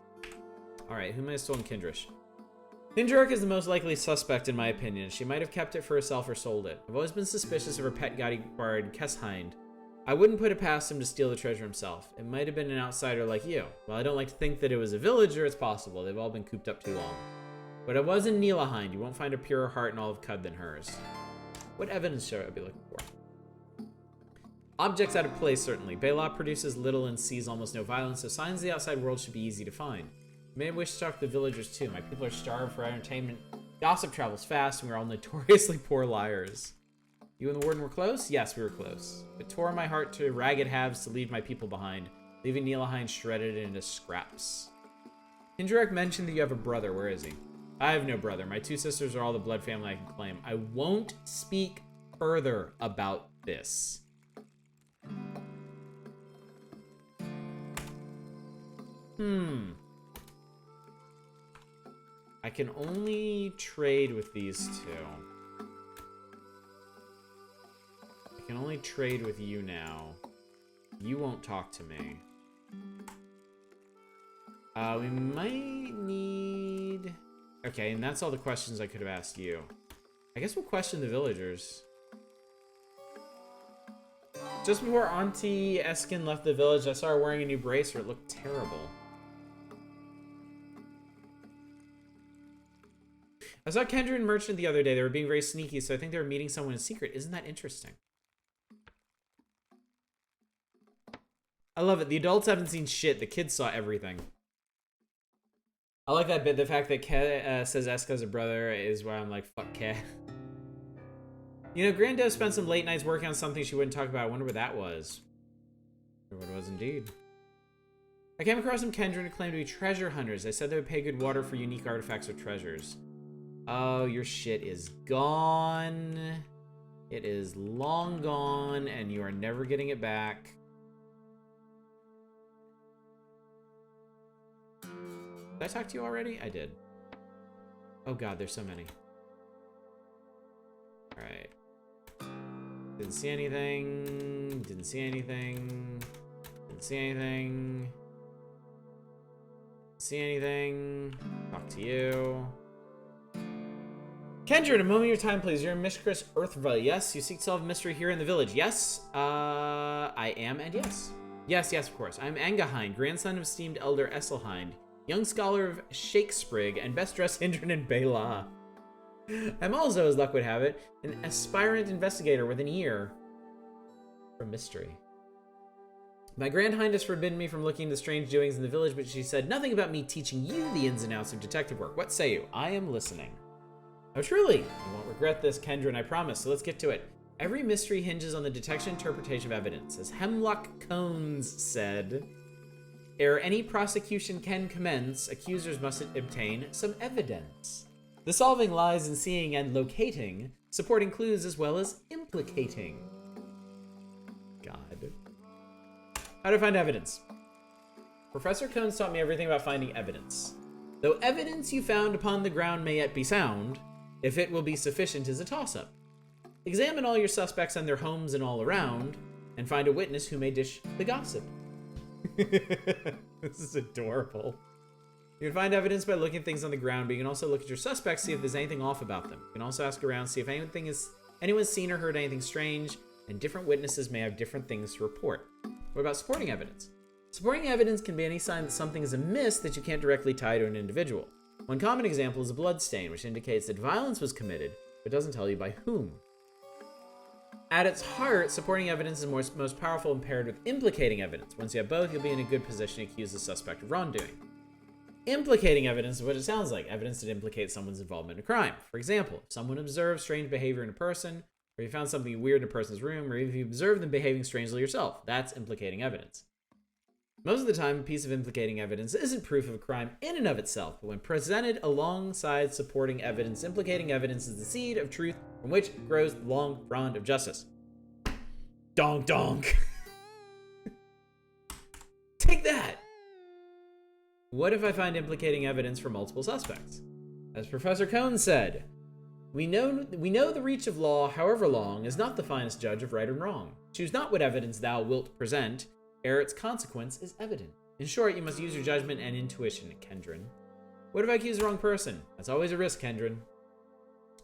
Alright, who might have stolen Kindrish? Hindruk is the most likely suspect in my opinion. She might have kept it for herself or sold it. I've always been suspicious of her pet bodyguard, Kesshind. I wouldn't put it past him to steal the treasure himself. It might have been an outsider like you. While I don't like to think that it was a villager, it's possible. They've all been cooped up too long. But it wasn't Nilahind. You won't find a purer heart in all of Cud than hers. What evidence should I be looking for? Objects out of place, certainly. Bela produces little and sees almost no violence, so signs of the outside world should be easy to find. You may wish to talk to the villagers too. My people are starved for entertainment. Gossip travels fast, and we're all notoriously poor liars. You and the warden were close? Yes, we were close. It tore my heart to ragged halves to leave my people behind, leaving Nilahind shredded into scraps. Hindrek mentioned that you have a brother. Where is he? I have no brother. My 2 sisters are all the blood family I can claim. I won't speak further about this. I can only trade with these 2. I can only trade with you now. You won't talk to me. We might need... Okay, and that's all the questions I could have asked you. I guess we'll question the villagers. Just before Auntie Eskin left the village, I saw her wearing a new bracelet. It looked terrible. I saw Kendra and Merchant the other day. They were being very sneaky, so I think they were meeting someone in secret. Isn't that interesting? I love it. The adults haven't seen shit. The kids saw everything. I like that bit. The fact that Ke says Eska's a brother is why I'm like, fuck Ke. You know, Granddad spent some late nights working on something she wouldn't talk about. I wonder what that was. I wonder what it was indeed. I came across some Kendra who claimed to be treasure hunters. They said they would pay good water for unique artifacts or treasures. Oh, your shit is gone. It is long gone, and you are never getting it back. Did I talk to you already? I did. Oh god, there's so many. Alright. Didn't see anything. Didn't see anything. Didn't see anything. Didn't see anything. Talk to you. Kendra, in a moment of your time, please. You're Mistress Earthva. Yes, you seek to solve a mystery here in the village. Yes, I am, and yes. Yes, of course. I'm Angahind, grandson of esteemed elder Esselhind, young scholar of Shakesprig, and best-dressed Hindran in Bela. I'm also, as luck would have it, an aspirant investigator with an ear for mystery. My Grand Highness forbidden me from looking into strange doings in the village, but she said nothing about me teaching you the ins and outs of detective work. What say you? I am listening. Oh, truly. You won't regret this, Kendra, I promise, so let's get to it. Every mystery hinges on the detection and interpretation of evidence. As Hemlock Cones said, ere any prosecution can commence, accusers must obtain some evidence. The solving lies in seeing and locating, supporting clues as well as implicating. God. How to find evidence? Professor Cones taught me everything about finding evidence. Though evidence you found upon the ground may yet be sound, if it will be sufficient is a toss-up. Examine all your suspects and their homes and all around, and find a witness who may dish the gossip. This is adorable. You can find evidence by looking at things on the ground, but you can also look at your suspects, see if there's anything off about them. You can also ask around, see if anyone's seen or heard anything strange, and different witnesses may have different things to report. What about supporting evidence? Supporting evidence can be any sign that something is amiss that you can't directly tie to an individual. One common example is a blood stain, which indicates that violence was committed, but doesn't tell you by whom. At its heart, supporting evidence is most powerful when paired with implicating evidence. Once you have both, you'll be in a good position to accuse the suspect of wrongdoing. Implicating evidence is what it sounds like, evidence that implicates someone's involvement in a crime. For example, if someone observes strange behavior in a person, or you found something weird in a person's room, or if you observe them behaving strangely yourself, that's implicating evidence. Most of the time, a piece of implicating evidence isn't proof of a crime in and of itself, but when presented alongside supporting evidence, implicating evidence is the seed of truth from which grows the long frond of justice. Donk donk. Take that! What if I find implicating evidence for multiple suspects? As Professor Cohn said, we know the reach of law, however long, is not the finest judge of right and wrong. Choose not what evidence thou wilt present, ere its consequence is evident. In short, you must use your judgment and intuition, Kendron. What if I accuse the wrong person? That's always a risk, Kendron.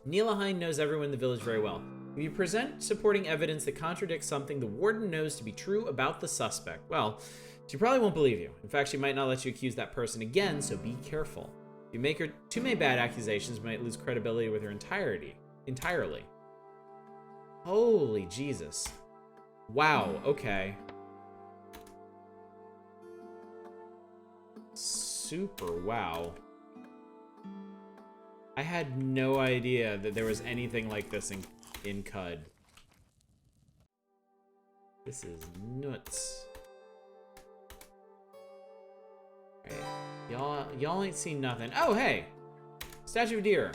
Nilahine knows everyone in the village very well. If you present supporting evidence that contradicts something the warden knows to be true about the suspect, well, she probably won't believe you. In fact, she might not let you accuse that person again, so be careful. If you make her too many bad accusations, you might lose credibility with her entirely. Holy Jesus. Wow, okay. Super wow. I had no idea that there was anything like this in CUD. This is nuts. Alright. Y'all ain't seen nothing. Oh, hey! Statue of Deer.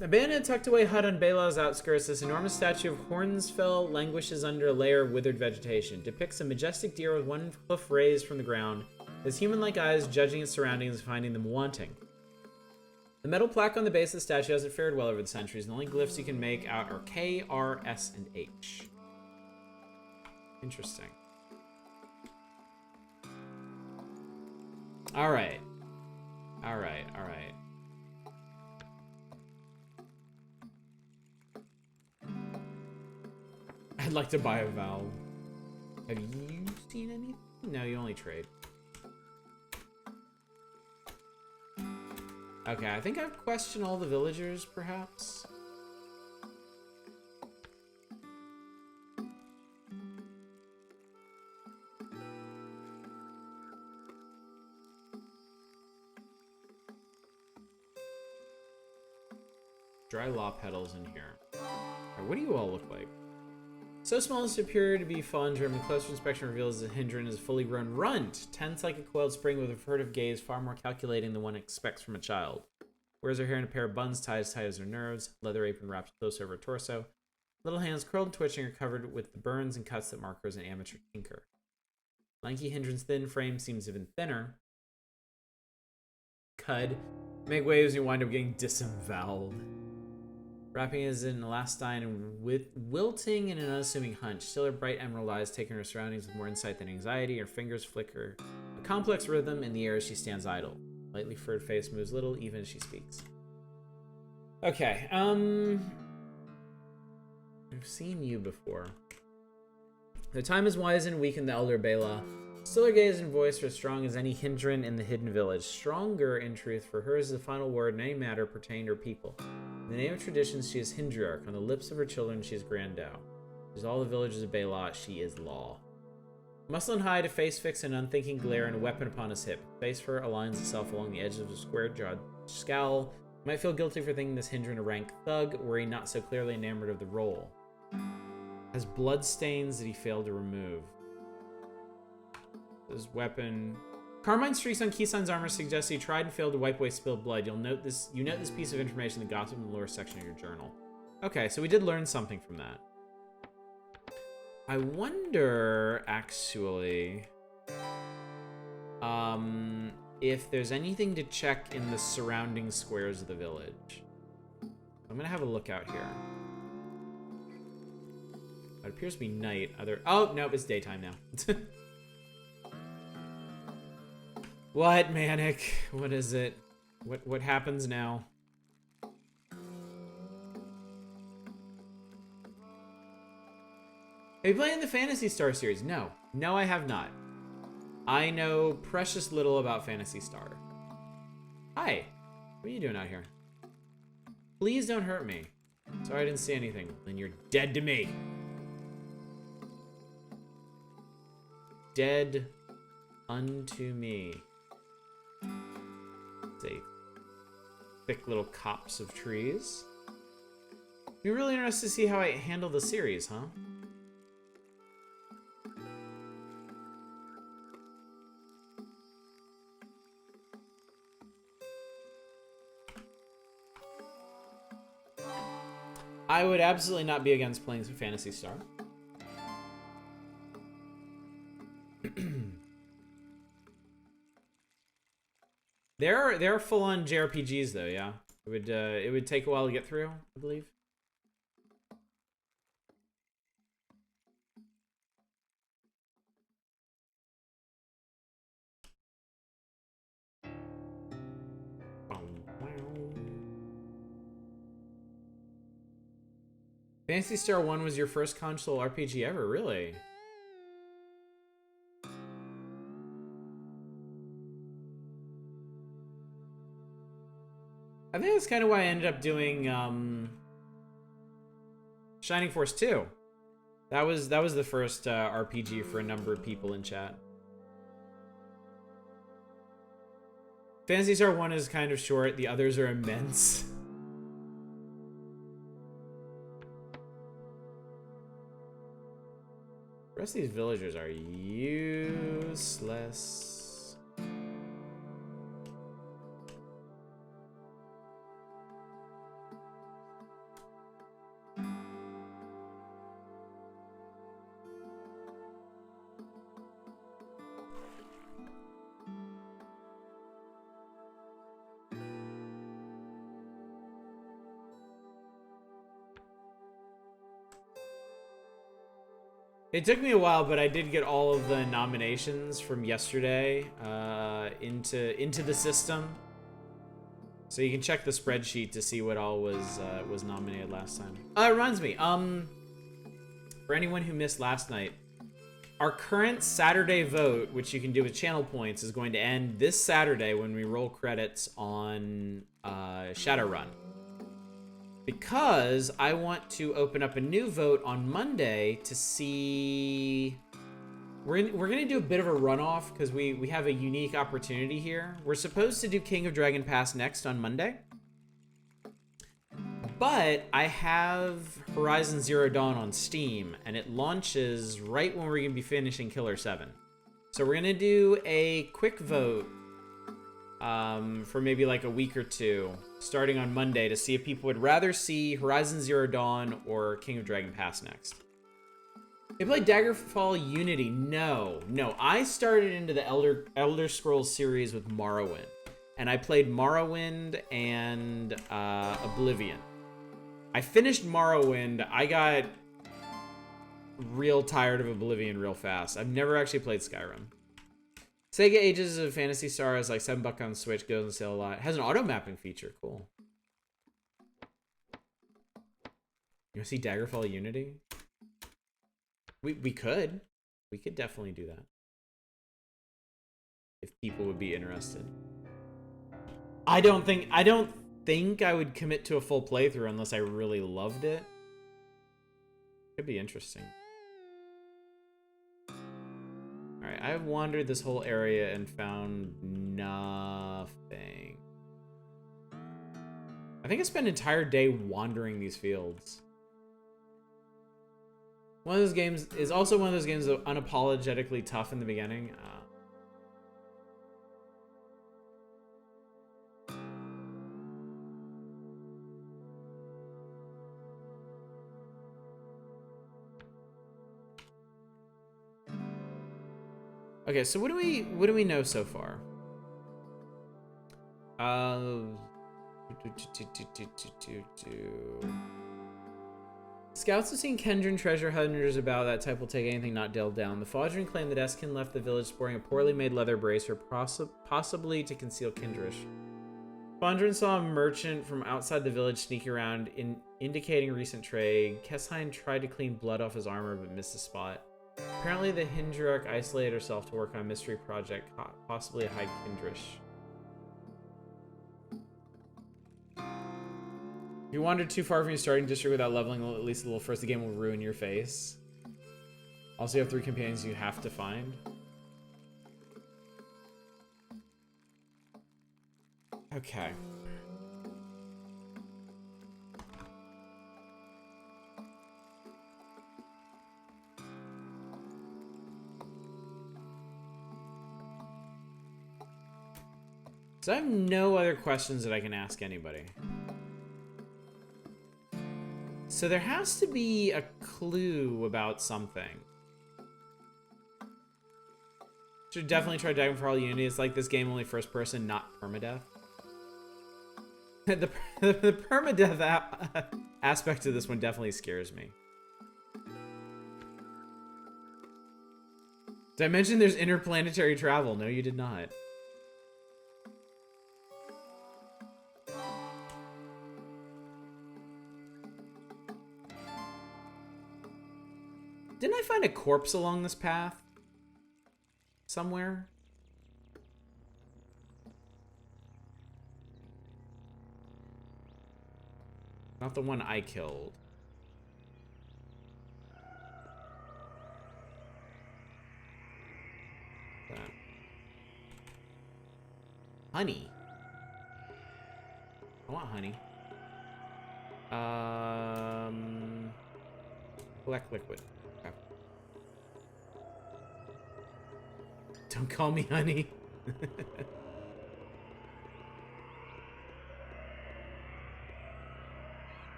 Abandoned tucked away hut on Belah's outskirts, this enormous statue of Hornsfell languishes under a layer of withered vegetation. It depicts a majestic deer with one hoof raised from the ground, his human-like eyes judging its surroundings and finding them wanting. The metal plaque on the base of the statue hasn't fared well over the centuries, and the only glyphs you can make out are K, R, S, and H. Interesting. Alright. Alright. I'd like to buy a valve. Have you seen anything? No, you only trade. Okay, I think I've questioned all the villagers, perhaps. Dry law petals in here. Right, what do you all look like? So small as to appear to be Fondrim, and closer inspection reveals that Hindran is a fully grown runt, tense like a coiled spring with a furtive gaze far more calculating than one expects from a child. Wears her hair in a pair of buns tied as tight as her nerves, leather apron wrapped close over her torso. Little hands curled and twitching are covered with the burns and cuts that mark her as an amateur tinker. Lanky Hindran's thin frame seems even thinner. Cud. Make waves and you wind up getting disemboweled. Wrapping is in elastine and with wilting in an unassuming hunch. Still her bright emerald eyes taking her surroundings with more insight than anxiety. Her fingers flicker a complex rhythm in the air as she stands idle. Lightly furred face moves little even as she speaks. Okay, I've seen you before. The time is wise and weakened the elder Belah. Still her gaze and voice are as strong as any Hindran in the hidden village. Stronger, in truth, for hers is the final word in any matter pertaining to her people. In the name of traditions, she is Hindriarch. On the lips of her children, she is Grandau. She is all the villages of Belah, she is law. Muscle and hide, a face fixed in unthinking glare, and a weapon upon his hip. Face for her aligns itself along the edge of a square-jawed scowl. You might feel guilty for thinking this Hindran a rank thug, were he not so clearly enamored of the role. Has blood stains that he failed to remove. His weapon. Carmine streaks on Kisan's armor suggests he tried and failed to wipe away spilled blood. You note this piece of information in the gossip and lore section of your journal. Okay, so we did learn something from that. I wonder, actually, if there's anything to check in the surrounding squares of the village. I'm gonna have a look out here. It appears to be night. Oh, no, it's daytime now. What, Manic? What is it? What happens now? Have you played in the Phantasy Star series? No. No, I have not. I know precious little about Phantasy Star. Hi. What are you doing out here? Please don't hurt me. Sorry I didn't see anything. Then you're dead to me. Dead unto me. Say, thick little copse of trees. Be really interested to see how I handle the series, huh? I would absolutely not be against playing some Phantasy Star. There are full-on JRPGs though, yeah. It would take a while to get through, I believe. Phantasy Star 1 was your first console RPG ever, really? I think that's kind of why I ended up doing Shining Force 2. That was the first RPG for a number of people in chat. Phantasy Star 1 is kind of short, the others are immense. The rest of these villagers are useless. It took me a while, but I did get all of the nominations from yesterday into the system. So you can check the spreadsheet to see what all was nominated last time. It reminds me, for anyone who missed last night, our current Saturday vote, which you can do with channel points, is going to end this Saturday when we roll credits on Shadowrun. Because I want to open up a new vote on Monday to see... We're going to do a bit of a runoff because we have a unique opportunity here. We're supposed to do King of Dragon Pass next on Monday. But I have Horizon Zero Dawn on Steam, and it launches right when we're going to be finishing Killer 7. So we're going to do a quick vote for maybe like a week or two, starting on Monday, to see if people would rather see Horizon Zero Dawn or King of Dragon Pass next. They played Daggerfall Unity. No. I started into the Elder Scrolls series with Morrowind, and I played Morrowind and Oblivion. I finished Morrowind. I got real tired of Oblivion real fast. I've never actually played Skyrim. Sega Ages of Phantasy Star is like $7 on Switch, goes on sale a lot. It has an auto mapping feature. Cool. You want to see Daggerfall Unity? We could. We could definitely do that. If people would be interested. I don't think I would commit to a full playthrough unless I really loved it. Could be interesting. Alright, I've wandered this whole area and found nothing. I think I spent an entire day wandering these fields. One of those games is also one of those games that unapologetically tough in the beginning. Okay, so what do we know so far? Scouts have seen Kendron treasure hunters about. That type will take anything not delved down. The Fodron claim that Eskin left the village sporting a poorly made leather bracer, possibly to conceal Kindrish. Fodron saw a merchant from outside the village sneak around, indicating recent trade. Kessheim tried to clean blood off his armor, but missed the spot. Apparently, the Hindruk isolated herself to work on a mystery project, possibly to hide Kindrish. If you wander too far from your starting district without leveling at least a little first, the game will ruin your face. Also, you have 3 companions you have to find. Okay. So I have no other questions that I can ask anybody. So there has to be a clue about something. Should definitely try Dragonfall Unity. It's like this game only first person, not permadeath. the permadeath aspect of this one definitely scares me. Did I mention there's interplanetary travel? No, you did not. Didn't I find a corpse along this path? Somewhere? Not the one I killed. That. Honey. I want honey. Collect liquid. Okay. Don't call me honey.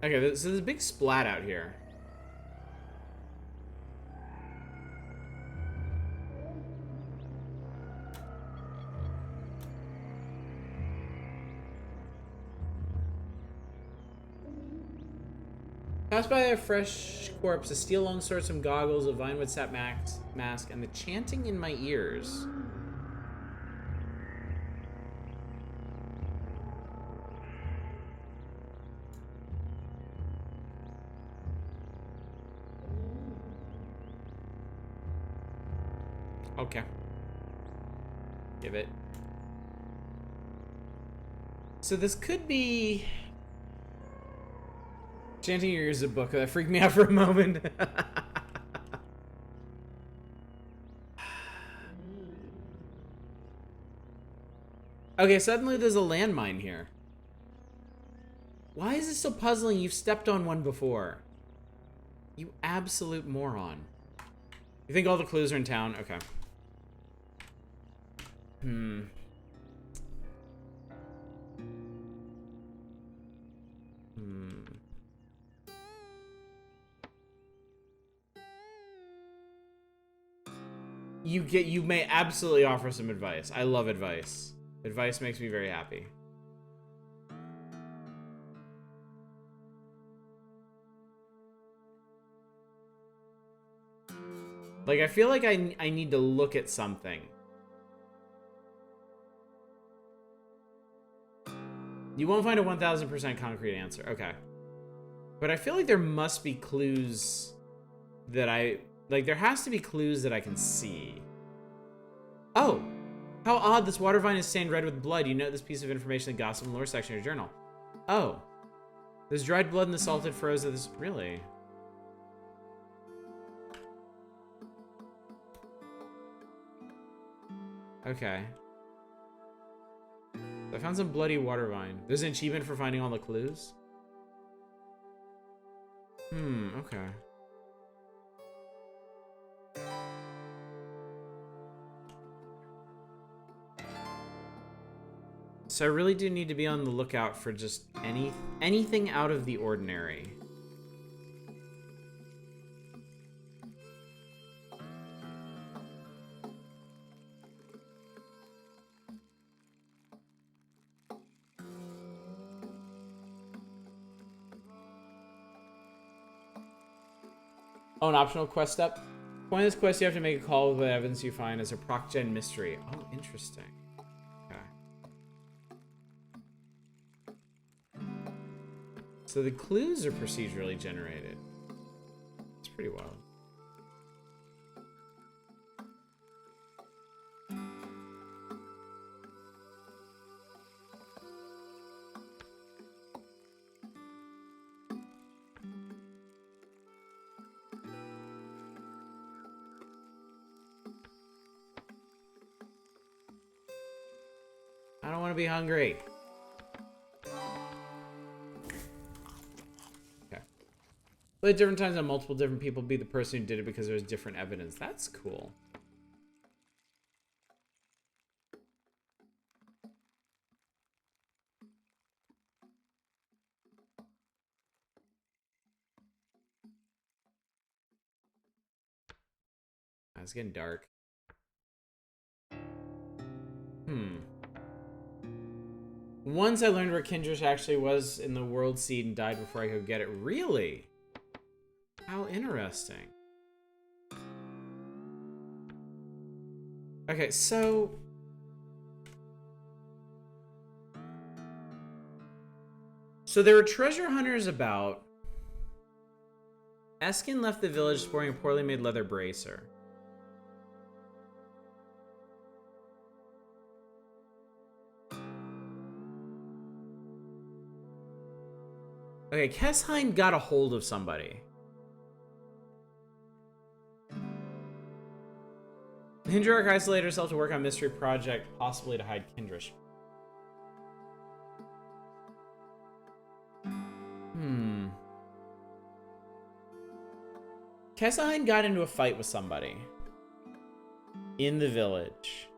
Okay, so there's a big splat out here. Pass by a fresh corpse, a steel longsword, some goggles, a vinewood sap mask, and the chanting in my ears. Okay. Give it. So this could be... Chanting Your Ears is a book. That freaked me out for a moment. Okay, suddenly there's a landmine here. Why is this so puzzling? You've stepped on one before. You absolute moron. You think all the clues are in town? Okay. You may absolutely offer some advice. I love advice. Advice makes me very happy. Like, I feel like I need to look at something. You won't find a 1000% concrete answer. Okay. But I feel like there must be clues that like, there has to be clues that I can see. Oh! How odd, this water vine is stained red with blood. You note this piece of information in the gossip and lore section of your journal. Oh. There's dried blood in the salted furrows of this... Really? Okay. I found some bloody water vine. There's an achievement for finding all the clues? Okay. So I really do need to be on the lookout for just anything out of the ordinary. Oh, an optional quest step? Point of this quest, you have to make a call with the evidence you find as a proc-gen mystery. Oh, interesting. So the clues are procedurally generated. It's pretty wild. I don't want to be hungry. But at different times on multiple different people be the person who did it because there's different evidence. That's cool. It's getting dark. Once I learned where Kindrish actually was in the world seed and died before I could get it. Really? How interesting. Okay, so... So there were treasure hunters about. Eskin left the village sporting a poorly made leather bracer. Okay, Kessheim got a hold of somebody. Hindrak isolated herself to work on mystery project, possibly to hide Kindrish. Kessheim got into a fight with somebody in the village.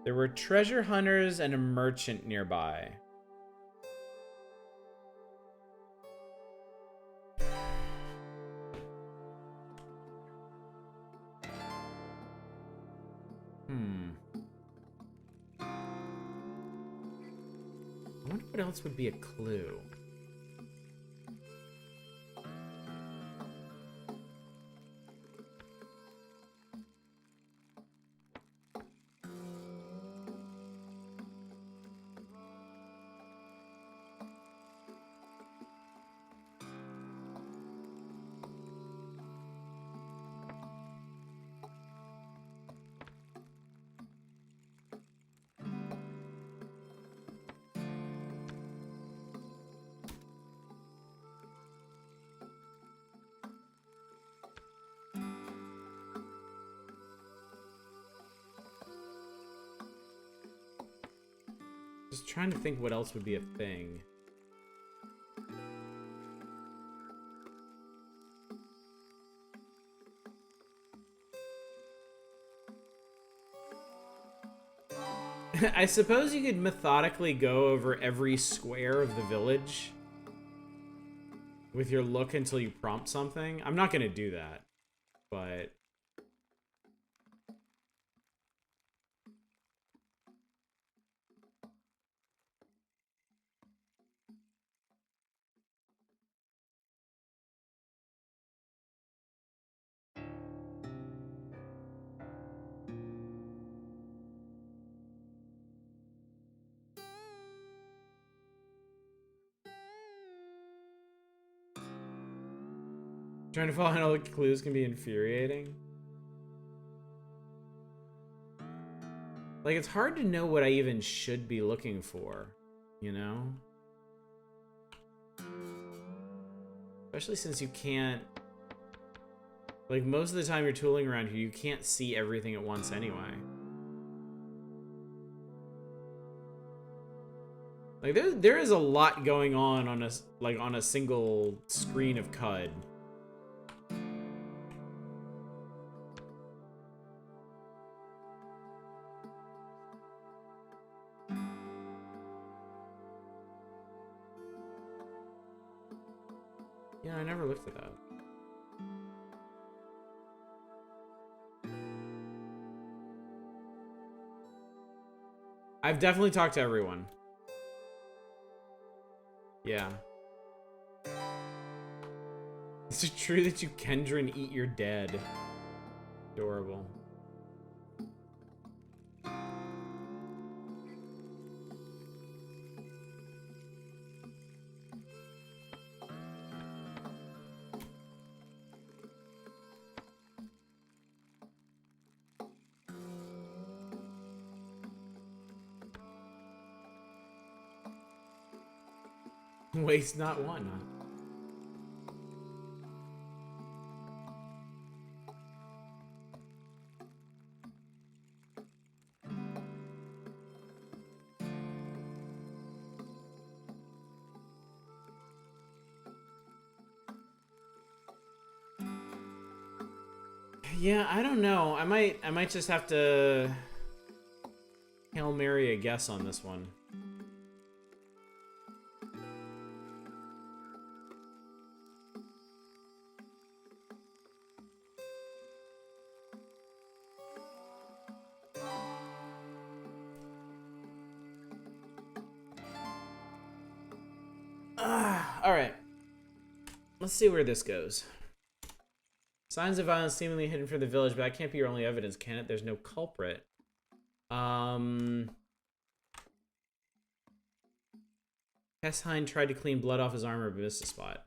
There were treasure hunters and a merchant nearby. I wonder what else would be a clue. Just trying to think what else would be a thing. I suppose you could methodically go over every square of the village with your look until you prompt something. I'm not going to do that, but... Trying to follow all the clues can be infuriating. Like, it's hard to know what I even should be looking for, you know? Especially since you can't... Like, most of the time you're tooling around here, you can't see everything at once anyway. Like, there is a lot going on a single screen of CUD. Yeah, I never looked at that. I've definitely talked to everyone. Yeah. Is it true that you Kendra eat your dead? Adorable. Waste not, want not. Yeah, I don't know. I might just have to Hail Mary a guess on this one. Alright. Let's see where this goes. Signs of violence seemingly hidden from the village, but that can't be your only evidence, can it? There's no culprit. Kessheim tried to clean blood off his armor, but missed a spot.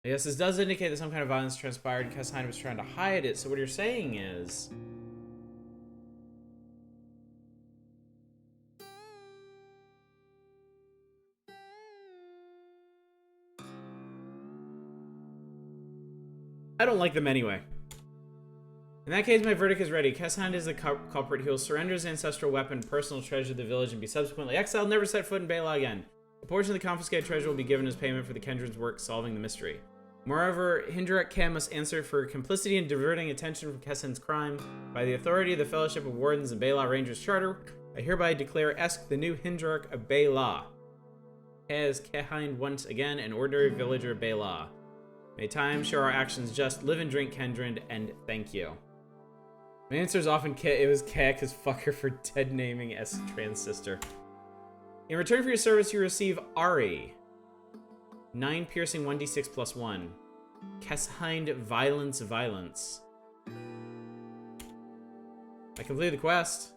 I guess this does indicate that some kind of violence transpired. Kessheim was trying to hide it, so what you're saying is... I don't like them anyway. In that case, my verdict is ready. Kessheim is the culprit. He will surrender his ancestral weapon, personal treasure of the village, and be subsequently exiled, never set foot in Bela again. A portion of the confiscated treasure will be given as payment for the Kendron's work solving the mystery. Moreover, Hindrak Kem must answer for complicity in diverting attention from Kessheim's crime. By the authority of the Fellowship of Wardens and Bela Rangers Charter, I hereby declare Esk the new Hindrak of Bela. As Kessheim once again an ordinary villager of Bela. May time show our actions just. Live and drink, Kendron, and thank you. My answer is often K. It was K, because fuck her for dead naming S trans sister. In return for your service, you receive Ari. 9 piercing, 1d6 plus 1. Kessheim violence. I completed the quest.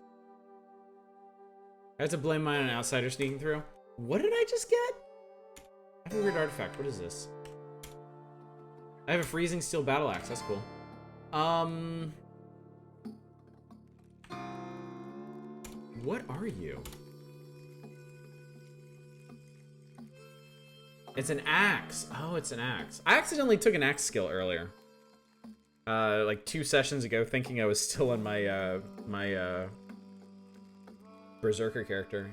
I have to blame mine on an outsider sneaking through. What did I just get? I have a weird artifact. What is this? I have a freezing steel battle axe. That's cool. What are you? It's an axe. Oh, it's an axe. I accidentally took an axe skill earlier. Like 2 sessions ago, thinking I was still on my, Berserker character.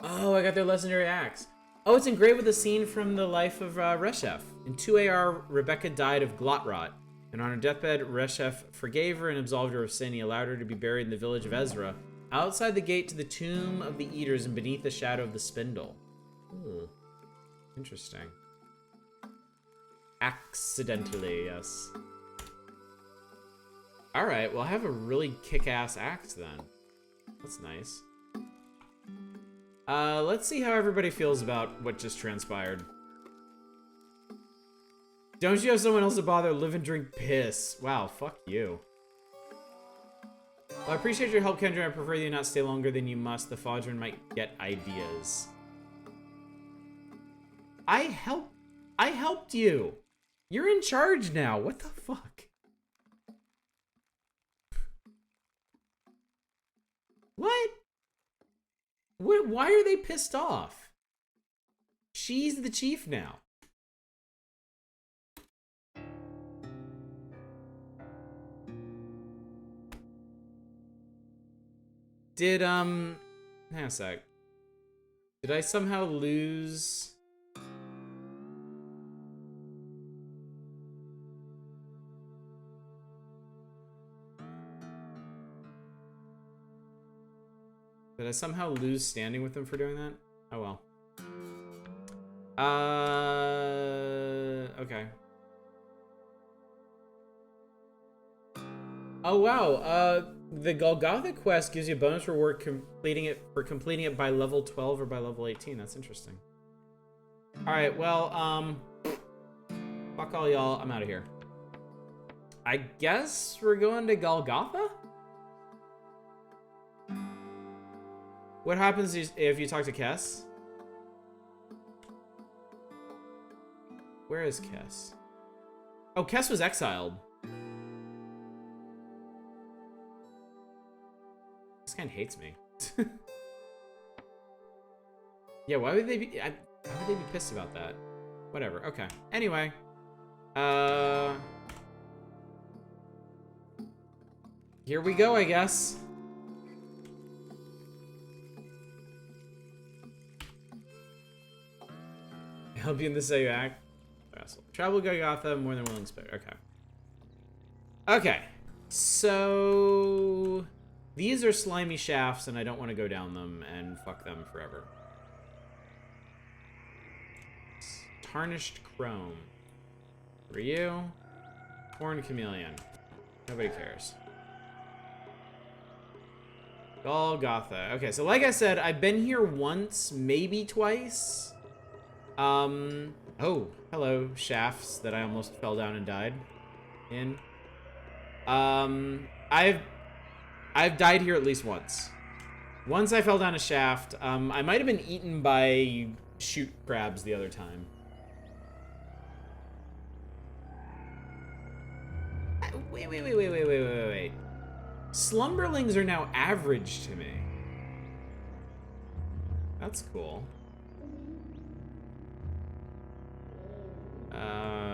Oh, I got their legendary axe. Oh, it's engraved with a scene from the life of Reshef. In 2AR, Rebecca died of glot rot, and on her deathbed, Reshef forgave her and absolved her of sin. He allowed her to be buried in the village of Ezra, outside the gate to the tomb of the Eaters and beneath the shadow of the spindle. Ooh. Interesting. Accidentally, yes. Alright, well I have a really kick-ass axe then. That's nice. Let's see how everybody feels about what just transpired. Don't you have someone else to bother? Live and drink piss. Wow, fuck you. Well, I appreciate your help, Kendra. I prefer you not stay longer than you must. The Fodron might get ideas. I helped you. You're in charge now. What the fuck? What? Why are they pissed off? She's the chief now. Did, hang on a sec. Did I somehow lose... Did I somehow lose standing with them for doing that? Oh well. Okay. Oh wow, the Golgotha quest gives you a bonus reward completing it by level 12 or by level 18. That's interesting. Alright, well, fuck all y'all, I'm out of here. I guess we're going to Golgotha? What happens if you talk to Kess? Where is Kess? Oh, Kess was exiled. This guy hates me. Yeah, why would they be pissed about that? Whatever, okay. Anyway. Here we go, I guess. Help you in this way you act. Vessel. Travel Golgotha, more than willing spirit. Okay. Okay. So these are slimy shafts, and I don't want to go down them and fuck them forever. Tarnished chrome. For you. Horned chameleon. Nobody cares. Golgotha. Okay, so like I said, I've been here once, maybe twice. Oh, hello, shafts that I almost fell down and died in. I've died here at least once. Once I fell down a shaft. I might have been eaten by shoot crabs the other time. Wait. Slumberlings are now average to me. That's cool.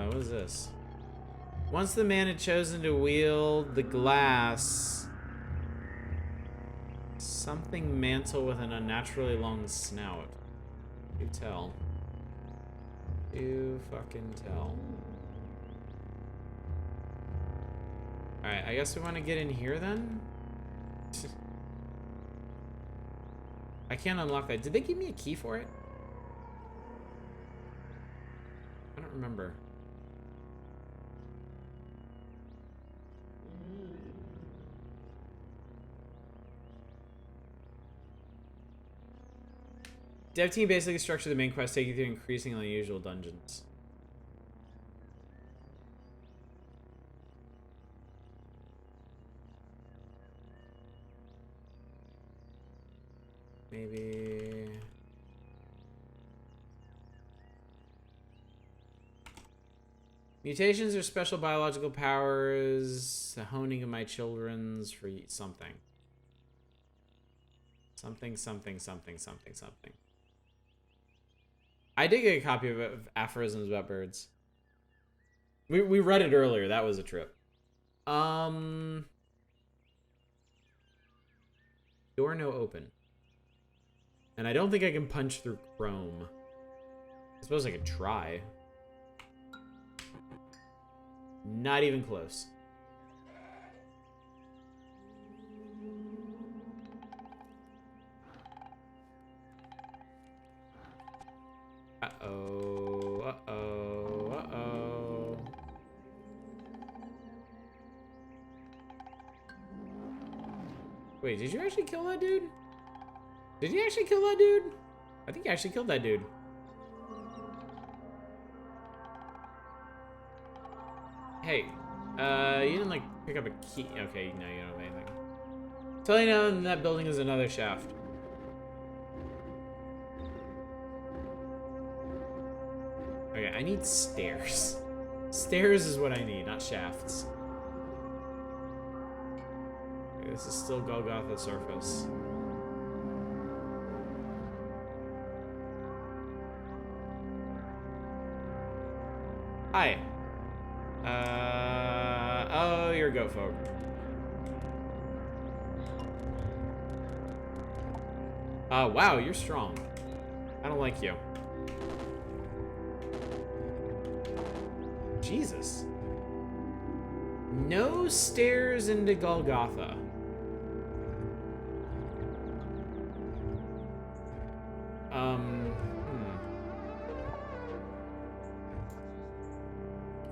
What is this? Once the man had chosen to wield the glass, something mantle with an unnaturally long snout. Do tell. Do fucking tell. Alright, I guess we want to get in here then? I can't unlock that. Did they give me a key for it? I don't remember. Dev team basically structured the main quest, taking you through increasingly unusual dungeons. Maybe... Mutations are special biological powers, the honing of my children's for something. Something. I did get a copy of Aphorisms About Birds. We read it earlier. That was a trip. Door no open. And I don't think I can punch through chrome. I suppose I could try. Not even close. Uh-oh. Wait, did you actually kill that dude? Did you actually kill that dude? I think you actually killed that dude. Hey, you didn't, like, pick up a key. Okay, no, you don't have anything. Tell you now, in that building is another shaft. Okay, I need stairs. Stairs is what I need, not shafts. Okay, this is still Golgotha surface. Hi. Oh, you're a goat folk. Wow, you're strong. I don't like you. Jesus. No stairs into Golgotha.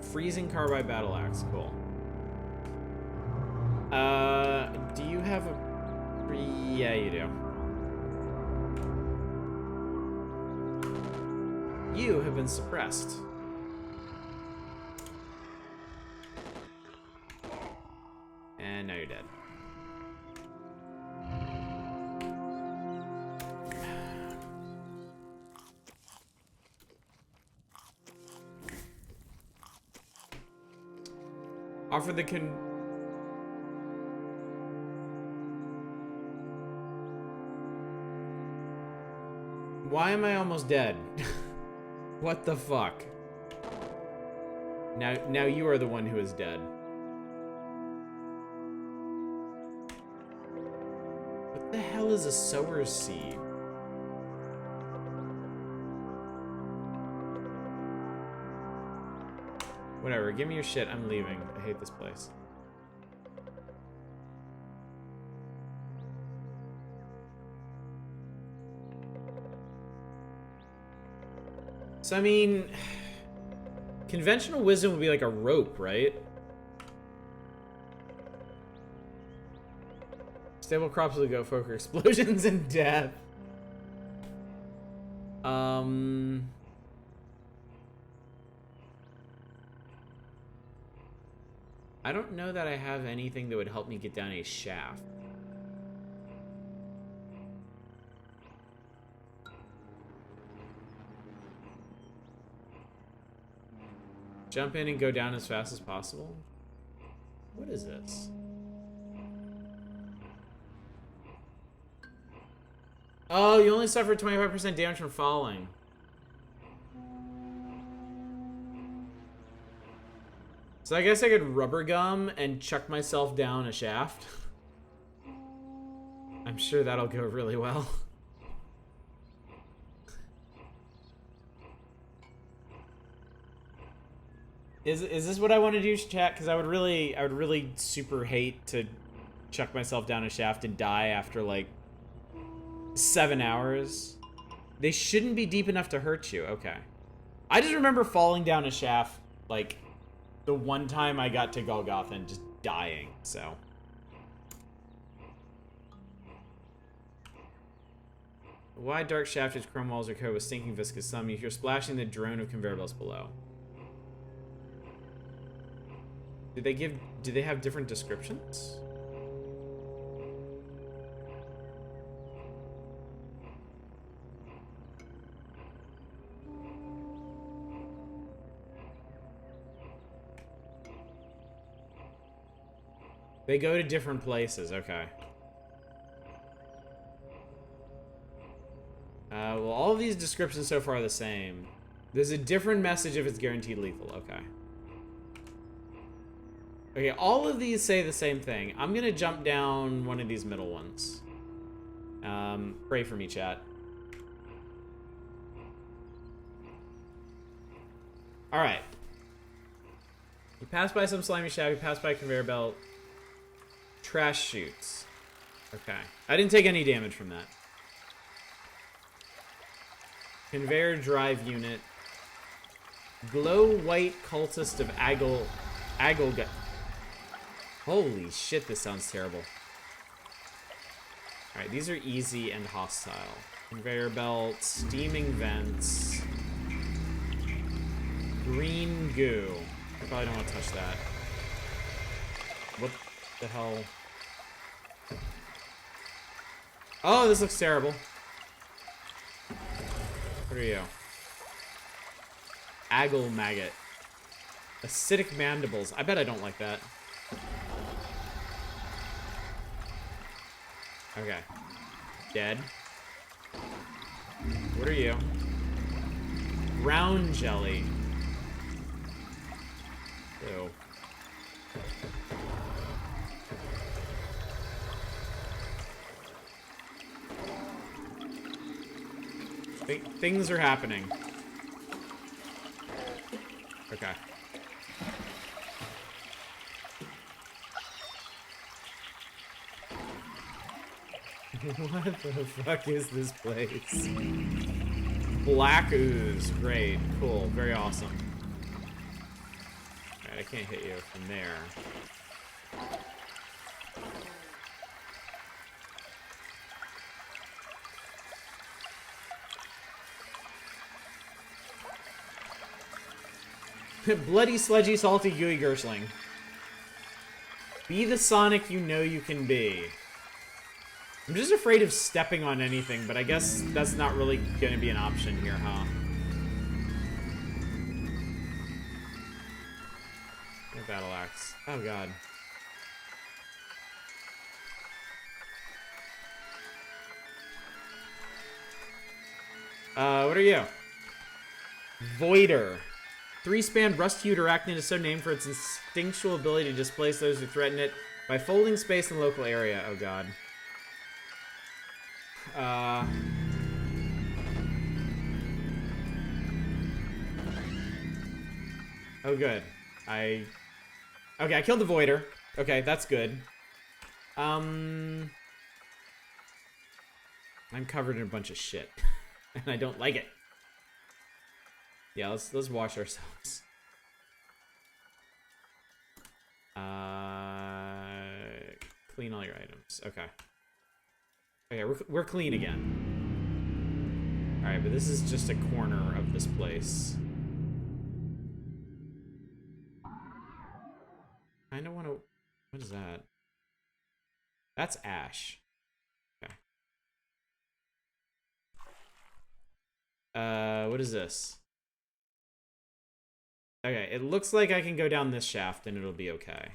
Freezing carbide battle axe, cool. Do you have a... Yeah, you do. You have been suppressed. And now you're dead. Offer the Why am I almost dead? What the fuck? Now you are the one who is dead. What the hell is a sower's seed? Whatever, give me your shit. I'm leaving. I hate this place. So, I mean, conventional wisdom would be like a rope, right? Stable crops will go for explosions and death. I don't know that I have anything that would help me get down a shaft. Jump in and go down as fast as possible? What is this? Oh, you only suffer 25% damage from falling. So I guess I could rubber gum and chuck myself down a shaft. I'm sure that'll go really well. Is this what I want to do, chat? Because I would really super hate to chuck myself down a shaft and die after like 7 hours. They shouldn't be deep enough to hurt you. Okay. I just remember falling down a shaft like the one time I got to Golgotha and just dying, so. A wide, dark shaft whose chrome walls are coated with stinking viscous scum. You hear splashing the drone of conveyor belts below. Do they have different descriptions? They go to different places, okay. Well, all of these descriptions so far are the same. There's a different message if it's guaranteed lethal, okay. Okay, all of these say the same thing. I'm gonna jump down one of these middle ones. Pray for me, chat. Alright. You pass by some slimy shaft, you pass by a conveyor belt. Trash chutes. Okay. I didn't take any damage from that. Conveyor drive unit. Glow white cultist of Aggle. Holy shit, this sounds terrible. Alright, these are easy and hostile. Conveyor belt, steaming vents. Green goo. I probably don't want to touch that. What the hell? Oh, this looks terrible. What are you? Aggle maggot. Acidic mandibles. I bet I don't like that. Okay. Dead. What are you? Brown jelly. Ew. Things are happening. Okay. What the fuck is this place? Black ooze. Great. Cool. Very awesome. Alright, I can't hit you from there. Bloody, sludgy, salty, gooey Gershling. Be the Sonic you know you can be. I'm just afraid of stepping on anything, but I guess that's not really going to be an option here, huh? A battle axe. Oh, God. What are you? Voider. 3-span rust-hued arachnid is so named for its instinctual ability to displace those who threaten it by folding space in the local area. Oh, God. Oh, good. Okay, I killed the Voider. Okay, that's good. I'm covered in a bunch of shit. And I don't like it. Yeah, let's wash ourselves. Clean all your items. Okay. Okay, we're clean again. Alright, but this is just a corner of this place. kind of want to... What is that? That's ash. Okay. What is this? Okay, it looks like I can go down this shaft and it'll be okay.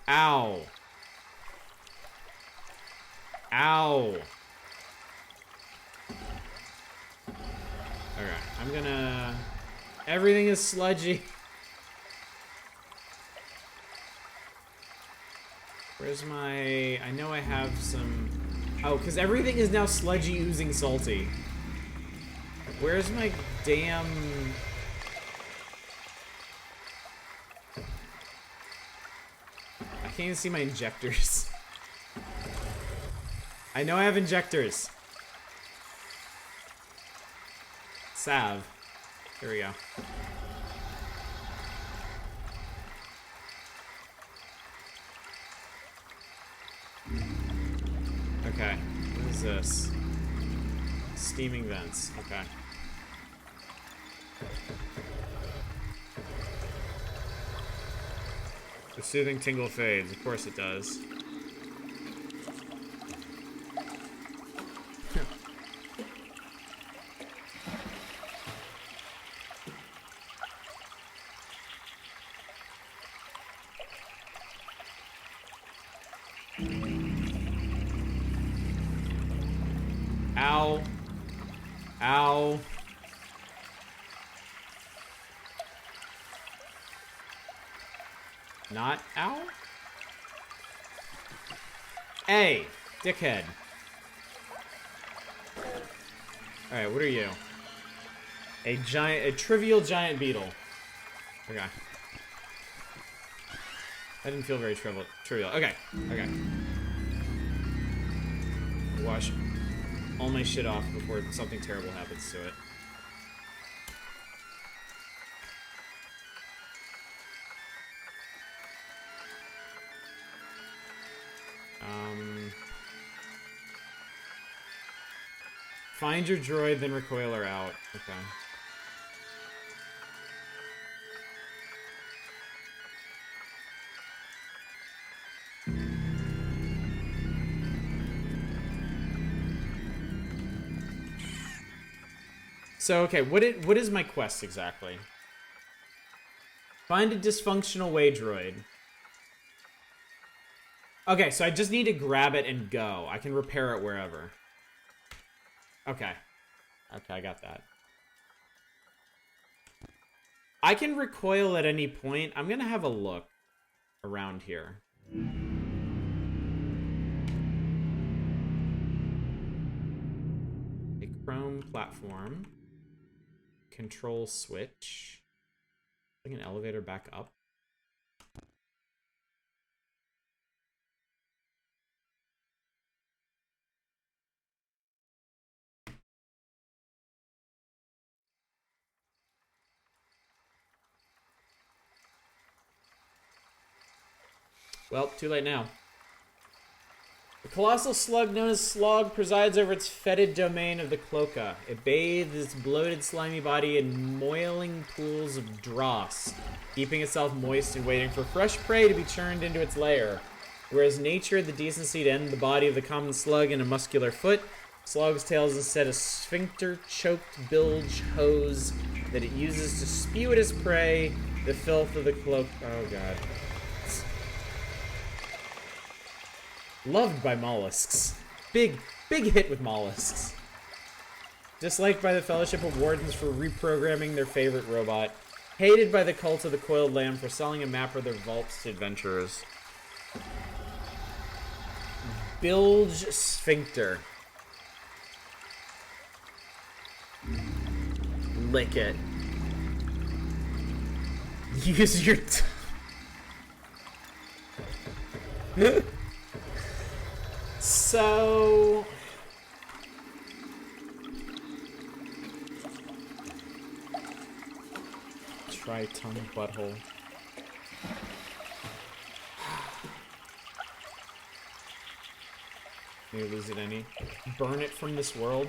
Ow. Ow. Okay, I'm gonna... Everything is sludgy. Where's my... I know I have some... Oh, because everything is now sludgy, oozing, salty. Where's my damn... I can't even see my injectors. I know I have injectors. Salve. Here we go. Okay. What is this? Steaming vents. Okay. The soothing tingle fades. Of course it does. Ow. Ow. Not ow? Hey, dickhead. Alright, what are you? A trivial giant beetle. Okay. That didn't feel very trivial. Okay, okay. Wash all my shit off before something terrible happens to it. Find your droid, then recoil her out. Okay. So, okay, what is my quest exactly? Find a dysfunctional way droid. Okay, so I just need to grab it and go. I can repair it wherever. Okay. Okay, I got that. I can recoil at any point. I'm gonna have a look around here. A chrome platform. Control switch. Like an elevator back up. Well, too late now. The colossal slug known as Slog presides over its fetid domain of the cloaca. It bathes its bloated, slimy body in moiling pools of dross, keeping itself moist and waiting for fresh prey to be churned into its lair. Whereas nature had the decency to end the body of the common slug in a muscular foot, Slog's tail is instead a sphincter-choked bilge hose that it uses to spew at its prey the filth of the cloak. Oh, God. Loved by mollusks. Big hit with mollusks. Disliked by the Fellowship of Wardens for reprogramming their favorite robot. Hated by the cult of the Coiled Lamb for selling a map of their vaults to adventurers. Bilge sphincter. Lick it. Use your So... Try tongue butthole. Maybe lose it any. Burn it from this world.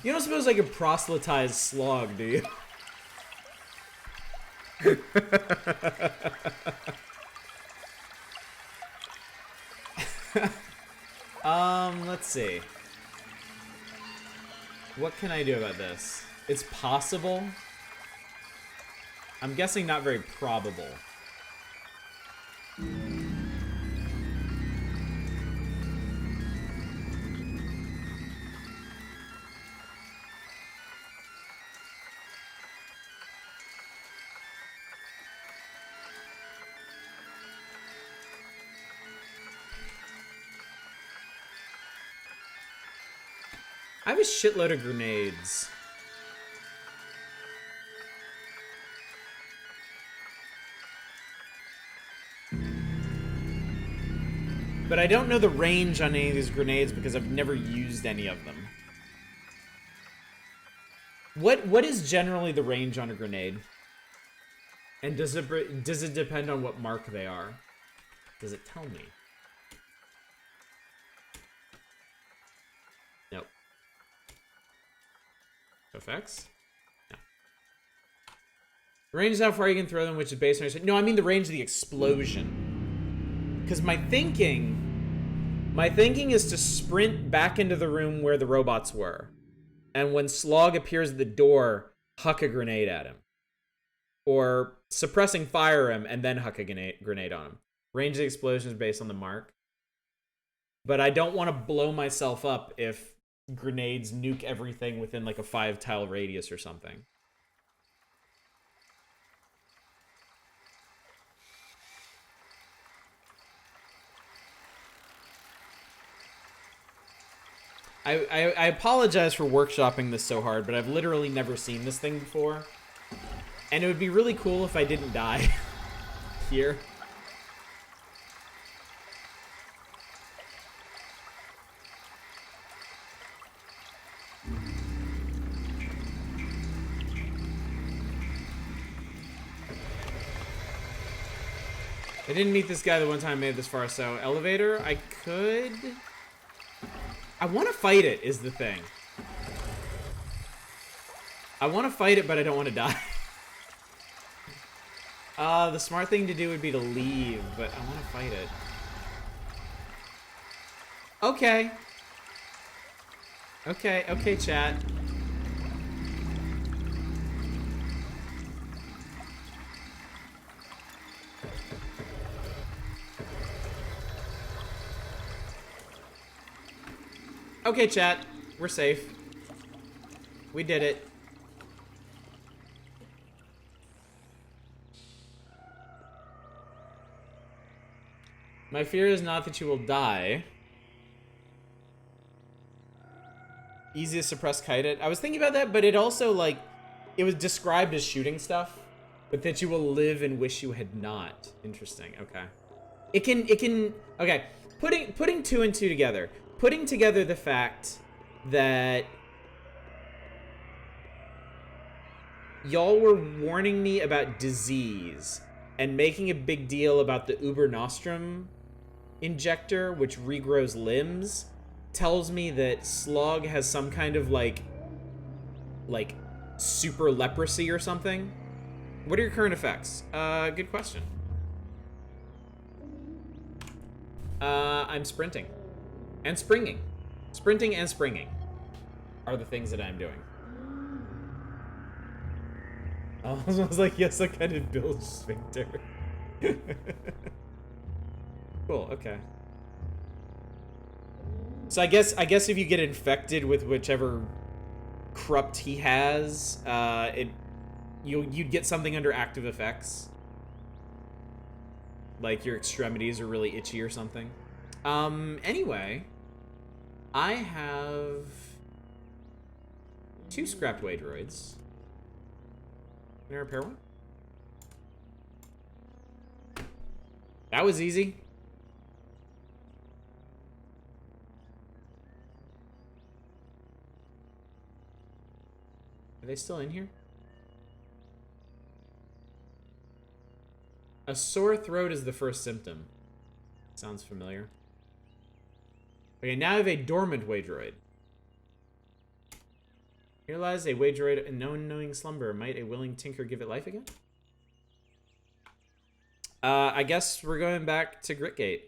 You don't suppose I could proselytize Slog, do you? Let's see. What can I do about this? It's possible. I'm guessing not very probable. I have a shitload of grenades. But I don't know the range on any of these grenades because I've never used any of them. What is generally the range on a grenade? And does it depend on what mark they are? Does it tell me? Nope. Effects? No. The range is how far you can throw them, which is based on... No, I mean the range of the explosion. Because my thinking is to sprint back into the room where the robots were. And when Slog appears at the door, huck a grenade at him. Or suppressing fire him and then huck a grenade on him. Range of the explosion is based on the mark. But I don't want to blow myself up if grenades nuke everything within like a 5-tile radius or something. I apologize for workshopping this so hard, but I've literally never seen this thing before. And it would be really cool if I didn't die here. I didn't meet this guy the one time I made it this far, so elevator, I could... I want to fight it, is the thing. I want to fight it, but I don't want to die. The smart thing to do would be to leave, but I want to fight it. Okay. Okay, chat. Okay, chat. We're safe. We did it. My fear is not that you will die. Easy to suppress kite it. I was thinking about that, but it also, like, it was described as shooting stuff, but that you will live and wish you had not. Interesting, okay. It can, okay. Putting two and two together. Putting together the fact that y'all were warning me about disease and making a big deal about the Uber Nostrum injector, which regrows limbs, tells me that Slog has some kind of like super leprosy or something. What are your current effects? Good question. I'm sprinting. And springing. Sprinting and springing are the things that I'm doing. I was like, yes, I kind of build sphincter. Cool, okay. So I guess if you get infected with whichever corrupt he has, you'd get something under active effects. Like your extremities are really itchy or something. Anyway, I have 2 scrapped way droids. Can I repair one? That was easy. Are they still in here? A sore throat is the first symptom. Sounds familiar. Okay, now I have a dormant Waydroid. Here lies a Waydroid in no knowing slumber. Might a willing tinker give it life again? I guess we're going back to Gritgate.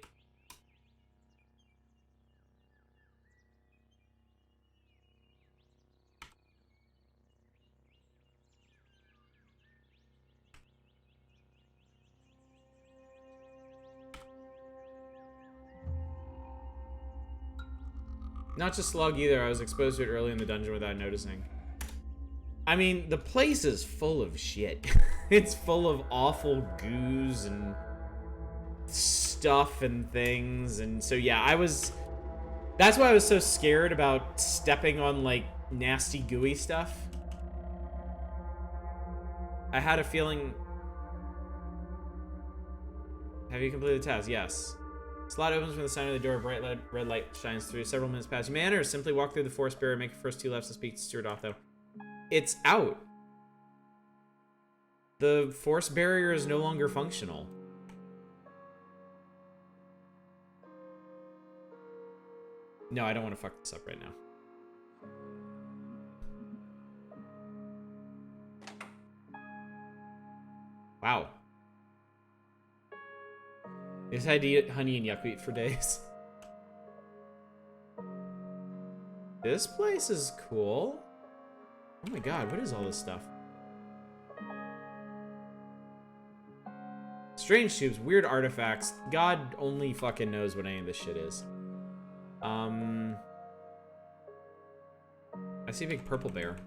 Not just slug either. I was exposed to it early in the dungeon without noticing. I mean, the place is full of shit. It's full of awful goos and stuff and things. And so, yeah, that's why I was so scared about stepping on, like, nasty gooey stuff. I had a feeling... Have you completed the task? Yes. Slot opens from the side of the door. Bright red light shines through. Several minutes pass. You may enter or simply walk through the forest barrier. Make the first 2 lefts to speak to Stuart Otho. It's out. The force barrier is no longer functional. No, I don't want to fuck this up right now. Wow. I just had to eat honey and yuckweed for days. This place is cool. Oh my god, what is all this stuff? Strange tubes, weird artifacts. God only fucking knows what any of this shit is. I see a big purple bear.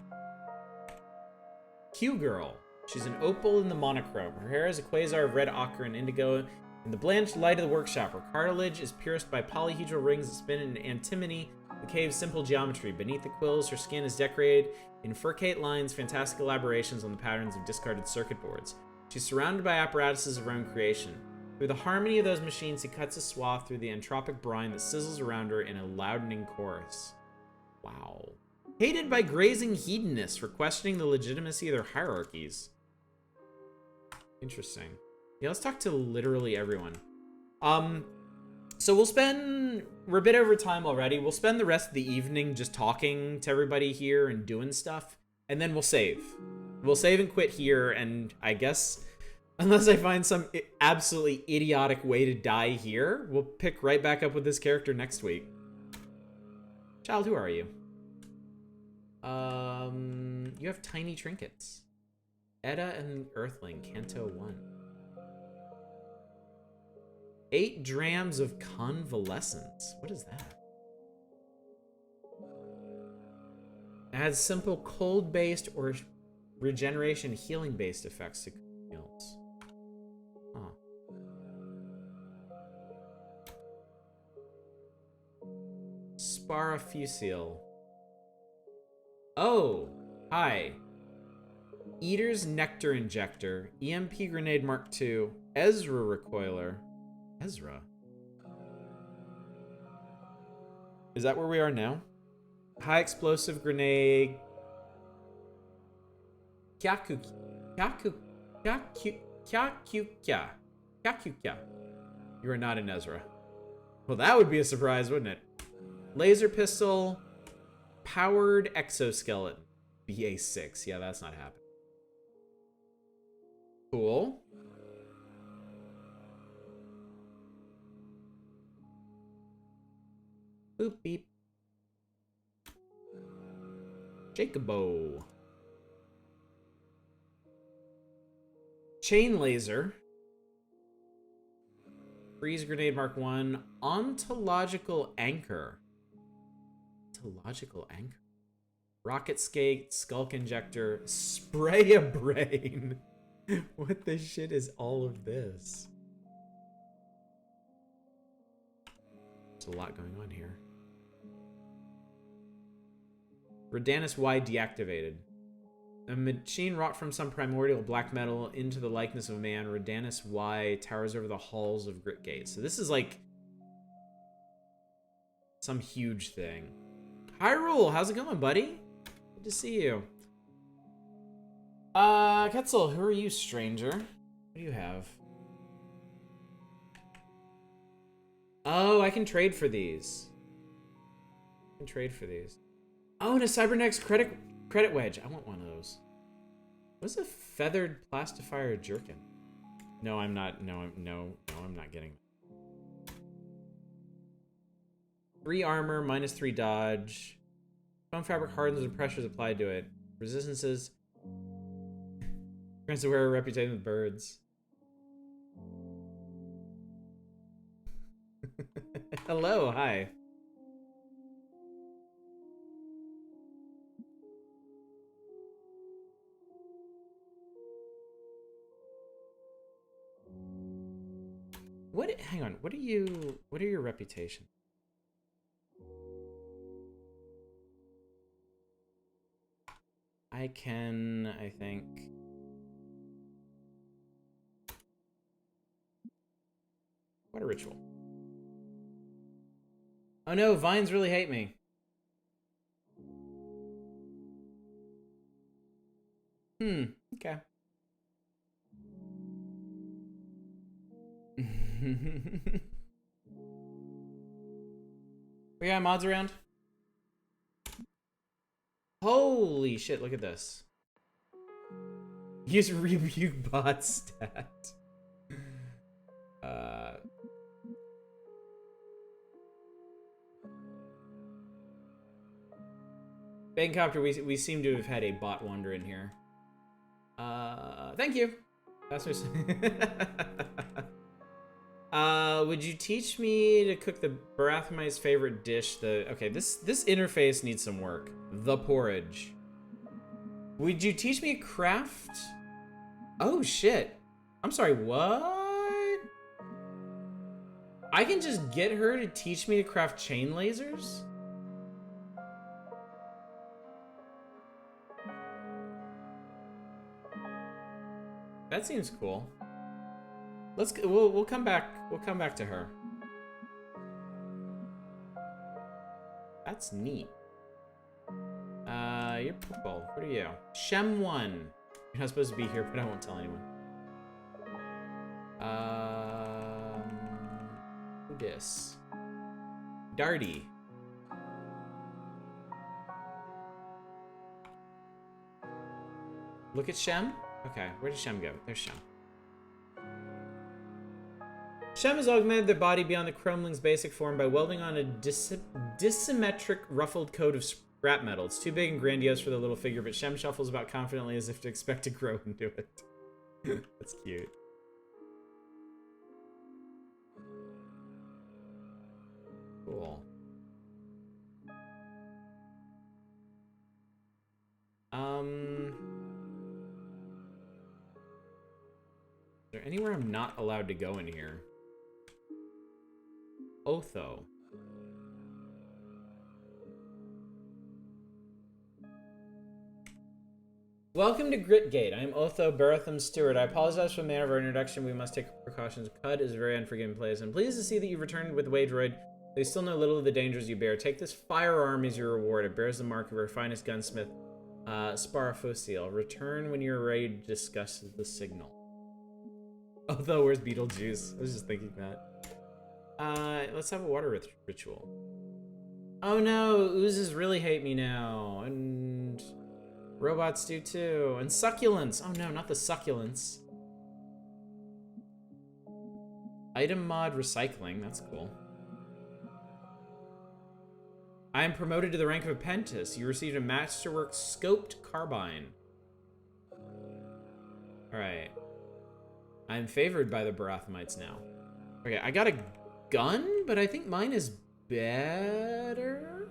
Q-Girl. She's an opal in the monochrome. Her hair is a quasar of red ochre and indigo. In the blanched light of the workshop, her cartilage is pierced by polyhedral rings that spin in antimony, the cave's simple geometry. Beneath the quills, her skin is decorated in furcate lines, fantastic elaborations on the patterns of discarded circuit boards. She's surrounded by apparatuses of her own creation. Through the harmony of those machines, he cuts a swath through the entropic brine that sizzles around her in a loudening chorus. Wow. Hated by grazing hedonists for questioning the legitimacy of their hierarchies. Interesting. Yeah, let's talk to literally everyone. So we're a bit over time already. We'll spend the rest of the evening just talking to everybody here and doing stuff. And then we'll save. We'll save and quit here, and I guess, unless I find some absolutely idiotic way to die here, we'll pick right back up with this character next week. Child, who are you? You have tiny trinkets. Edda and the Earthling, Canto 1. 8 drams of convalescence. What is that? It has simple cold-based or regeneration healing-based effects to heals. Huh. Sparafusil. Oh, hi. Eater's Nectar Injector, EMP Grenade Mark II, Ezra Recoiler. Ezra? Is that where we are now? High Explosive Grenade. Kyakukya. You are not an Ezra. Well, that would be a surprise, wouldn't it? Laser Pistol. Powered Exoskeleton. BA6. Yeah, that's not happening. Cool. Boop beep. Jacobo. Chain Laser. Freeze Grenade Mark 1. Ontological Anchor. Ontological Anchor. Rocket Skate, Skulk Injector, Spray a Brain. What the shit is all of this? There's a lot going on here. Redanus Y deactivated. A machine wrought from some primordial black metal into the likeness of a man. Redanus Y towers over the halls of Gritgate. So this is like some huge thing. Hyrule, how's it going, buddy? Good to see you. Ketzel, who are you, stranger? What do you have? Oh, I can trade for these. I can trade for these. Oh, and a Cybernetics credit wedge. I want one of those. What's a feathered plastifier jerkin? No, I'm not. No, I'm not getting that. 3 armor, -3 dodge. Foam fabric hardens when pressure is applied to it. Resistances. Grants the wearer a reputation with birds. Hello, hi. Hang on, what are your reputations? I think. What a ritual. Oh no, vines really hate me. Okay. We got mods around? Holy shit, look at this. Use rebuke bot stat. Bangcopter, we seem to have had a bot wander in here. Thank you. That's what would you teach me to cook the Barathmite's favorite dish? Okay, this interface needs some work. The porridge. Would you teach me to craft? Oh shit. I'm sorry, what? I can just get her to teach me to craft chain lasers? That seems cool. We'll come back. We'll come back to her. That's neat. You're purple. What are you? Shem 1. You're not supposed to be here, but I won't tell anyone. Who dis? Darty. Look at Shem. Okay, where did Shem go? There's Shem. Shem has augmented their body beyond the Chromeling's basic form by welding on a dissymmetric ruffled coat of scrap metal. It's too big and grandiose for the little figure, but Shem shuffles about confidently as if to expect to grow into it. That's cute. Cool. Is there anywhere I'm not allowed to go in here? Otho. Welcome to Gritgate. I am Otho, Baratham's steward. I apologize for the manner of our introduction. We must take precautions. Cud is a very unforgiving place. I'm pleased to see that you've returned with the Waydroid. They still know little of the dangers you bear. Take this firearm as your reward. It bears the mark of our finest gunsmith, Sparafosil. Return when you're ready to discuss the signal. Otho, where's Beetlejuice? I was just thinking that. Let's have a water ritual. Oh no, oozes really hate me now. And robots do too. And succulents. Oh no, not the succulents. Item mod recycling. That's cool. I am promoted to the rank of apprentice. You received a masterwork scoped carbine. Alright. I'm favored by the Barathmites now. Okay, I got a gun, but I think mine is better.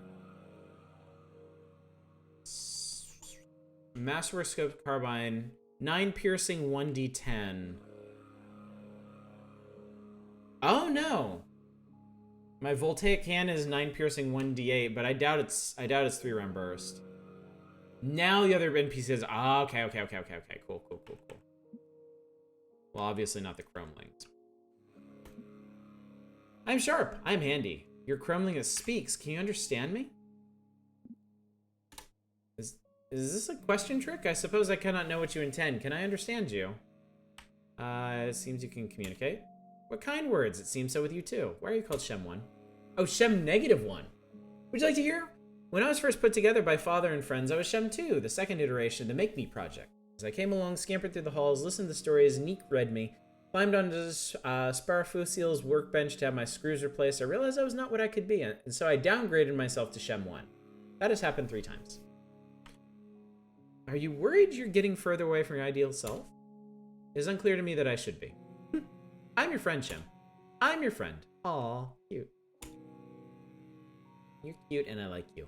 Masterwork scoped carbine. 9 piercing, 1d10. Oh no! My voltaic cannon is 9 piercing, 1d8, but I doubt it's 3-round burst. Now the other NPCs. Ah, okay. Cool. Well, obviously not the Chromelings. I'm sharp. I'm handy. Your Chromeling speaks. Can you understand me? Is this a question trick? I suppose I cannot know what you intend. Can I understand you? It seems you can communicate. What kind words? It seems so with you too. Why are you called Shem 1? Oh, Shem negative 1. Would you like to hear? When I was first put together by father and friends, I was Shem 2, the second iteration of the Make Me project. As I came along, scampered through the halls, listened to the stories Neek read me, climbed onto Sparafusiel's workbench to have my screws replaced, I realized I was not what I could be, and so I downgraded myself to Shem 1. That has happened 3 times. Are you worried you're getting further away from your ideal self? It is unclear to me that I should be. I'm your friend, Shem. I'm your friend. Aw, cute. You're cute and I like you.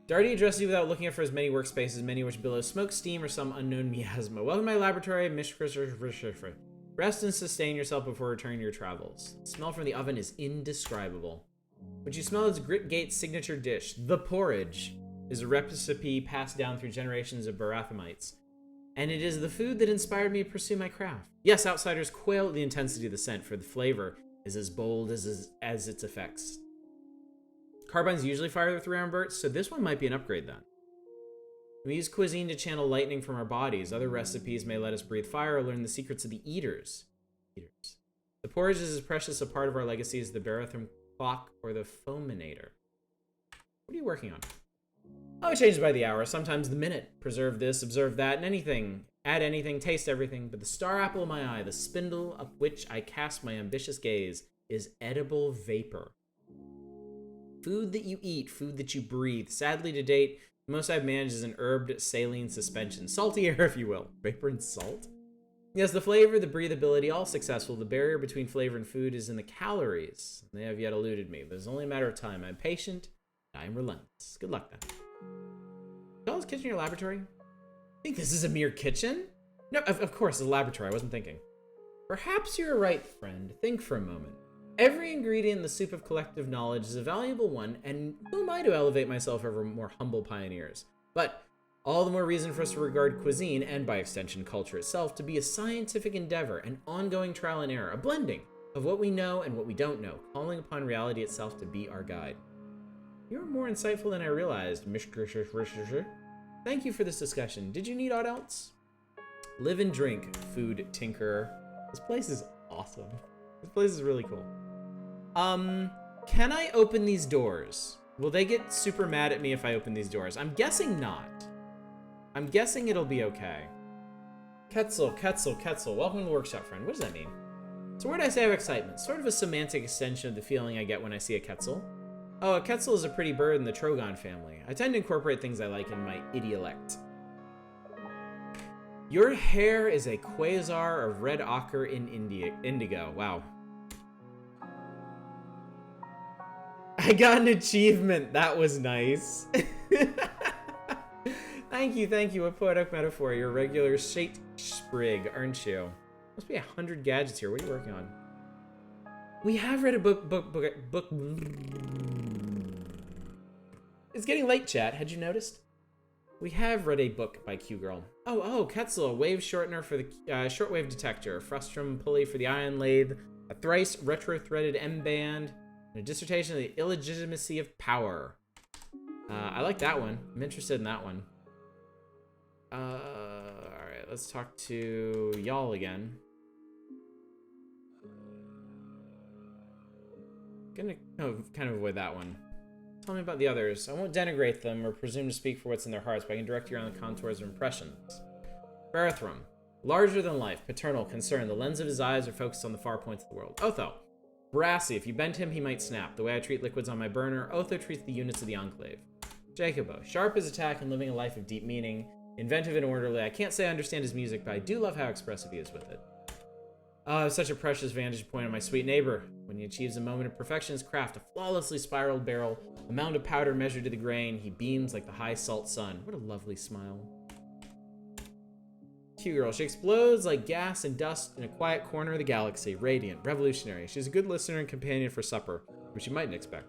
Darty addresses you without looking for as many workspaces, many which billow smoke, steam, or some unknown miasma. Welcome to my laboratory, rest and sustain yourself before returning to your travels. The smell from the oven is indescribable. What you smell is Gritgate's signature dish. The porridge is a recipe passed down through generations of Barathamites. And it is the food that inspired me to pursue my craft. Yes, outsiders quail at the intensity of the scent, for the flavor is as bold as its effects. Carbines usually fire their 3-iron bursts, so this one might be an upgrade then. We use cuisine to channel lightning from our bodies. Other recipes may let us breathe fire or learn the secrets of the eaters. The porridge is as precious a part of our legacy as the Baratham clock or the fulminator. What are you working on? Oh, it changes by the hour, sometimes the minute. Preserve this, observe that, and anything. Add anything, taste everything. But the star apple of my eye, the spindle up which I cast my ambitious gaze, is edible vapor. Food that you eat, food that you breathe. Sadly, to date, the most I've managed is an herbed saline suspension. Salty air, if you will. Vapor and salt? Yes, the flavor, the breathability, all successful. The barrier between flavor and food is in the calories. They have yet eluded me, but it's only a matter of time. I'm patient. I am relentless. Good luck, then. Y'all's kitchen in your laboratory? Think this is a mere kitchen? No, of course, it's a laboratory. I wasn't thinking. Perhaps you're right, friend. Think for a moment. Every ingredient in the soup of collective knowledge is a valuable one, and who am I to elevate myself over more humble pioneers? But all the more reason for us to regard cuisine, and by extension culture itself, to be a scientific endeavor, an ongoing trial and error, a blending of what we know and what we don't know, calling upon reality itself to be our guide. You're more insightful than I realized, Mishker. Thank you for this discussion. Did you need aught else? Live and drink, food tinkerer. This place is awesome. This place is really cool. Can I open these doors? Will they get super mad at me if I open these doors? I'm guessing not. I'm guessing it'll be okay. Ketzel. Welcome to the workshop, friend. What does that mean? It's a word I say of excitement. Sort of a semantic extension of the feeling I get when I see a Ketzel. Oh, a Ketzel is a pretty bird in the Trogon family. I tend to incorporate things I like in my idiolect. Your hair is a quasar of red ochre in indigo. Wow. I got an achievement. That was nice. Thank you. A poetic metaphor. You're a regular shade sprig, aren't you? Must be 100 gadgets here. What are you working on? We have read a book. It's getting late, chat. Had you noticed? We have read a book by Q-Girl. Oh, Ketzel, a wave shortener for the shortwave detector, a frustrum pulley for the ion lathe, a thrice retro-threaded M-band, and a dissertation on the illegitimacy of power. I like that one. I'm interested in that one. Alright, let's talk to y'all again. Gonna kind of avoid that one. Tell me about the others. I won't denigrate them or presume to speak for what's in their hearts, but I can direct you around the contours of impressions. Barathram. Larger than life, paternal, concerned. The lens of his eyes are focused on the far points of the world. Otho. Brassy. If you bend him, he might snap. The way I treat liquids on my burner, Otho treats the units of the Enclave. Jacobo. Sharp as attack and living a life of deep meaning. Inventive and orderly. I can't say I understand his music, but I do love how expressive he is with it. Oh, such a precious vantage point on my sweet neighbor. When he achieves a moment of perfection in his craft, a flawlessly spiraled barrel, a mound of powder measured to the grain, he beams like the high salt sun. What a lovely smile. Q-Girl. She explodes like gas and dust in a quiet corner of the galaxy. Radiant, revolutionary. She's a good listener and companion for supper, which you mightn't expect.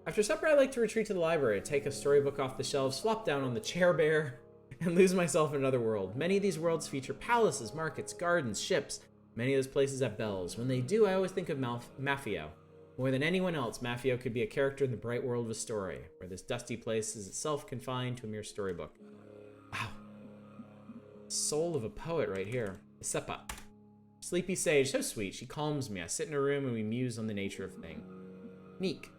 After supper, I like to retreat to the library, take a storybook off the shelves, flop down on the chair bear, and lose myself in another world. Many of these worlds feature palaces, markets, gardens, ships. Many of those places have bells. When they do, I always think of Mafio. More than anyone else, Mafio could be a character in the bright world of a story, where this dusty place is itself confined to a mere storybook. Wow. Soul of a poet right here. Sepa. Sleepy sage, so sweet. She calms me. I sit in her room and we muse on the nature of things. Neek.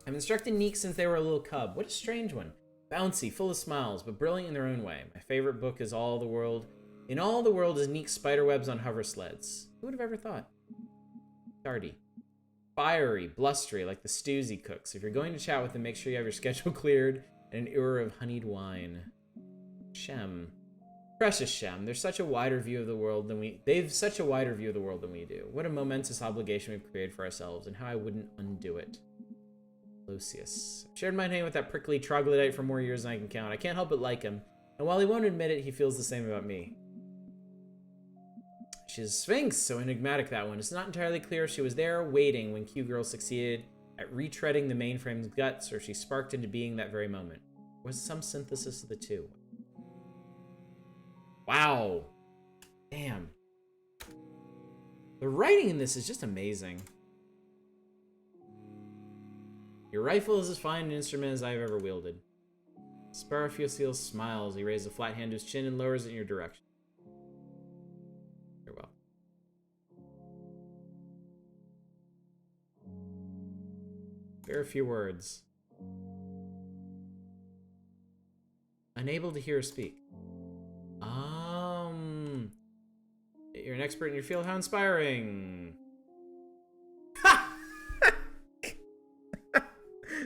I've instructed Neek since they were a little cub. What a strange one. Bouncy, full of smiles, but brilliant in their own way. My favorite book is All the World. In All the World is Neek's spiderwebs on hover sleds. Who would have ever thought? Darty. Fiery, blustery, like the stews he cooks. If you're going to chat with him, make sure you have your schedule cleared and an ewer of honeyed wine. Shem. Precious Shem. They've such a wider view of the world than we do. What a momentous obligation we've created for ourselves, and how I wouldn't undo it. Lucius. I've shared my name with that prickly troglodyte for more years than I can count. I can't help but like him, and while he won't admit it, he feels the same about me. She's a Sphinx, so enigmatic that one. It's not entirely clear if she was there waiting when Q-Girl succeeded at retreading the mainframe's guts, or she sparked into being that very moment. Was it some synthesis of the two? Wow. Damn. The writing in this is just amazing. Your rifle is as fine an instrument as I've ever wielded. Sparrowfusil smiles. He raises a flat hand to his chin and lowers it in your direction. You're welcome. Very few words. Unable to hear or speak. You're an expert in your field. How inspiring.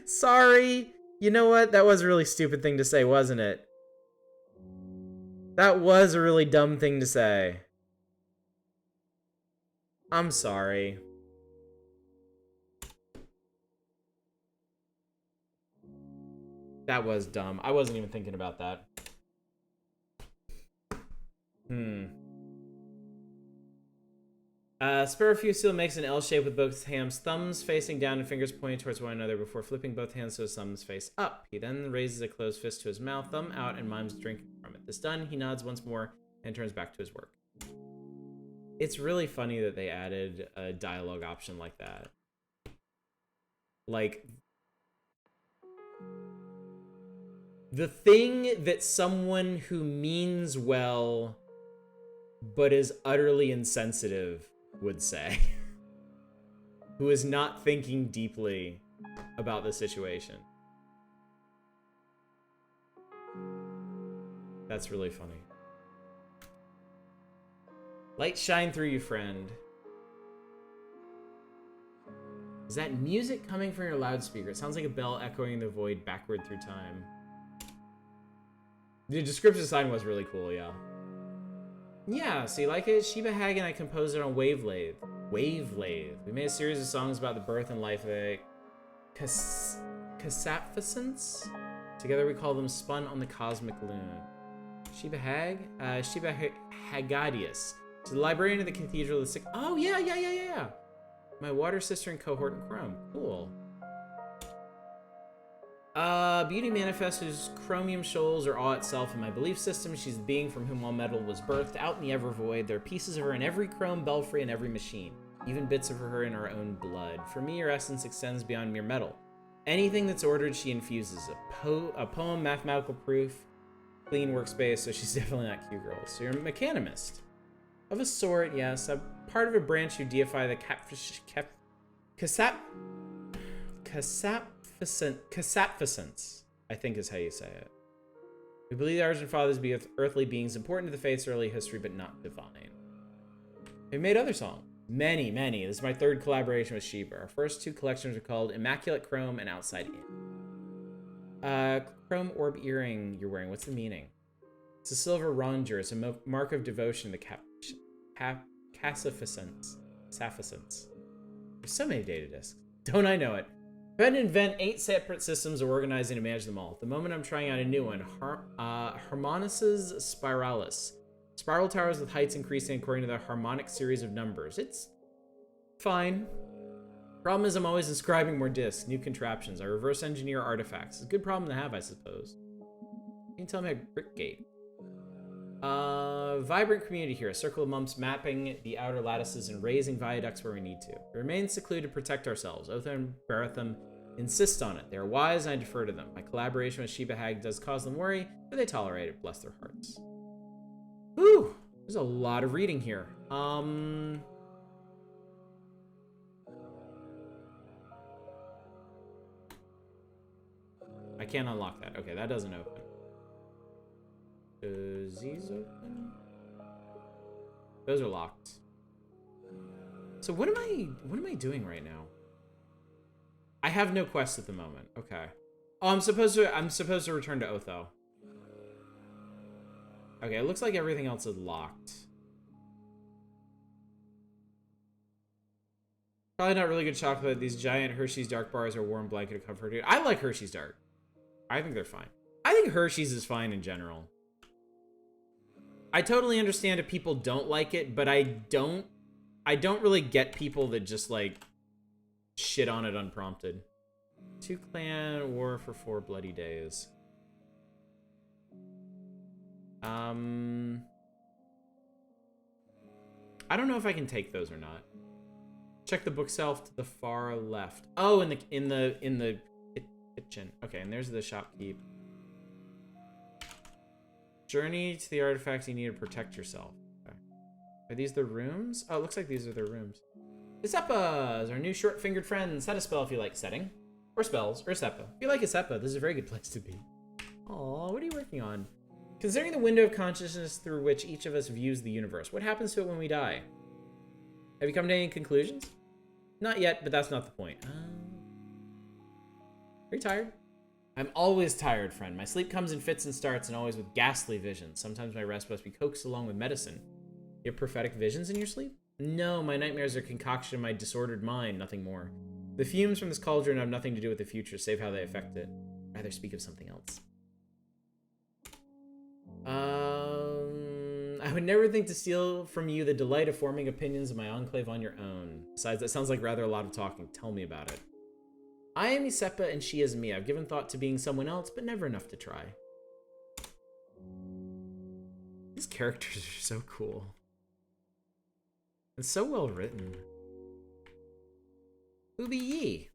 Sorry. You know what? That was a really stupid thing to say, wasn't it? That was a really dumb thing to say. I'm sorry. That was dumb. I wasn't even thinking about that. Sparrowfusil makes an L shape with both hands, thumbs facing down and fingers pointing towards one another before flipping both hands so his thumbs face up. He then raises a closed fist to his mouth, thumb out, and mimes drinking from it. This done, he nods once more and turns back to his work. It's really funny that they added a dialogue option like that. Like, the thing that someone who means well but is utterly insensitive would say. Who is not thinking deeply about the situation. That's really funny. Light shine through you, friend. Is that music coming from your loudspeaker? It sounds like a bell echoing the void backward through time. The description sign was really cool, yeah. Yeah, so you like it? Sheba Hag and I composed it on Wavelathe. Wavelathe. We made a series of songs about the birth and life of a Casapficence? Together we call them Spun on the Cosmic Loon. Sheba Hag? Sheba Hagadius. She's the librarian of the Cathedral of the Sick. Oh, yeah. My water sister and cohort in Chrome. Cool. Beauty Manifest, whose chromium shoals are awe itself in my belief system. She's the being from whom all metal was birthed, out in the ever void. There are pieces of her in every chrome belfry and every machine, even bits of her in our own blood. For me, her essence extends beyond mere metal. Anything that's ordered, she infuses. A poem, mathematical proof, clean workspace, so she's definitely not Q-Girl. So you're a mechanimist. Of a sort, yes. I'm part of a branch who deify the Casapficence, I think is how you say it. We believe the Argent Fathers be earthly beings important to the faith's early history, but not divine. We made other songs. Many. This is my third collaboration with Sheba. Our first two collections are called Immaculate Chrome and Outside In. Chrome orb earring you're wearing, what's the meaning? It's a silver ronger. It's a mark of devotion to Casapficence. There's so many data disks. Don't I know it? I had to invent 8 separate systems of organizing to manage them all. At the moment, I'm trying out a new one, Harmonicus Spiralis. Spiral towers with heights increasing according to the harmonic series of numbers. It's fine. Problem is I'm always inscribing more disks, new contraptions. I reverse engineer artifacts. It's a good problem to have, I suppose. You can tell me a Brickgate. Vibrant community here. A circle of mumps mapping the outer lattices and raising viaducts where we need to. We remain secluded to protect ourselves. Otho and Baratham insist on it. They are wise and I defer to them. My collaboration with Sheba Hag does cause them worry, but they tolerate it. Bless their hearts. Whew! There's a lot of reading here. I can't unlock that. Okay, that doesn't open. Does these open? Those are locked. So what am I doing right now? I have no quest at the moment. Okay. Oh, I'm supposed to return to Otho. Okay, it looks like everything else is locked. Probably not really good chocolate. These giant Hershey's Dark bars are a warm blanket of comfort. I like Hershey's Dark. I think they're fine. I think Hershey's is fine in general. I totally understand if people don't like it, but I don't really get people that just like shit on it unprompted. 2 clan war for 4 bloody days. I don't know if I can take those or not. Check the bookshelf to the far left. Oh, in the kitchen. Okay, and there's the shopkeep. Journey to the artifacts you need to protect yourself. Okay. Are these the rooms? Oh, it looks like these are their rooms. Isepa is our new short-fingered friend. Set a spell if you like setting. Or spells, or Isepa. If you like Isepa, this is a very good place to be. Aw, what are you working on? Considering the window of consciousness through which each of us views the universe, what happens to it when we die? Have you come to any conclusions? Not yet, but that's not the point. Are you tired? I'm always tired, friend. My sleep comes in fits and starts, and always with ghastly visions. Sometimes my rest must be coaxed along with medicine. You have prophetic visions in your sleep? No, my nightmares are a concoction of my disordered mind, nothing more. The fumes from this cauldron have nothing to do with the future, save how they affect it. I'd rather speak of something else. I would never think to steal from you the delight of forming opinions of my enclave on your own. Besides, that sounds like rather a lot of talking. Tell me about it. I am Isepa and she is me. I've given thought to being someone else, but never enough to try. These characters are so cool. It's so well written. Who be ye?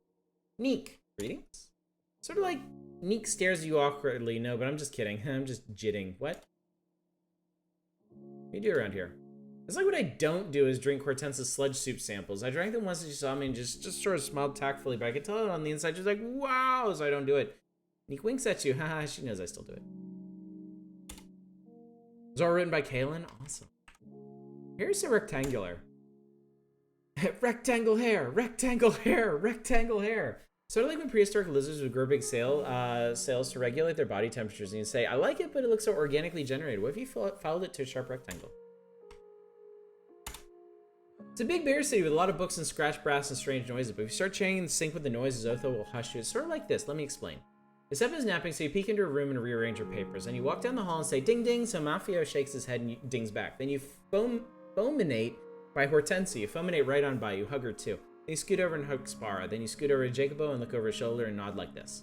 Neek. Greetings? Sort of like Neek stares at you awkwardly. No, but I'm just kidding. I'm just jitting. What? What do you do around here? It's like what I don't do is drink Hortense's sludge soup samples. I drank them once and she saw me and just sort of smiled tactfully, but I could tell it on the inside. She's like, wow, so I don't do it. Neek winks at you. Haha, she knows I still do it. It's all written by Kaylin. Awesome. Here's a rectangular. Rectangle hair, rectangle hair, rectangle hair. Sort of like when prehistoric lizards would grow big sails to regulate their body temperatures, and you say, I like it, but it looks so organically generated. What if you followed it to a sharp rectangle? It's a big bear city with a lot of books and scratch brass and strange noises, but if you start chanting in sync with the noises, Otho will hush you. It's sort of like this. Let me explain. Isepa is napping, so you peek into her room and rearrange her papers. And you walk down the hall and say, ding, ding, so Mafio shakes his head and dings back. Then you fulminate by Hortense. You fulminate right on by. You hug her too. Then you scoot over and hug Spara. Then you scoot over to Jacobo and look over his shoulder and nod like this.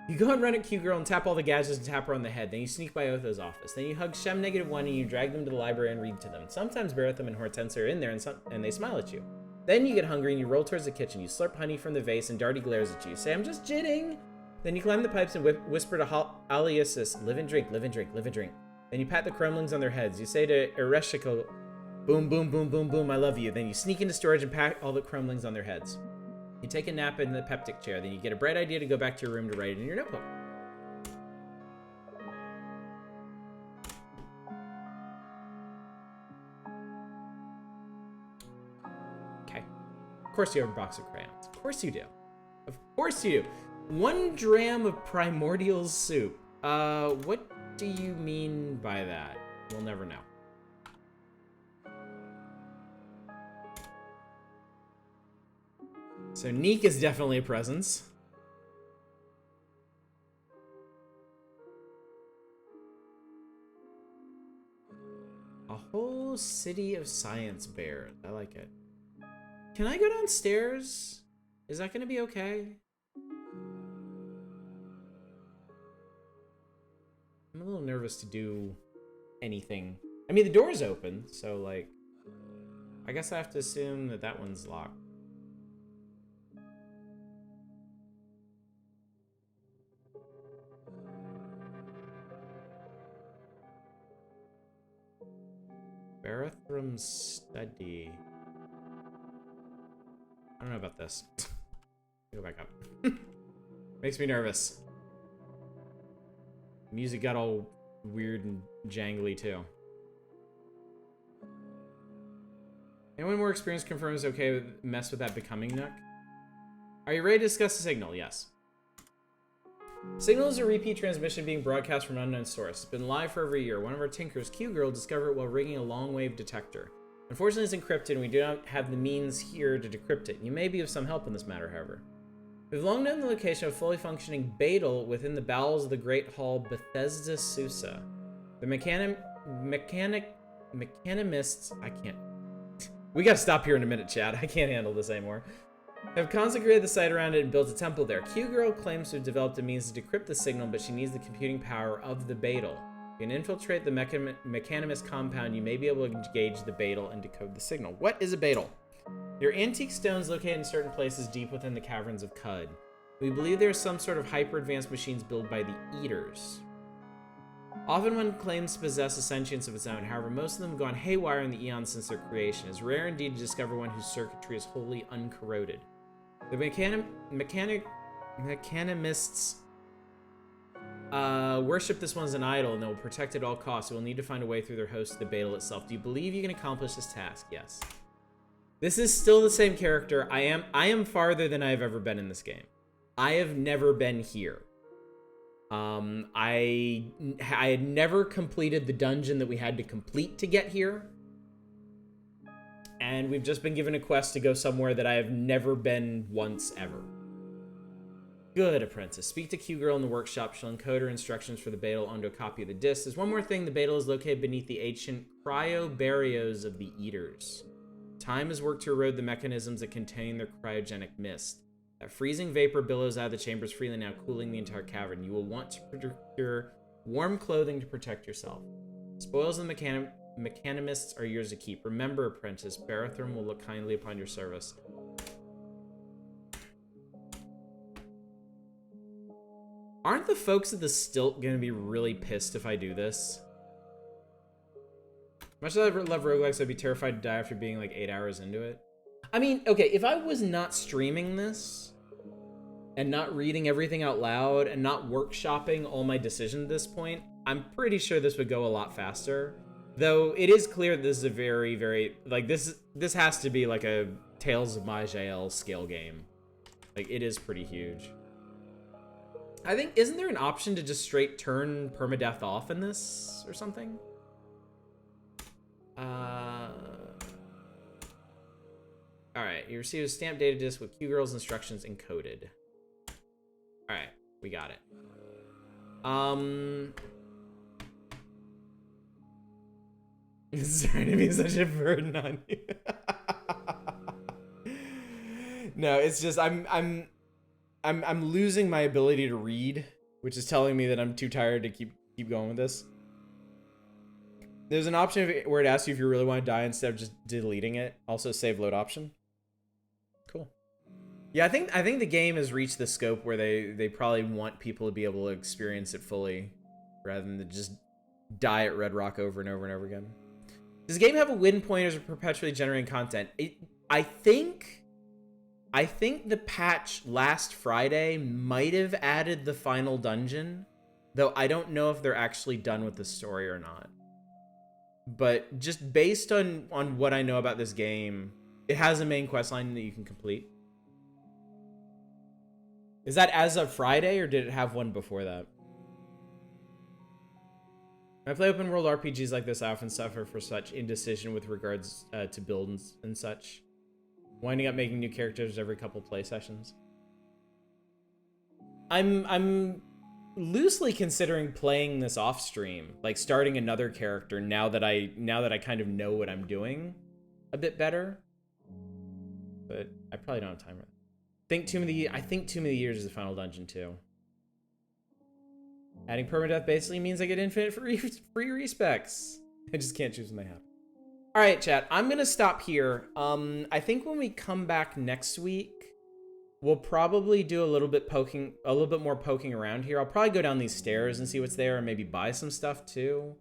You go and run at Q-Girl and tap all the gadgets and tap her on the head. Then you sneak by Otho's office. Then you hug Shem-1 and you drag them to the library and read to them. Sometimes Baratham and Hortense are in there and they smile at you. Then you get hungry and you roll towards the kitchen. You slurp honey from the vase and Darty glares at you. You say, I'm just jitting. Then you climb the pipes and whisper to Aliasis, live and drink, live and drink, live and drink. Then you pat the crumblings on their heads. You say to Ereshkigal, boom, boom, boom, boom, boom, I love you. Then you sneak into storage and pat all the crumblings on their heads. You take a nap in the peptic chair. Then you get a bright idea to go back to your room to write it in your notebook. Okay. Of course you have a box of crayons. Of course you do. Of course you do. 1 dram of primordial soup. What do you mean by that? We'll never know. So Neek is definitely a presence. A whole city of science bears. I like it. Can I go downstairs? Is that gonna be okay? I'm a little nervous to do anything. I mean, the door's open, so like, I guess I have to assume that that one's locked. Barathrum Study. I don't know about this. Go back up. Makes me nervous. Music got all weird and jangly too. Anyone more experienced confirms okay with mess with that becoming nook? Are you ready to discuss the signal? Yes. Signal is a repeat transmission being broadcast from an unknown source. It's been live for over a year. One of our tinkers, Q-Girl, discovered it while rigging a long-wave detector. Unfortunately, it's encrypted, and we do not have the means here to decrypt it. You may be of some help in this matter, however. We've long known the location of a fully functioning Beetle within the bowels of the Great Hall Bethesda Susa. The mechanimists... I can't... We gotta stop here in a minute, Chad. I can't handle this anymore. Have consecrated the site around it and built a temple there. Q-Girl claims to have developed a means to decrypt the signal, but she needs the computing power of the Beetle. You can infiltrate the mechanimist compound. You may be able to engage the Beetle and decode the signal. What is a Beetle? There are antique stones located in certain places deep within the caverns of Cud. We believe there are some sort of hyper-advanced machines built by the Eaters. Often one claims to possess a sentience of its own. However, most of them have gone haywire in the eons since their creation. It's rare indeed to discover one whose circuitry is wholly uncorroded. The mechanimists worship this one as an idol, and they will protect it at all costs. They will need to find a way through their host, the Beetle itself. Do you believe you can accomplish this task? Yes. This is still the same character. I am farther than I've ever been in this game. I have never been here. I had never completed the dungeon that we had to complete to get here. And we've just been given a quest to go somewhere that I have never been once ever. Good, apprentice. Speak to Q-Girl in the workshop. She'll encode her instructions for the Beetle onto a copy of the disc. There's one more thing. The Beetle is located beneath the ancient cryobarriers of the Eaters. Time has worked to erode the mechanisms that contain their cryogenic mist. That freezing vapor billows out of the chambers freely now, cooling the entire cavern. You will want to procure warm clothing to protect yourself. Spoils of the mechanimists are yours to keep. Remember, apprentice, Barathrum will look kindly upon your service. Aren't the folks at the Stilt gonna be really pissed if I do this? Much as I love roguelikes, I'd be terrified to die after being like 8 hours into it. I mean, okay, if I was not streaming this and not reading everything out loud and not workshopping all my decisions at this point, I'm pretty sure this would go a lot faster. Though it is clear that this is a very, very, like, this has to be like a Tales of Maj'El scale game. Like, it is pretty huge. I think, isn't there an option to just straight turn permadeath off in this or something? Alright, you receive a stamped data disc with Q-Girl's instructions encoded. Alright, we got it. Sorry to be such a burden on you. No, it's just I'm losing my ability to read, which is telling me that I'm too tired to keep going with this. There's an option where it asks you if you really want to die instead of just deleting it. Also, save load option. Cool. Yeah, I think the game has reached the scope where they probably want people to be able to experience it fully, rather than to just die at Red Rock over and over and over again. Does the game have a win pointers or perpetually generating content? I think the patch last Friday might have added the final dungeon, though I don't know if they're actually done with the story or not. But just based on what I know about this game, it has a main quest line that you can complete. Is that as of Friday, or did it have one before that? When I play open world RPGs like this, I often suffer for such indecision with regards to builds and such. Winding up making new characters every couple play sessions. I'm loosely considering playing this off stream, like starting another character now that I kind of know what I'm doing a bit better. But I probably don't have time. I think Tomb of the Years is the final dungeon too. Adding permadeath basically means I get infinite free respecs. I just can't choose when they happen. All right, chat. I'm gonna stop here. I think when we come back next week, we'll probably do a little bit more poking around here. I'll probably go down these stairs and see what's there, and maybe buy some stuff too.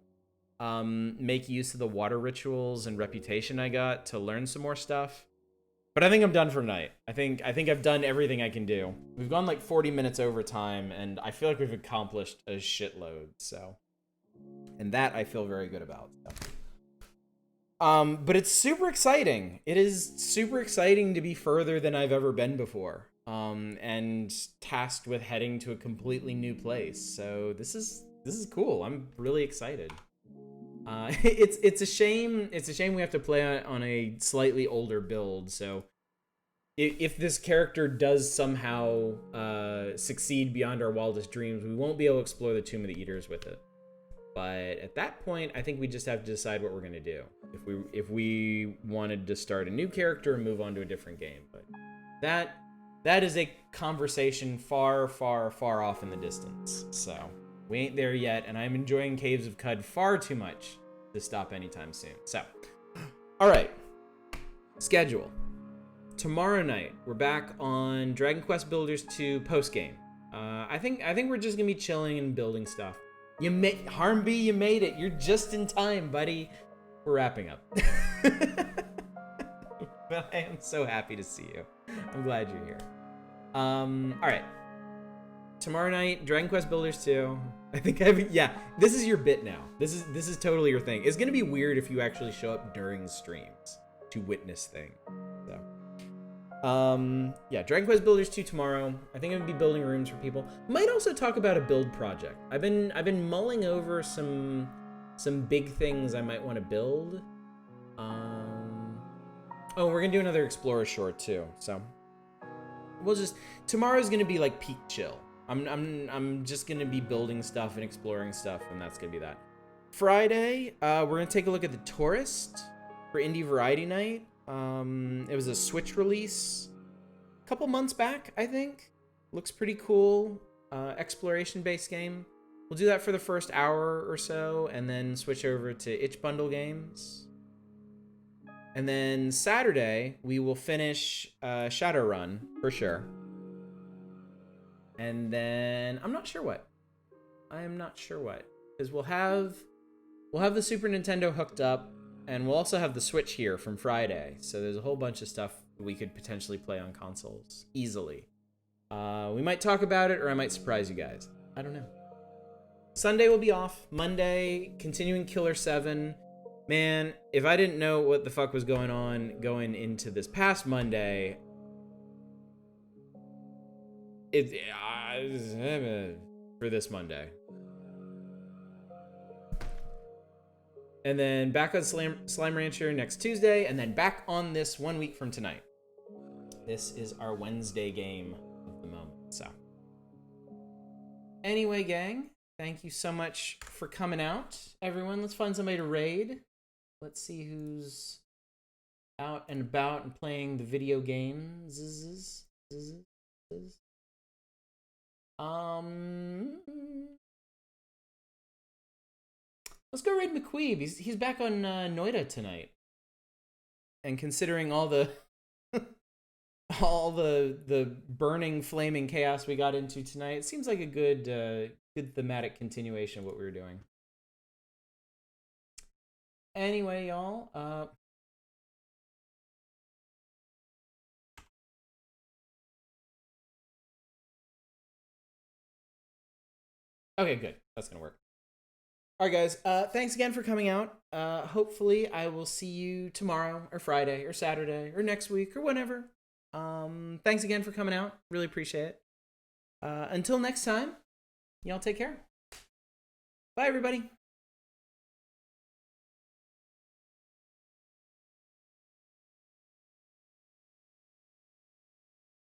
make use of the water rituals and reputation I got to learn some more stuff. But I think I'm done for tonight. I think I've done everything I can do. We've gone like 40 minutes over time, and I feel like we've accomplished a shitload. So, and that I feel very good about. So. But it's super exciting. It is super exciting to be further than I've ever been before. And tasked with heading to a completely new place. So this is cool. I'm really excited. It's a shame. It's a shame we have to play on a slightly older build. So if this character does somehow succeed beyond our wildest dreams, we won't be able to explore the Tomb of the Eaters with it. But at that point, I think we just have to decide what we're gonna do. If we wanted to start a new character and move on to a different game, but that is a conversation far, far, far off in the distance. So we ain't there yet, and I'm enjoying Caves of Cud far too much to stop anytime soon. So, all right, schedule. Tomorrow night we're back on Dragon Quest Builders 2 post game. I think we're just gonna be chilling and building stuff. Harmby, you made it. You're just in time, buddy. We're wrapping up. But I am so happy to see you. I'm glad you're here. All right. Tomorrow night, Dragon Quest Builders 2. I think this is your bit now. This is totally your thing. It's gonna be weird if you actually show up during streams to witness things. So. Dragon Quest Builders 2 tomorrow. I think I'm gonna be building rooms for people. Might also talk about a build project. I've been mulling over some big things I might want to build. We're gonna do another Explorer short too. So tomorrow's gonna be like peak chill. I'm just gonna be building stuff and exploring stuff, and that's gonna be that. Friday, we're gonna take a look at The Tourist for Indie Variety Night. It was a Switch release a couple months back, I think. Looks pretty cool. Exploration-based game. We'll do that for the first hour or so, and then switch over to Itch Bundle games. And then Saturday, we will finish Shadowrun, for sure. And then, I'm not sure what. Because we'll have the Super Nintendo hooked up, and we'll also have the Switch here from Friday. So there's a whole bunch of stuff we could potentially play on consoles easily. We might talk about it, or I might surprise you guys. I don't know. Sunday will be off. Monday, continuing Killer 7. Man, if I didn't know what the fuck was going on going into this past Monday, for this Monday. And then back on Slime Rancher next Tuesday, and then back on this 1 week from tonight. This is our Wednesday game of the moment. So, anyway, gang, thank you so much for coming out. Everyone, let's find somebody to raid. Let's see who's out and about and playing the video games. Let's go raid McQueeb. He's back on Noida tonight. And considering all the all the burning, flaming chaos we got into tonight, it seems like a good thematic continuation of what we were doing. Anyway, y'all, okay, good. That's gonna work. All right, guys. Thanks again for coming out. Hopefully, I will see you tomorrow, or Friday, or Saturday, or next week, or whenever. Thanks again for coming out. Really appreciate it. Until next time, y'all take care. Bye, everybody.